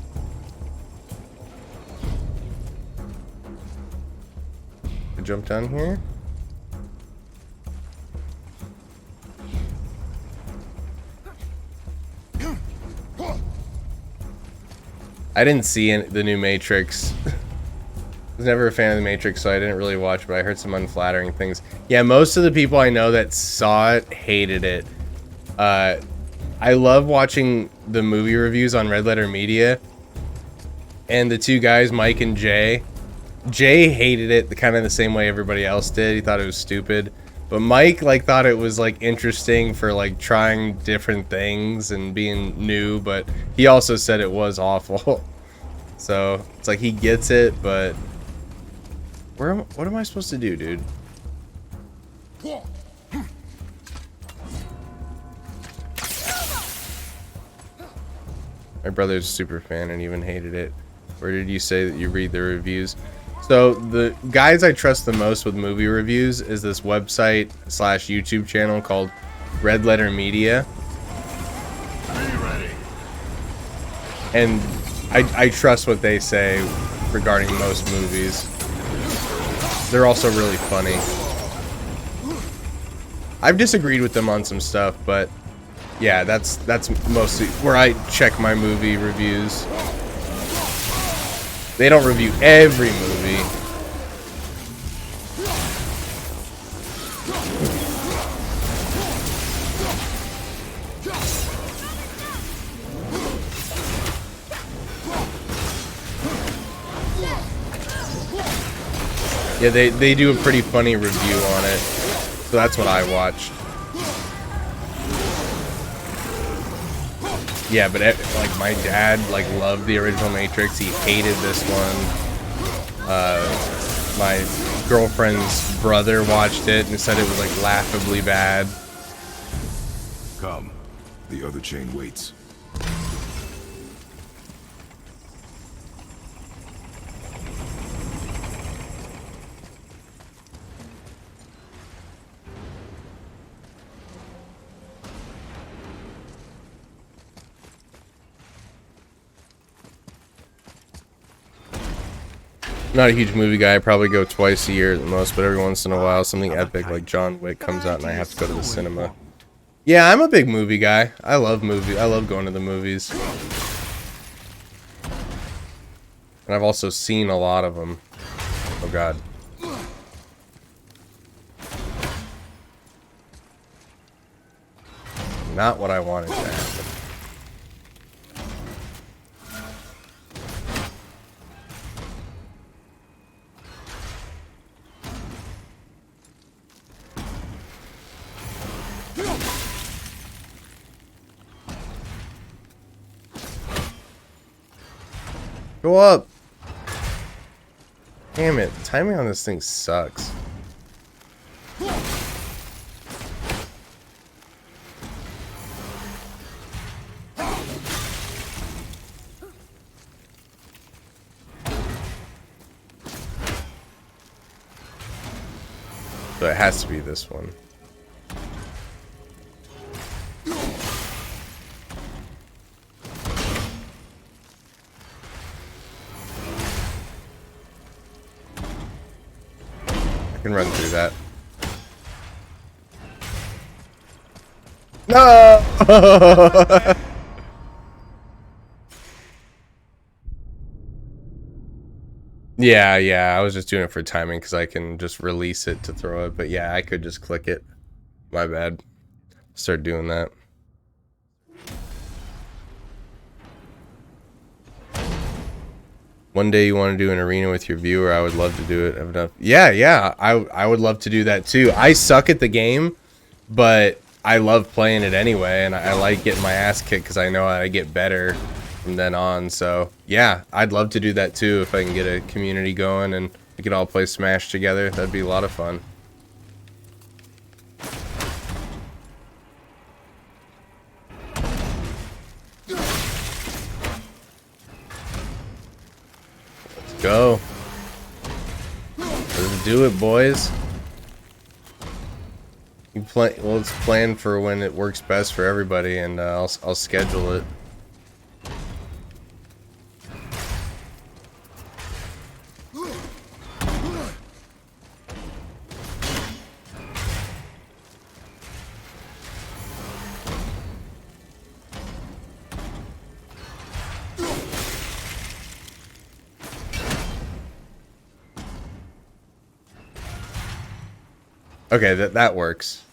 I jump down here? I didn't see the new Matrix. I was never a fan of the Matrix, so I didn't really watch, but I heard some unflattering things. Yeah, most of the people I know that saw it hated it. I love watching the movie reviews on Red Letter Media. And the two guys, Mike and Jay. Jay hated it kind of the same way everybody else did. He thought it was stupid. But Mike thought it was interesting for trying different things and being new, but he also said it was awful. So it's like he gets it, but what am I supposed to do, dude? My brother's a super fan and even hated it. Where did you say that you read the reviews? So the guys I trust the most with movie reviews is this website / YouTube channel called Red Letter Media. And I trust what they say regarding most movies. They're also really funny. I've disagreed with them on some stuff, but yeah, that's mostly where I check my movie reviews. They don't review every movie. Yeah, they do a pretty funny review on it. So that's what I watched. Yeah, but like my dad like loved the original Matrix. He hated this one. My girlfriend's brother watched it and said it was like laughably bad. Come. The other chain waits. Not a huge movie guy. I probably go twice a year at the most, but every once in a while something epic like John Wick comes out and I have to go to the cinema. Yeah, I'm a big movie guy. I love going to the movies. And I've also seen a lot of them. Oh god. Not what I wanted to happen. Go up! Damn it, the timing on this thing sucks. So it has to be this one. I can run through that. No! Yeah, I was just doing it for timing because I can just release it to throw it. But yeah, I could just click it. My bad. Start doing that. One day you want to do an arena with your viewer, I would love to do it. Yeah, I would love to do that too. I suck at the game, but I love playing it anyway, and I like getting my ass kicked because I know I get better from then on. So yeah, I'd love to do that too if I can get a community going and we could all play Smash together. That'd be a lot of fun. Go. Let's do it, boys. You play. Well, it's planned for when it works best for everybody, and I'll schedule it. Okay, that works.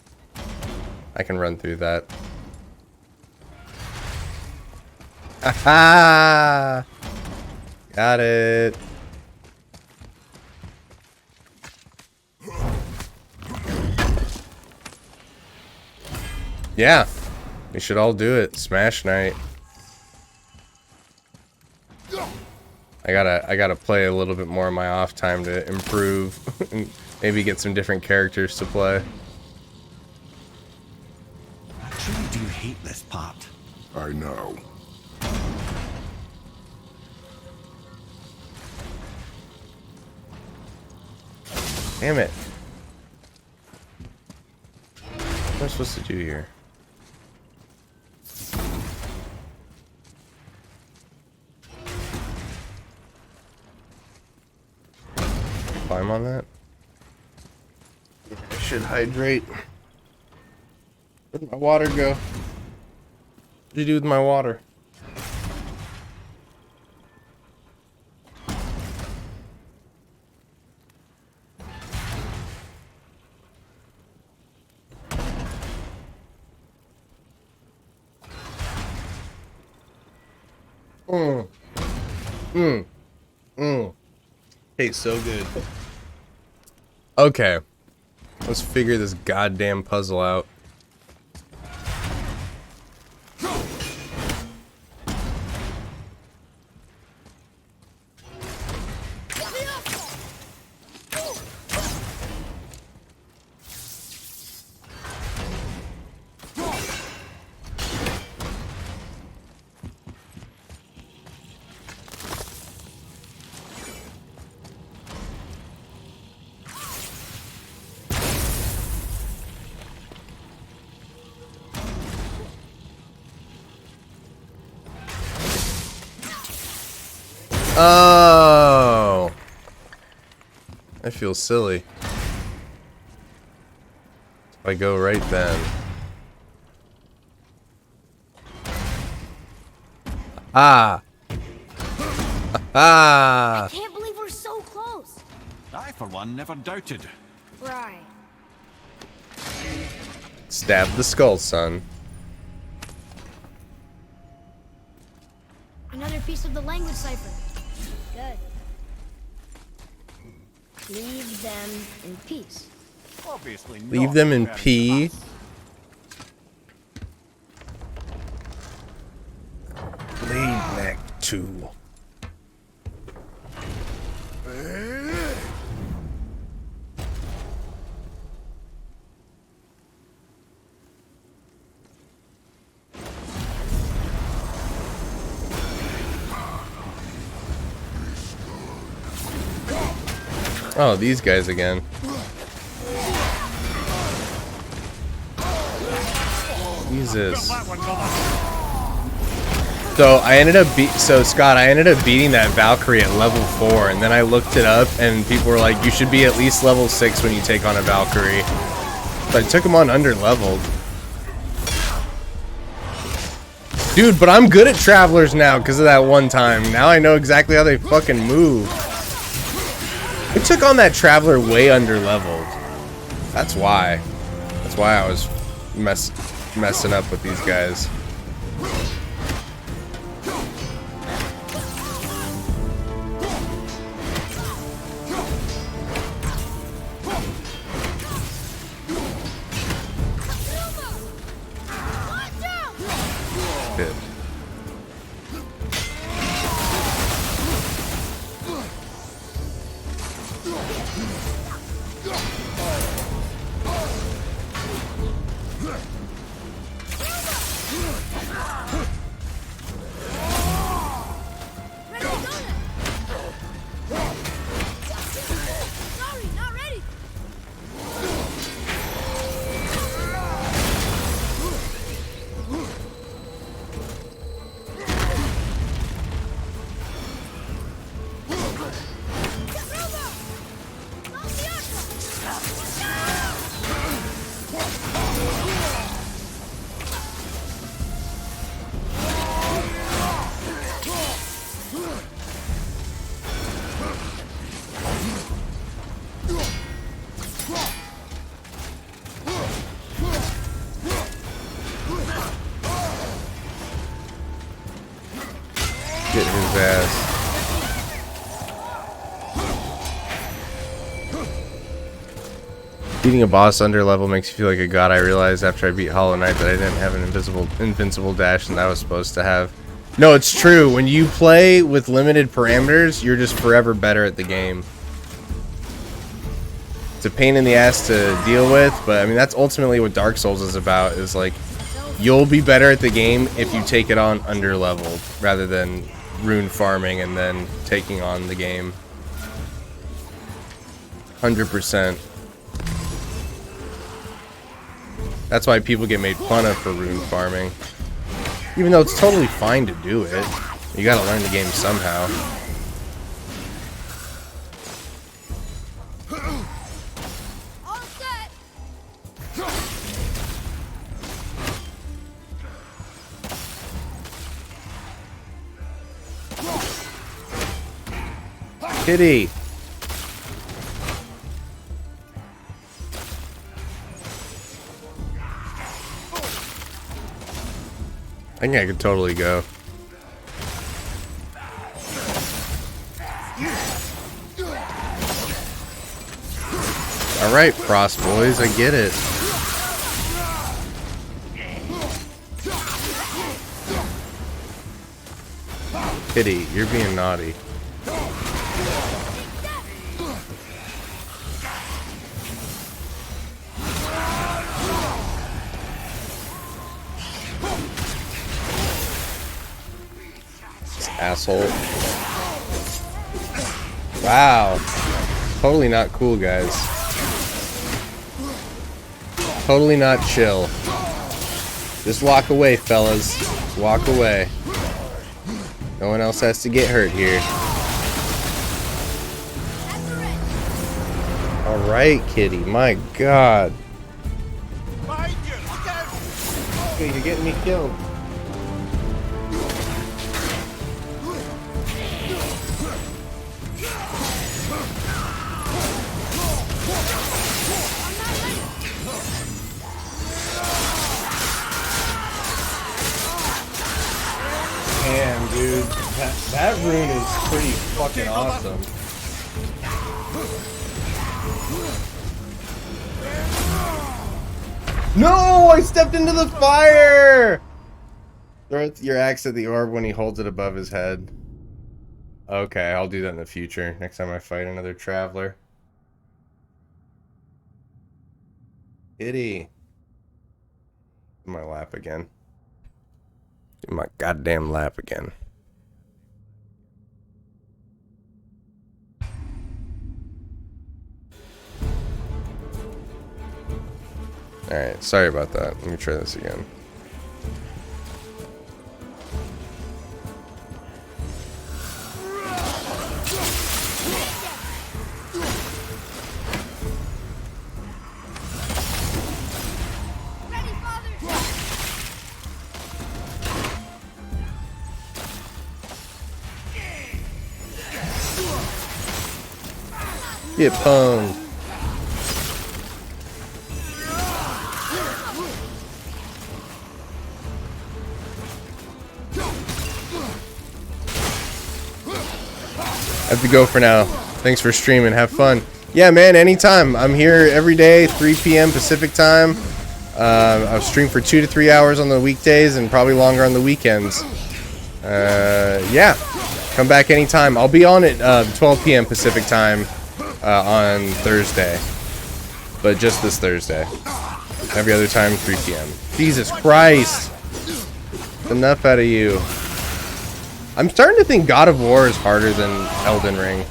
I can run through that. Aha! Got it. Yeah, we should all do it. Smash night. I gotta play a little bit more of my off time to improve and maybe get some different characters to play. I truly do hate this part. I know. Damn it. What am I supposed to do here? Climb on that? Yeah, I should hydrate. Where'd my water go? What did you do with my water? Tastes so good. Okay. Let's figure this goddamn puzzle out. Oh, I feel silly. If I go right then. Ah. Ah. I can't believe we're so close. I, for one, never doubted. Right. Stab the skull, son. Another piece of the language cipher. Good. Leave them in peace. Obviously not. Leave them in very P. fast. Lead back to. Oh, these guys again. Jesus. So I ended up Scott, I ended up beating that Valkyrie at level 4, and then I looked it up, and people were like, "You should be at least level 6 when you take on a Valkyrie." So I took him on under leveled. Dude, but I'm good at Travelers now because of that one time. Now I know exactly how they fucking move. I took on that Traveler way under leveled. That's why. That's why I was messing up with these guys. Shit. Sorry, not ready. Get his ass. Beating a boss under level makes you feel like a god. I realized after I beat Hollow Knight that I didn't have an invincible dash, and that was supposed to have No, it's true. When you play with limited parameters, you're just forever better at the game. It's a pain in the ass to deal with, but I mean that's ultimately what Dark Souls is about, is like you'll be better at the game if you take it on under leveled rather than rune farming and then taking on the game. 100%. That's why people get made fun of for rune farming. Even though it's totally fine to do it. You gotta learn the game somehow. All set. Kitty! I think I could totally go. Alright, Frost boys, I get it. Kitty, you're being naughty. Asshole. Wow. Totally not cool, guys. Totally not chill. Just walk away, fellas. Just walk away. No one else has to get hurt here. Alright, Kitty. My god. Okay, you're getting me killed. Damn, dude. That rune is pretty fucking awesome. No! I stepped into the fire! Throw your axe at the orb when he holds it above his head. Okay, I'll do that in the future. Next time I fight another traveler. Kitty. In my lap again. In my goddamn lap again. Alright, sorry about that. Let me try this again. Ready, Father. Get pwned. I have to go for now. Thanks for streaming. Have fun. Yeah, man, anytime. I'm here every day, 3 p.m. Pacific time. I'll stream for 2 to 3 hours on the weekdays and probably longer on the weekends. Yeah, come back anytime. I'll be on at 12 p.m. Pacific time on Thursday, but just this Thursday. Every other time, 3 p.m. Jesus Christ. Enough out of you. I'm starting to think God of War is harder than Elden Ring.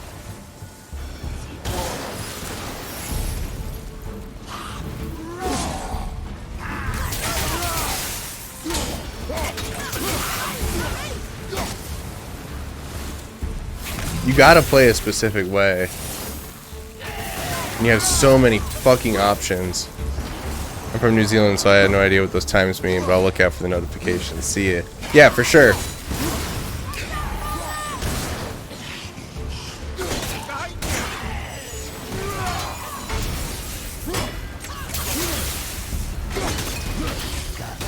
You gotta play a specific way. And you have so many fucking options. I'm from New Zealand, so I had no idea what those times mean, but I'll look out for the notifications. See ya. Yeah, for sure.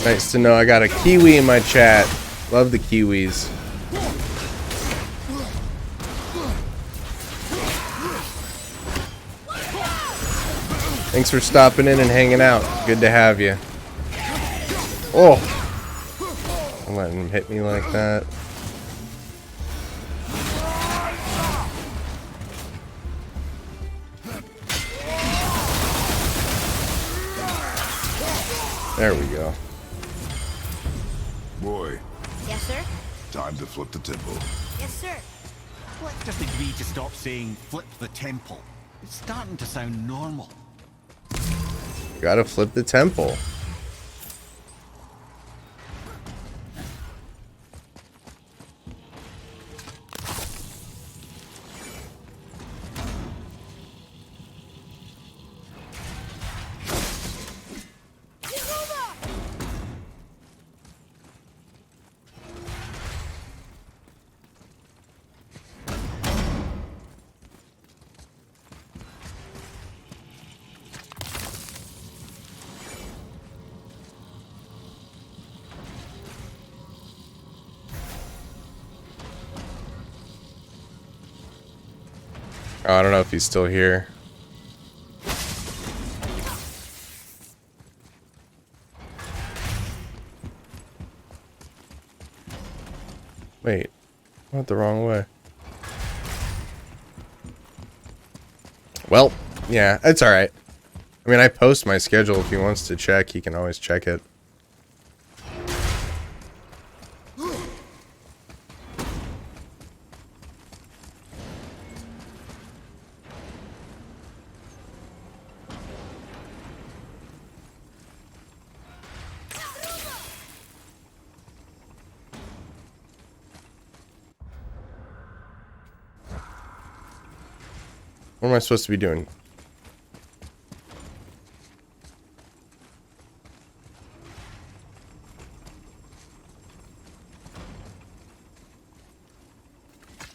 Nice to know I got a Kiwi in my chat. Love the Kiwis. Thanks for stopping in and hanging out. Good to have you. Oh! I'm letting him hit me like that. There we go. Boy, Yes, sir? time to flip the temple. Yes, sir. Let's just agree to stop saying flip the temple. It's starting to sound normal. Gotta flip the temple. Oh, I don't know if he's still here. Wait, I went the wrong way. Well, yeah, it's alright. I mean, I post my schedule. If he wants to check, he can always check it. What am I supposed to be doing?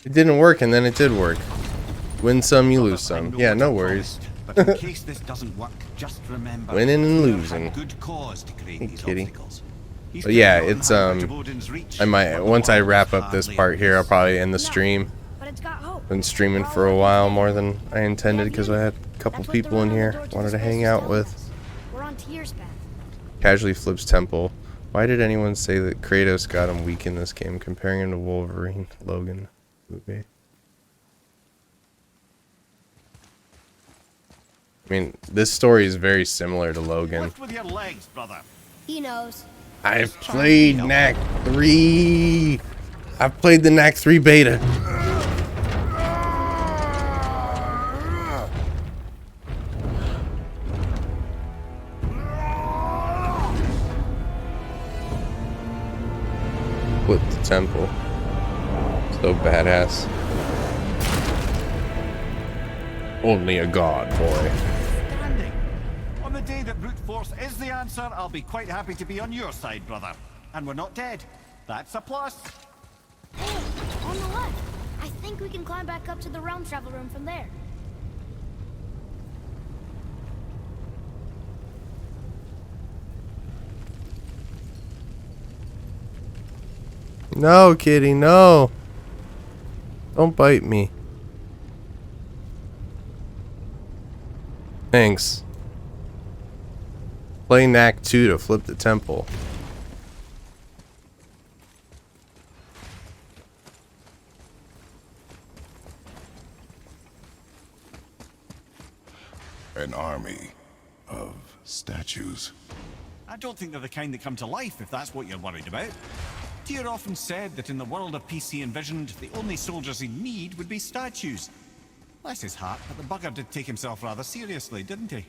It didn't work, and then it did work. Win some, you lose some. Yeah, no worries. But in case this doesn't work, just remember Winning and Thor had losing. good cause to create Hey, these kitty. obstacles. He's But yeah, forgotten it's how much of Odin's reach I might for the once I world wrap was up this hardly part here, I'll exist. probably end the stream. But it's got hope. Been streaming for a while more than I intended because I had a couple That's what people the in round here door to wanted the to space hang was out telling with. us. We're on Tyr's path. Casually flips temple. Why did anyone say that Kratos got him weak in this game, comparing him to Wolverine, Logan movie? I mean, this story is very similar to Logan. Lift with your legs, brother. He knows. I've played Knack 3. I've played the Knack 3 beta. Flip the temple. So badass. Only a god, boy. Standing. On the day that brute force is the answer, I'll be quite happy to be on your side, brother. And we're not dead. That's a plus. Hey, on the left. I think we can climb back up to the realm travel room from there. No, kitty, no. Don't bite me. Thanks. Play Knack 2 to flip the temple. An army of statues. I don't think they're the kind that come to life, if that's what you're worried about. Tyr often said that in the world of peace he envisioned, the only soldiers he'd need would be statues. Bless his heart, but the bugger did take himself rather seriously, didn't he?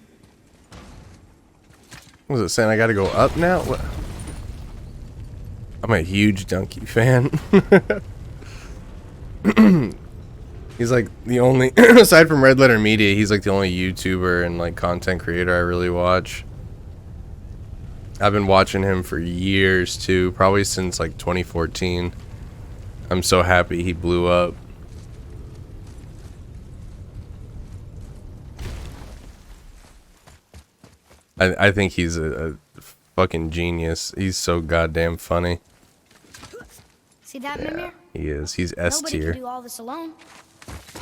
What was it saying? I gotta go up now? What? I'm a huge Donkey fan. He's like the only, aside from Red Letter Media, he's like the only YouTuber and like content creator I really watch. I've been watching him for years too, probably since like 2014. I'm so happy he blew up. I think he's a fucking genius. He's so goddamn funny. See that, Mimir? He is. He's S Nobody can tier. do all this alone.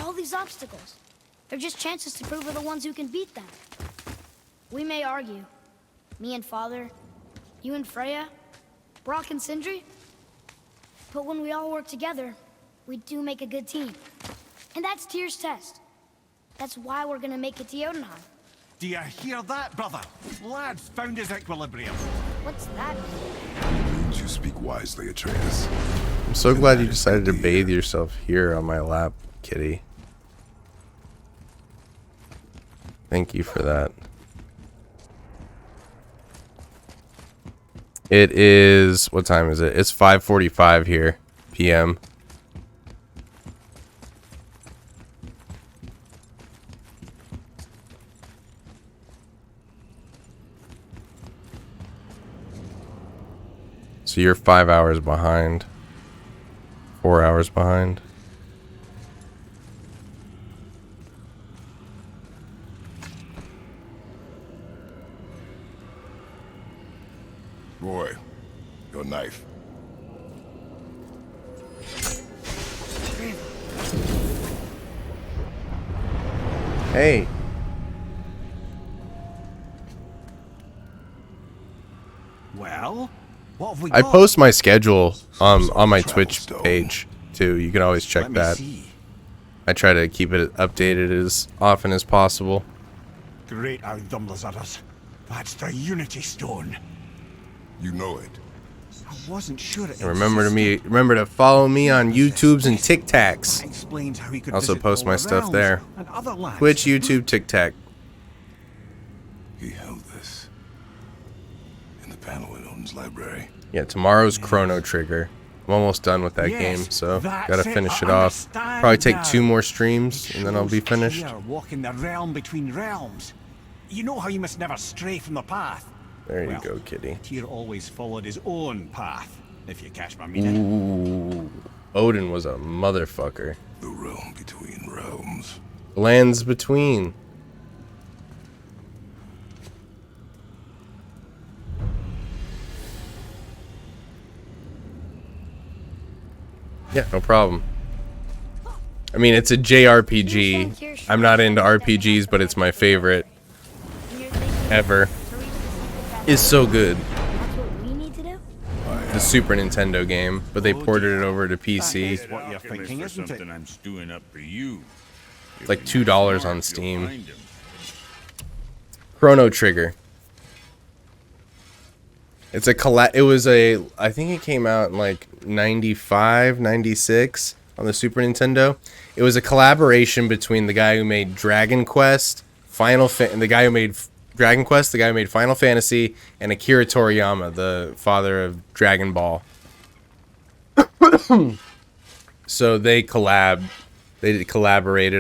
All these obstacles. They're just chances to prove we're the ones who can beat them. We may argue. Me and Father, you and Freya, Brock and Sindri. But when we all work together, we do make a good team. And that's Tyr's test. That's why we're gonna make it to Jotunheim. Do you hear that, brother? Lad's found his equilibrium. What's that? Means you speak wisely, Atreus. I'm so glad you decided to bathe yourself here on my lap, kitty. Thank you for that. It is, what time is it? It's 5:45 here, p.m. So you're 5 hours behind. 4 hours behind. Roy, your knife. Hey. Well, what have we I got? post my schedule on my Twitch page too. You can always check Let me that. see. I try to keep it updated as often as possible. Great Outdumblers. That's the Unity Stone. You know it. I wasn't sure it And remember to follow me on YouTubes and TikToks. That explains how he could Also visit post all my the stuff realms there. and other lands. Twitch, YouTube, TikTok. He held this in the panel in Odin's library. Yeah, tomorrow's Chrono Trigger. I'm almost done with that Yes, game, so that's gotta it, finish I it off. understand Probably take now. 2 more streams, and then I'll be Shows finished. Tyr walking the realm between realms. You know how you must never stray from the path. There you Well, go, kitty. Tyr always followed his own path, if you catch my meaning. Ooh, Odin was a motherfucker. The realm between realms. Lands between. Yeah, no problem. I mean, it's a JRPG. I'm not into RPGs, but it's my favorite ever. It's so good. That's what we need to do? The Super Nintendo game, but they ported it over to PC. That's what you're thinking, for isn't it? something I'm stewing up for you. It's like $2 on Steam. Chrono Trigger. It's a I think it came out in like 95, 96 on the Super Nintendo. It was a collaboration between the guy who made Dragon Quest, the guy who made Dragon Quest, the guy who made Final Fantasy, and Akira Toriyama, the father of Dragon Ball. So they collaborated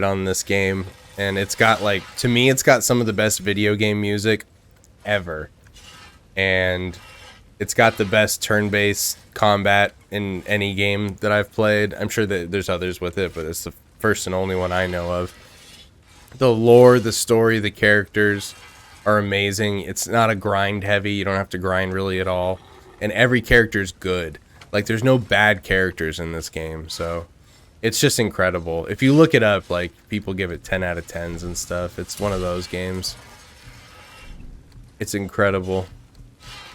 on this game, and it's got to me, it's got some of the best video game music ever. And it's got the best turn-based combat in any game that I've played. I'm sure that there's others with it, but it's the first and only one I know of. The lore, the story, the characters are amazing. It's not a grind heavy. You don't have to grind really at all. And every character is good. Like, there's no bad characters in this game, so it's just incredible. If you look it up, like, people give it 10 out of 10s and stuff. It's one of those games. It's incredible.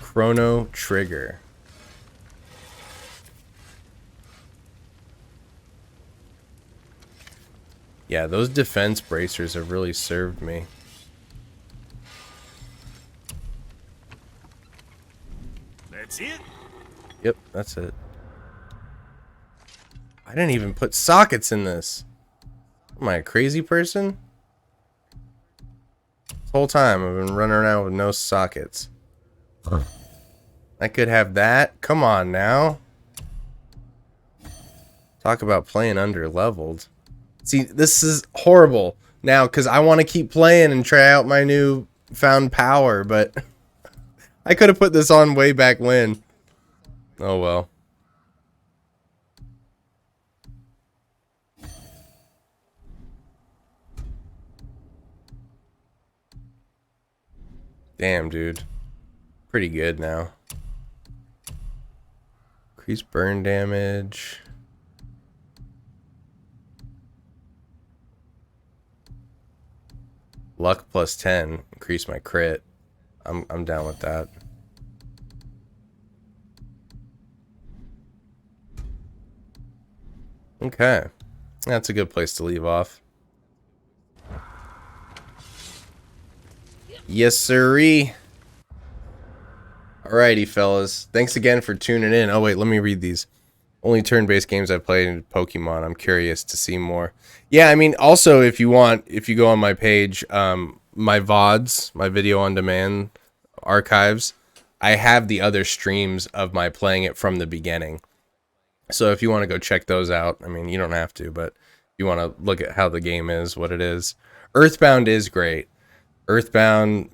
Chrono Trigger. Yeah, those defense bracers have really served me. That's it? Yep, that's it. I didn't even put sockets in this. Am I a crazy person? This whole time I've been running around with no sockets. I could have that. Come on now. Talk about playing under-leveled. See, this is horrible now because I want to keep playing and try out my new found power, but I could have put this on way back when. Oh well. Damn, dude. Pretty good now. Increase burn damage. Luck plus 10. Increase my crit. I'm down with that. Okay. That's a good place to leave off. Yes, sirree. Alrighty, fellas. Thanks again for tuning in. Oh, wait, let me read these. Only turn-based games I've played in Pokemon. I'm curious to see more. Yeah, I mean, also, if you go on my page, my VODs, my video on demand archives, I have the other streams of my playing it from the beginning. So if you want to go check those out, I mean, you don't have to, but if you want to look at how the game is, what it is. Earthbound is great. Earthbound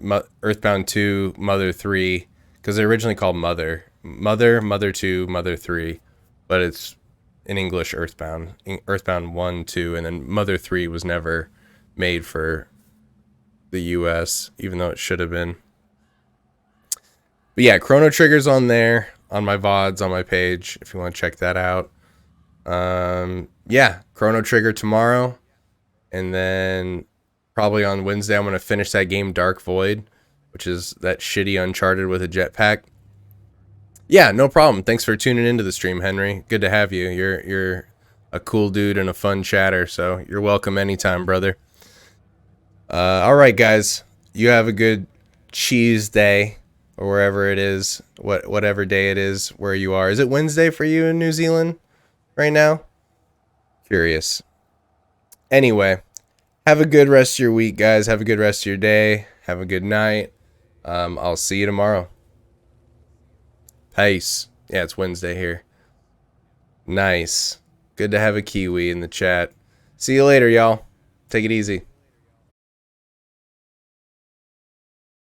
2, Mother 3, because they're originally called Mother 2, Mother 3, but it's in English Earthbound. Earthbound 1, 2, and then Mother 3 was never made for the US, even though it should have been. But yeah, Chrono Trigger's on there, on my VODs, on my page, if you want to check that out. Yeah, Chrono Trigger tomorrow, and then probably on Wednesday I'm going to finish that game Dark Void, which is that shitty Uncharted with a jetpack. Yeah, no problem. Thanks for tuning into the stream, Henry. Good to have you. You're a cool dude and a fun chatter, so you're welcome anytime, brother. All right, guys. You have a good cheese day, or wherever it is, whatever day it is where you are. Is it Wednesday for you in New Zealand right now? Curious. Anyway, have a good rest of your week, guys. Have a good rest of your day. Have a good night. I'll see you tomorrow. Peace. Yeah, it's Wednesday here. Nice. Good to have a Kiwi in the chat. See you later, y'all. Take it easy.